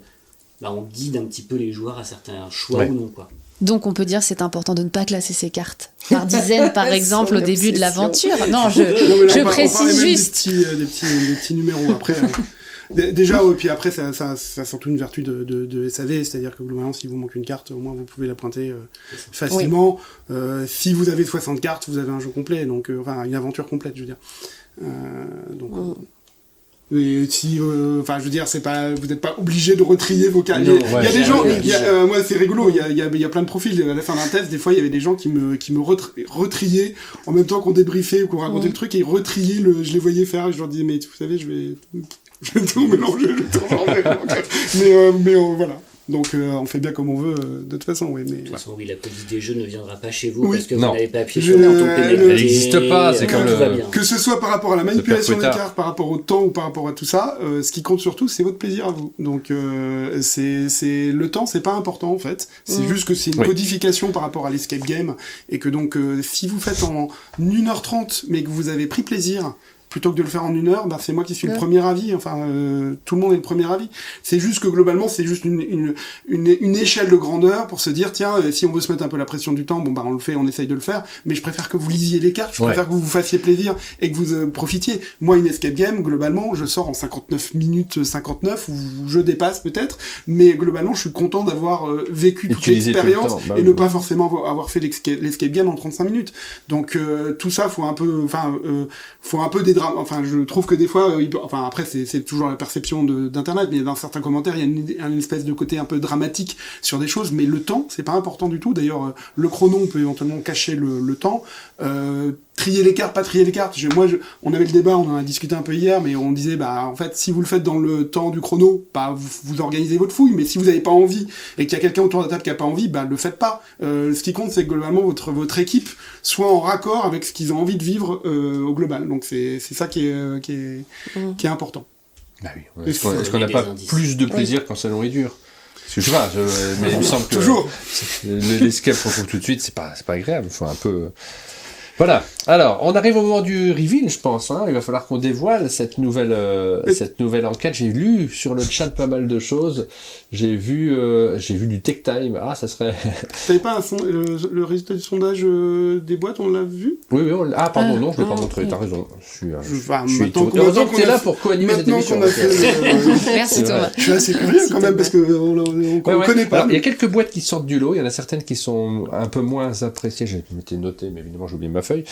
on guide un petit peu les joueurs à certains choix ou non, quoi. Donc on peut dire que c'est important de ne pas classer ses cartes par dizaines, par exemple, au début de l'aventure. Non, je précise juste. Des petits numéros après. Déjà, puis après, ça a surtout une vertu de SAV, c'est-à-dire que globalement, si vous manque une carte, au moins vous pouvez la pointer facilement. Si vous avez 60 cartes, vous avez un jeu complet, donc une aventure complète, je veux dire. Et si, je veux dire, vous n'êtes pas obligé de retrier vos cartes. Il y a des gens, moi c'est rigolo, il y a plein de profils. À la fin d'un test, des fois il y avait des gens qui me retriaient en même temps qu'on débriefait ou qu'on racontait le truc, et ils retriaient je les voyais faire, et je leur disais, mais vous savez, je vais tout mélanger, je vais tout changer. Mais voilà. Donc on fait bien comme on veut de toute façon. Oui, mais... De toute façon, oui, la police des jeux ne viendra pas chez vous Oui. parce que vous Non. n'avez pas appuyé sur le bouton pénalité. Elle n'existe pas, c'est comme tout le- va bien. Que ce soit par rapport à la manipulation des plus tard. cartes, par rapport au temps ou par rapport à tout ça, ce qui compte surtout, c'est votre plaisir à vous. Donc, c'est le temps, c'est pas important en fait. C'est juste que c'est une Oui. codification par rapport à l'escape game et que donc, si vous faites en 1h30, mais que vous avez pris plaisir, plutôt que de le faire en 1 heure, bah, c'est moi qui suis le premier avis. Enfin, tout le monde est le premier avis. C'est juste que globalement, c'est juste une échelle de grandeur pour se dire, tiens, si on veut se mettre un peu la pression du temps, bon bah on le fait, on essaye de le faire. Mais je préfère que vous lisiez les cartes, je préfère que vous vous fassiez plaisir et que vous profitiez. Moi, une escape game, globalement, je sors en 59 minutes 59 ou je dépasse peut-être, mais globalement, je suis content d'avoir vécu toute Utilisé tout le l'expérience temps, bah et oui. ne pas forcément avoir fait l'escape game en 35 minutes. Donc tout ça, faut un peu dédramatisé. Enfin, je trouve que des fois, enfin après c'est toujours la perception d'internet, mais dans certains commentaires, il y a une espèce de côté un peu dramatique sur des choses, mais le temps, c'est pas important du tout. D'ailleurs, le chrono, on peut éventuellement cacher le temps. Trier les cartes, pas trier les cartes. On avait le débat, on en a discuté un peu hier, mais on disait, bah, en fait, si vous le faites dans le temps du chrono, bah, vous organisez votre fouille, mais si vous n'avez pas envie, et qu'il y a quelqu'un autour de la table qui a pas envie, bah, le faites pas. Ce qui compte, c'est que globalement, votre équipe soit en raccord avec ce qu'ils ont envie de vivre, au global. Donc, c'est ça qui est important. Bah oui. Et Est-ce qu'on faut n'a des pas indices. plus de plaisir quand ça nourrit dur? Parce que je sais pas, mais il me semble que Toujours. l'escape qu'on trouve tout de suite, c'est pas agréable. Il faut un peu. Voilà. Alors, on arrive au moment du reveal, je pense. Hein. Il va falloir qu'on dévoile cette nouvelle enquête. J'ai lu sur le chat pas mal de choses. J'ai vu du tech time. Ah, ça serait. T'avais pas le résultat du sondage des boîtes, on l'a vu? Oui. Ah, pardon, non, je l'ai pas montré. T'as raison. Je suis maintenant tout. Heureusement que qu'on t'es a là fait- pour co-animer cette Maintenant émission. qu'on a fait Merci Thomas. je suis assez curieux quand même parce que on connaît pas. Alors, il y a quelques boîtes qui sortent du lot. Il y en a certaines qui sont un peu moins appréciées. J'ai m'étais noté, mais évidemment j'ai oublié ma feuille.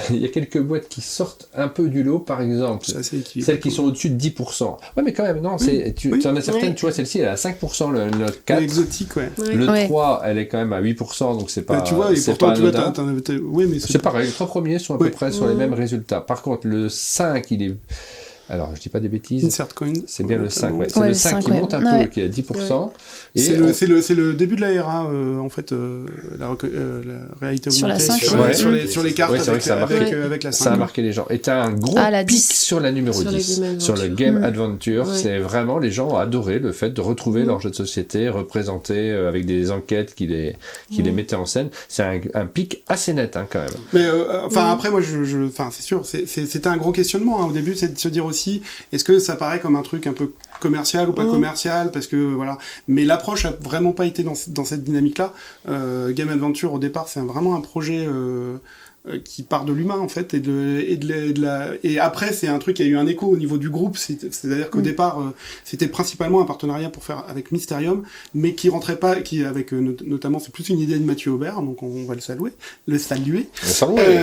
Il y a quelques boîtes qui sortent un peu du lot, par exemple. C'est assez équilibré. Celles qui sont au-dessus de 10%. Ouais, mais quand même, non. Tu en as certaines, tu vois, celle-ci, elle est à 5%, le Note 4. Exotique, ouais. Le Ouais. 3, elle est quand même à 8%, donc c'est pas. Bah, tu vois, et c'est pourtant, pas tu vois, anodin. oui, mais C'est pareil, les trois premiers sont à peu Oui. près sur les mêmes résultats. Par contre, le 5, il est. Alors, je dis pas des bêtises. Insert coin. C'est bien le 5, ouais. C'est Ouais, le le 5 qui 5, monte un ouais. peu, qui est à 10%. Et C'est le début de la RA, en fait, la réalité Sur la augmentée. 5, ouais. Sur les cartes Ouais, c'est vrai que ça a marqué. avec la 5. ça a marqué les gens. Et t'as un gros Ah, la pic 10. sur la numéro Sur la 10. Game Sur le Adventure. Game Adventure. Ouais. C'est vraiment, les gens ont adoré le fait de retrouver leur jeu de société représenté avec des enquêtes qui les mettaient en scène. C'est un pic assez net, hein, quand même. Mais après, moi, enfin, c'est sûr, c'était un gros questionnement, hein, au début, c'est de se dire aussi, est-ce que ça paraît comme un truc un peu commercial ou pas commercial, parce que voilà. Mais l'approche a vraiment pas été dans cette dynamique-là. Game Adventure, au départ, c'est vraiment un projet qui part de l'humain en fait et après c'est un truc qui a eu un écho au niveau du groupe, c'est-à-dire qu'au départ c'était principalement un partenariat pour faire avec Mysterium, mais qui rentrait pas, qui avec notamment, c'est plus une idée de Mathieu Aubert, donc on va le saluer. Salut. Salut.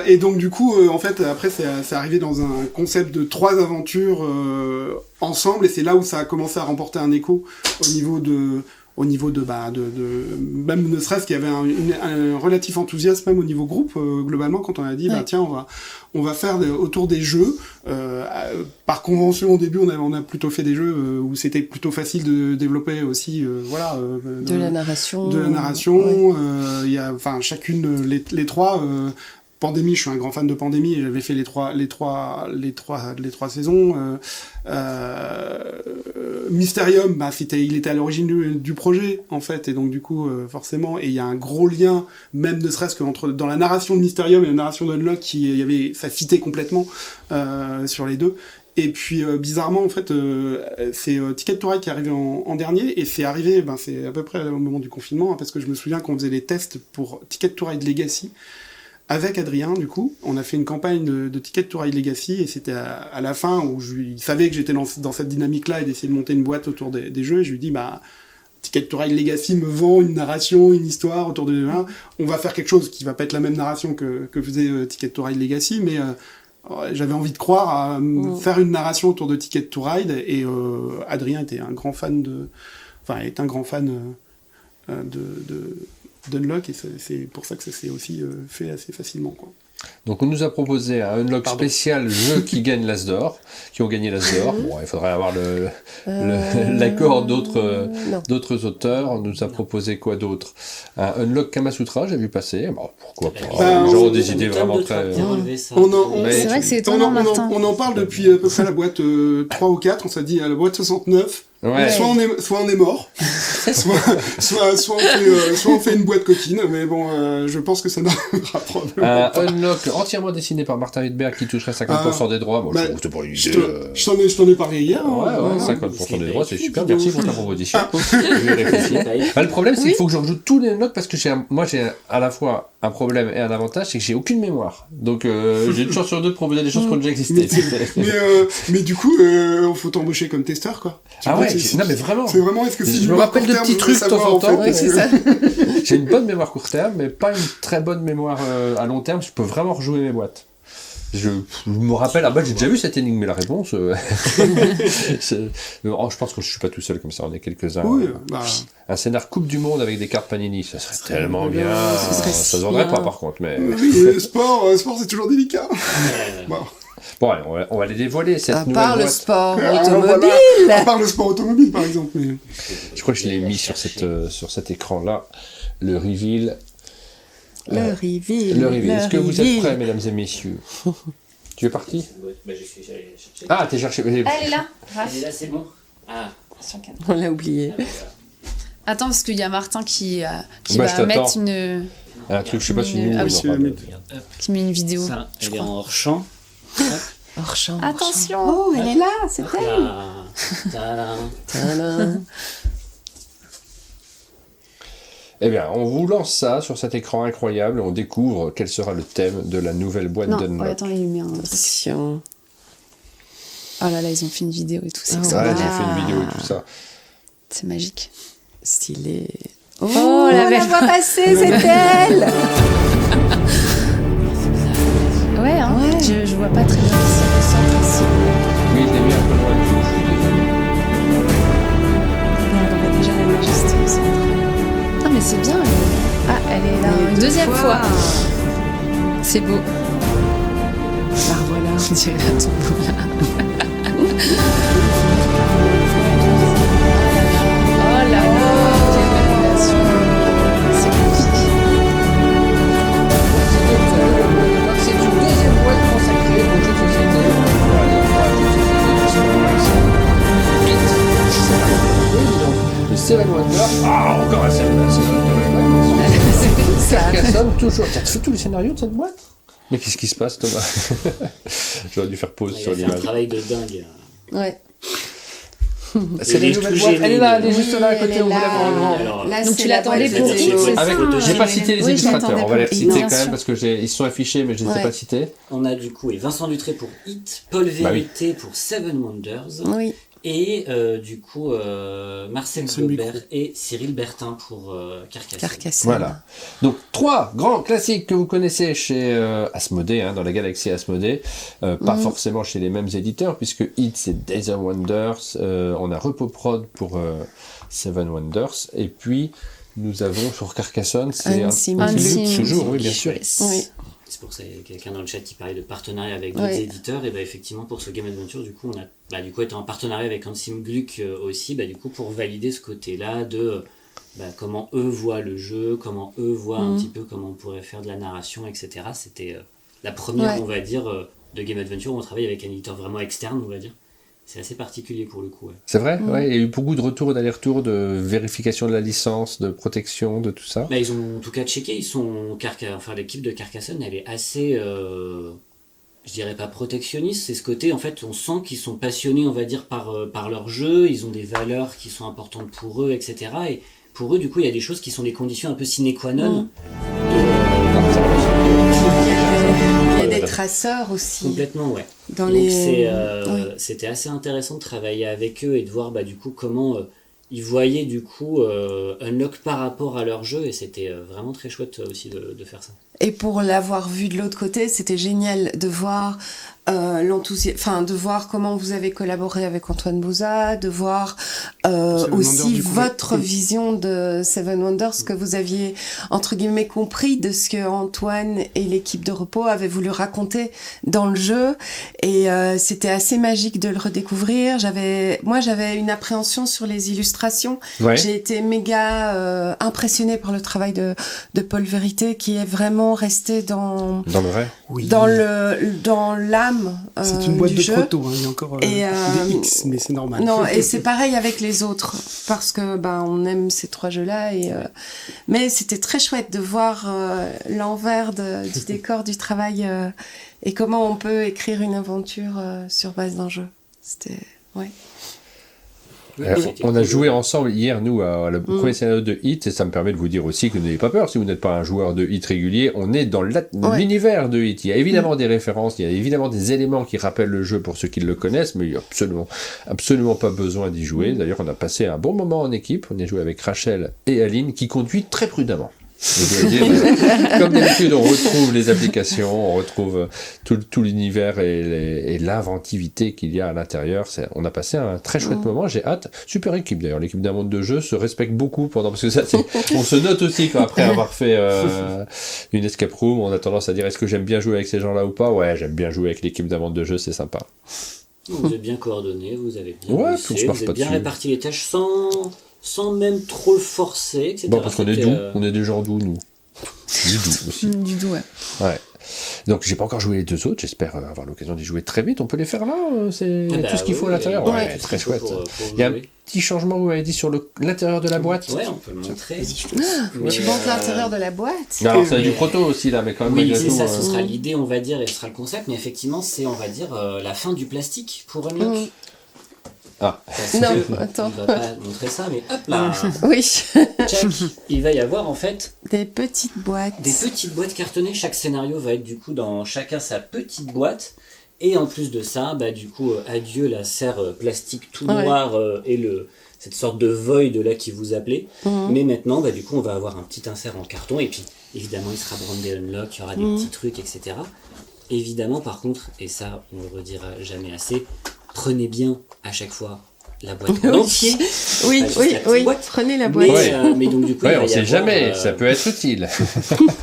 Et donc du coup en fait après c'est arrivé dans un concept de 3 aventures ensemble, et c'est là où ça a commencé à remporter un écho au niveau de même ne serait-ce qu'il y avait un relatif enthousiasme même au niveau groupe, globalement, quand on a dit, bah tiens, on va faire autour des jeux, par convention au début on a plutôt fait des jeux où c'était plutôt facile de développer aussi, De la narration. il y a, enfin, chacune, les trois, Pandémie, je suis un grand fan de Pandémie, et j'avais fait les trois saisons. Mysterium, bah, il était à l'origine du projet, en fait, et donc du coup, forcément, et il y a un gros lien, même ne serait-ce que dans la narration de Mysterium et la narration d'Unlock, ça fitait complètement sur les deux. Et puis bizarrement en fait c'est Ticket to Ride qui est arrivé en dernier, et c'est arrivé, c'est à peu près au moment du confinement, hein, parce que je me souviens qu'on faisait les tests pour Ticket to Ride Legacy avec Adrien. Du coup on a fait une campagne de Ticket to Ride Legacy, et c'était à la fin où il savait que j'étais dans cette dynamique là et d'essayer de monter une boîte autour des jeux, et je lui dis Ticket to Ride Legacy me vend une narration, une histoire autour de on va faire quelque chose qui va pas être la même narration que faisait Ticket to Ride Legacy, mais j'avais envie de croire à faire une narration autour de Ticket to Ride, et Adrien était un grand fan d'Unlock, et c'est pour ça que ça s'est aussi fait assez facilement, quoi. Donc on nous a proposé un unlock spécial jeu qui gagne l'As d'or, qui ont gagné l'As d'or. Bon, il faudrait avoir l'accord d'autres auteurs. On nous a proposé quoi d'autre? Un unlock Kamasutra, j'ai vu passer. Bon, pourquoi pas? Genre des idées vraiment très... C'est vrai que c'est étonnant, Martin. On en parle depuis à peu près la boîte 3 ou 4, on s'est dit à la boîte 69. Ouais. Soit on est mort, soit on fait une boîte coquine, mais bon, je pense que ça n'arrivera probablement Un pas. unlock entièrement dessiné par Martin Rydberg qui toucherait 50% des droits. Bon, je trouve que c'est pas une idée. Je t'en ai parlé hier. Ouais, 50% des droits, c'est super. Merci pour ta proposition. Je vais réfléchir. Le problème, c'est qu'il faut que je rejoue tous les unlocks parce que j'ai à la fois un problème et un avantage, c'est que j'ai aucune mémoire. Donc, j'ai une chance sur deux de proposer des choses qui ont déjà existé. Mais du coup, faut t'embaucher comme testeur, quoi. Non, mais vraiment. C'est vraiment, est-ce que si je me rappelle de petits trucs de temps en temps. Oui, c'est ça. J'ai une bonne mémoire court terme, mais pas une très bonne mémoire à long terme. Je peux vraiment rejouer mes boîtes. Je me rappelle, j'ai déjà vu cette énigme, mais la réponse... je pense que je suis pas tout seul comme ça, on est quelques-uns. Oui, Un scénar Coupe du Monde avec des cartes Panini, ça serait tellement bien. Ça se vendrait pas par contre, mais... Oui, le sport c'est toujours délicat. Bon, allez, on va les dévoiler, cette nouvelle part boîte. le sport automobile. À part le sport automobile, par exemple. Mais... Je crois que je l'ai mis sur cet écran-là. Le reveal. Le reveal. Est-ce que vous êtes prêts, mesdames et messieurs? Tu es parti? Je suis allé chercher. Ah, t'es cherché. Elle est là. Elle est là, c'est bon. Ah. On l'a oublié. Attends, parce qu'il y a Martin qui je va t'attends. mettre une... Un truc, je sais pas si nous... qui met une vidéo. Ça, elle est en hors-champ. Hors champ. Attention. Oh, elle est là, c'est elle. Tadam. Eh bien, on vous lance ça sur cet écran incroyable et on découvre quel sera le thème de la nouvelle boîte d'Unlock. Attends, il met un... Attention. Oh là là, ils ont fait une vidéo et tout. C'est Ouais, j'ai fait une vidéo et tout ça. C'est magique. Stylé. Oh, la voit passer, c'est elle. Ouais, hein. Je vois pas très bien ici. Le centre ici. Oui, je l'ai mis un peu loin de vous. Regarde, on voit déjà la majesté au centre. Non, mais c'est bien. Ah, elle est là une deuxième fois. C'est beau. La voilà. On dirait un tombeau là. Oh là là, quelle révélation. C'est magnifique. C'est une deuxième boîte consacrée aux jeux de société. Le Seven Wonders. Ah, encore un Seven Wonders. Carcassonne, toujours. Tu as fait tous les scénarios de cette boîte? Mais qu'est-ce qui se passe, Thomas? J'aurais dû faire pause Il sur a fait un l'image. travail de dingue. Ouais. C'est la nouvelle boîte. Elle est là, elle est juste là à côté, on vous la voit. Alors, Là, Donc c'est tu la l'attendais boîte pour de- Hit, c'est ça, Avec, hein, j'ai pas cité les oui, illustrateurs, on va les pour Hit, citer bien quand même sûr. parce que ils sont affichés, mais je ne les ai Ouais. pas cités. on a du coup Vincent Dutré pour Hit, Paul Bah oui. Vérité pour Seven Wonders, Oui. et du coup Marcel Gobert et Cyril Bertin pour Carcassonne. Carcassonne. Voilà. Donc, 3 grands classiques que vous connaissez chez Asmodée, dans la galaxie Asmodée. Pas forcément chez les mêmes éditeurs, puisque Hit, c'est Days of Wonders. On a Repoprod pour Seven Wonders. Et puis, nous avons sur Carcassonne, c'est Unseen Luke. toujours, oui, bien sûr. Oui. C'est pour ça qu'il y a quelqu'un dans le chat qui parlait de partenariat avec d'autres Ouais. éditeurs, et bah effectivement pour ce Game Adventure du coup on a du coup été en partenariat avec Hansim Gluck aussi, du coup pour valider ce côté-là de comment eux voient le jeu, comment eux voient un petit peu comment on pourrait faire de la narration, etc. C'était la première, Ouais. on va dire, de Game Adventure où on travaille avec un éditeur vraiment externe, on va dire. C'est assez particulier pour le coup. Ouais. C'est vrai, ouais, il y a eu beaucoup de retours et d'allers-retours, de vérification de la licence, de protection, de tout ça. Ils ont en tout cas checké, l'équipe de Carcassonne, elle est assez, je dirais pas protectionniste, c'est ce côté, en fait, on sent qu'ils sont passionnés, on va dire, par leur jeu, ils ont des valeurs qui sont importantes pour eux, etc. Et pour eux, du coup, il y a des choses qui sont des conditions un peu sine qua non. Il y a des traceurs aussi. Complètement, ouais. Dans Donc les... c'était assez intéressant de travailler avec eux et de voir du coup comment ils voyaient du coup Unlock par rapport à leur jeu, et c'était vraiment très chouette aussi de faire ça. Et pour l'avoir vu de l'autre côté, c'était génial de voir de voir comment vous avez collaboré avec Antoine Bauza, de voir aussi votre vision de Seven Wonders, que vous aviez entre guillemets compris de ce que Antoine et l'équipe de Repos avaient voulu raconter dans le jeu, et c'était assez magique de le redécouvrir. J'avais une appréhension sur les illustrations. Ouais. J'ai été méga impressionnée par le travail de Paul Vérité, qui est vraiment resté dans le vrai. Oui. dans l'âme c'est une boîte du de jeu. proto, hein. Il y a encore des X, mais c'est normal. Non, et c'est pareil avec les autres, parce que on aime ces 3 jeux-là, et mais c'était très chouette de voir l'envers du décor du travail, et comment on peut écrire une aventure sur base d'un jeu. C'était On a joué ensemble hier, nous, à le premier scénario de Hit, et ça me permet de vous dire aussi que n'ayez pas peur, si vous n'êtes pas un joueur de Hit régulier, on est dans l'univers de Hit. Il y a évidemment des références, il y a évidemment des éléments qui rappellent le jeu pour ceux qui le connaissent, mais il n'y a absolument pas besoin d'y jouer. D'ailleurs, on a passé un bon moment en équipe, on a joué avec Rachel et Aline, qui conduit très prudemment. Comme d'habitude, on retrouve les applications, on retrouve tout l'univers et l'inventivité qu'il y a à l'intérieur. On a passé un très chouette moment, j'ai hâte. Super équipe d'ailleurs, l'équipe d'un monde de jeu se respecte beaucoup parce que ça, on se note aussi qu'après avoir fait une escape room, on a tendance à dire est-ce que j'aime bien jouer avec ces gens-là ou pas. Ouais, j'aime bien jouer avec l'équipe d'un monde de jeu, c'est sympa. Vous êtes bien coordonnés, vous avez bien bossé, vous avez bien réparti les tâches sans même trop le forcer, etc. Bon, parce qu'on est doux, on est des gens doux, nous. Du doux aussi. Du doux, ouais. Donc, j'ai pas encore joué les 2 autres, j'espère avoir l'occasion d'y jouer très vite. On peut les faire là, c'est tout ce qu'il faut à l'intérieur. Ouais, très chouette. Il y a un petit changement, vous m'avez dit, sur l'intérieur de la boîte. Ouais, on peut le montrer. Tu montres l'intérieur de la boîte. Alors, c'est du proto aussi, là, mais quand même. Oui, c'est ça, ce sera l'idée, on va dire, et ce sera le concept, mais effectivement, c'est, on va dire, la fin du plastique pour Unlock. Attends. On va pas montrer ça, mais hop là. Oui. Check. Il va y avoir en fait des petites boîtes cartonnées. Chaque scénario va être du coup dans chacun sa petite boîte. Et en plus de ça, du coup, adieu la serre plastique tout noir et cette sorte de void là qui vous appelait. Mais maintenant, du coup, on va avoir un petit insert en carton. Et puis, évidemment, il sera brandé Unlock, il y aura des petits trucs, etc. Évidemment, par contre, et ça, on le redira jamais assez, prenez bien à chaque fois la boîte en entier. Oui, prenez la boîte. Mais donc du coup, on sait jamais, ça peut être utile.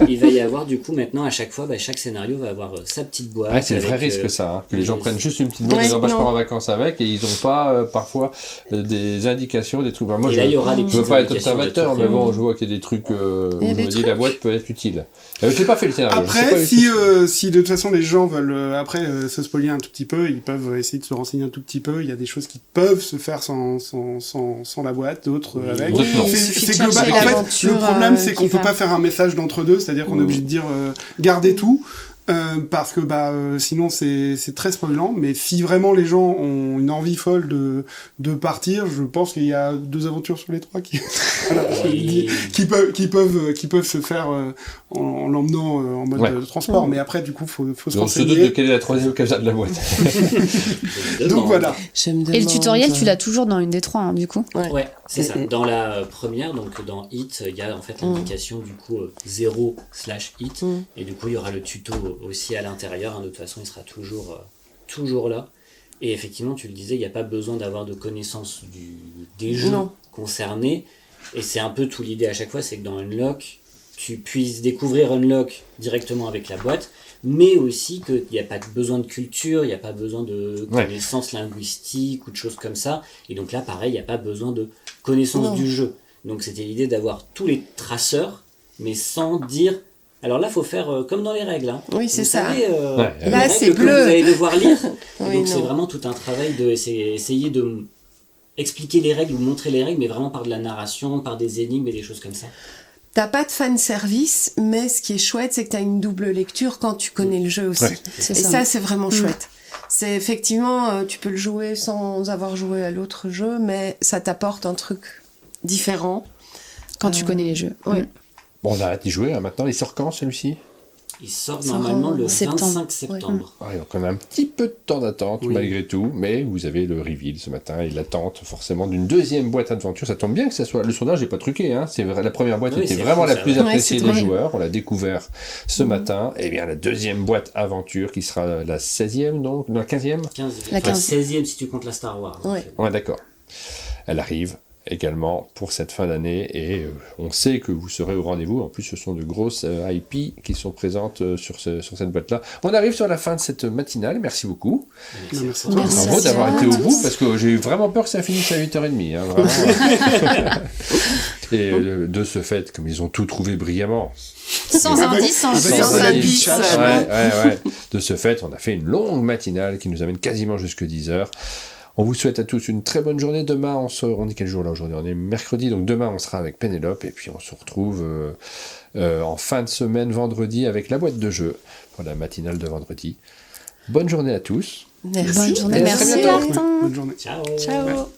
Il va y avoir du coup maintenant à chaque fois, chaque scénario va avoir sa petite boîte. C'est le vrai risque ça, que les gens prennent juste une petite boîte, les embâchent pas en vacances avec, et ils n'ont pas parfois des indications, des trucs. Moi, je ne veux pas être observateur, mais bon, je vois qu'il y a des trucs où je me dis la boîte peut être utile. Je n'ai pas fait le scénario. Après, si de toute façon les gens veulent se spoiler un tout petit peu, ils peuvent essayer de se renseigner un tout petit peu. Il y a des choses qui peuvent se faire sans la boîte, d'autres avec. C'est global. En fait, le problème, c'est qu'on peut pas faire un message d'entre-deux, c'est-à-dire qu'on est obligé de dire gardez tout. Parce que sinon c'est très spoilant, mais si vraiment les gens ont une envie folle de partir, je pense qu'il y a 2 aventures sur les 3 qui peuvent se faire en l'emmenant en mode transport, mais après du coup faut se renseigner. On se doute de quelle est la 3e occasion de la boîte. Donc voilà. Et le tutoriel tu l'as toujours dans une des 3 hein, du coup. Ouais, c'est ça. Dans la première, donc dans Hit, il y a en fait l'indication du coup 0/Hit, et du coup il y aura le tuto aussi à l'intérieur, de toute façon il sera toujours là, et effectivement tu le disais, il n'y a pas besoin d'avoir de connaissance des jeux concernés, et c'est un peu tout l'idée à chaque fois, c'est que dans Unlock tu puisses découvrir Unlock directement avec la boîte, mais aussi qu'il n'y a pas besoin de culture, il n'y a pas besoin de connaissances linguistiques ou de choses comme ça, et donc là pareil, il n'y a pas besoin de connaissance du jeu, donc c'était l'idée d'avoir tous les traceurs, mais sans dire alors là, il faut faire comme dans les règles. Hein. Oui, c'est ça. Savez, là, c'est bleu. Vous allez devoir lire. Oui, donc, c'est vraiment tout un travail d'essayer de expliquer les règles ou montrer les règles, mais vraiment par de la narration, par des énigmes et des choses comme ça. T'as pas de fan service, mais ce qui est chouette, c'est que t'as une double lecture quand tu connais le jeu aussi. Et ça, c'est vraiment chouette. C'est effectivement, tu peux le jouer sans avoir joué à l'autre jeu, mais ça t'apporte un truc différent. Quand tu connais les jeux. Oui. Bon, on arrête d'y jouer, maintenant. Il sort quand, celui-ci ? Il sort normalement le septembre. 25 septembre. Ouais, donc on a un petit peu de temps d'attente malgré tout, mais vous avez le reveal ce matin et l'attente forcément d'une deuxième boîte aventure. Ça tombe bien que ça soit... Le sondage n'est pas truqué, hein. C'est vrai, la première boîte était vraiment la plus appréciée des joueurs. On l'a découvert ce matin. Et bien la deuxième boîte aventure qui sera la 16e, donc la 15e. La 16e si tu comptes la Star Wars. Ouais, d'accord. Elle arrive également pour cette fin d'année et on sait que vous serez au rendez-vous. En plus, ce sont de grosses IP qui sont présentes sur cette boîte-là. On arrive sur la fin de cette matinale. Merci beaucoup. Merci. Bravo d'avoir été au bout parce que j'ai eu vraiment peur que ça finisse à 8h30. Hein, vraiment. Et de ce fait, comme ils ont tout trouvé brillamment. Sans indice, sans indice. Ouais. De ce fait, on a fait une longue matinale qui nous amène quasiment jusque 10h. On vous souhaite à tous une très bonne journée. Demain, on est quel jour là aujourd'hui ? On est mercredi, donc demain on sera avec Pénélope et puis on se retrouve en fin de semaine, vendredi, avec la boîte de jeu pour la matinale de vendredi. Bonne journée à tous. Merci. Bonne journée. Merci. Merci Martin. Bonne journée. Ciao. Ciao.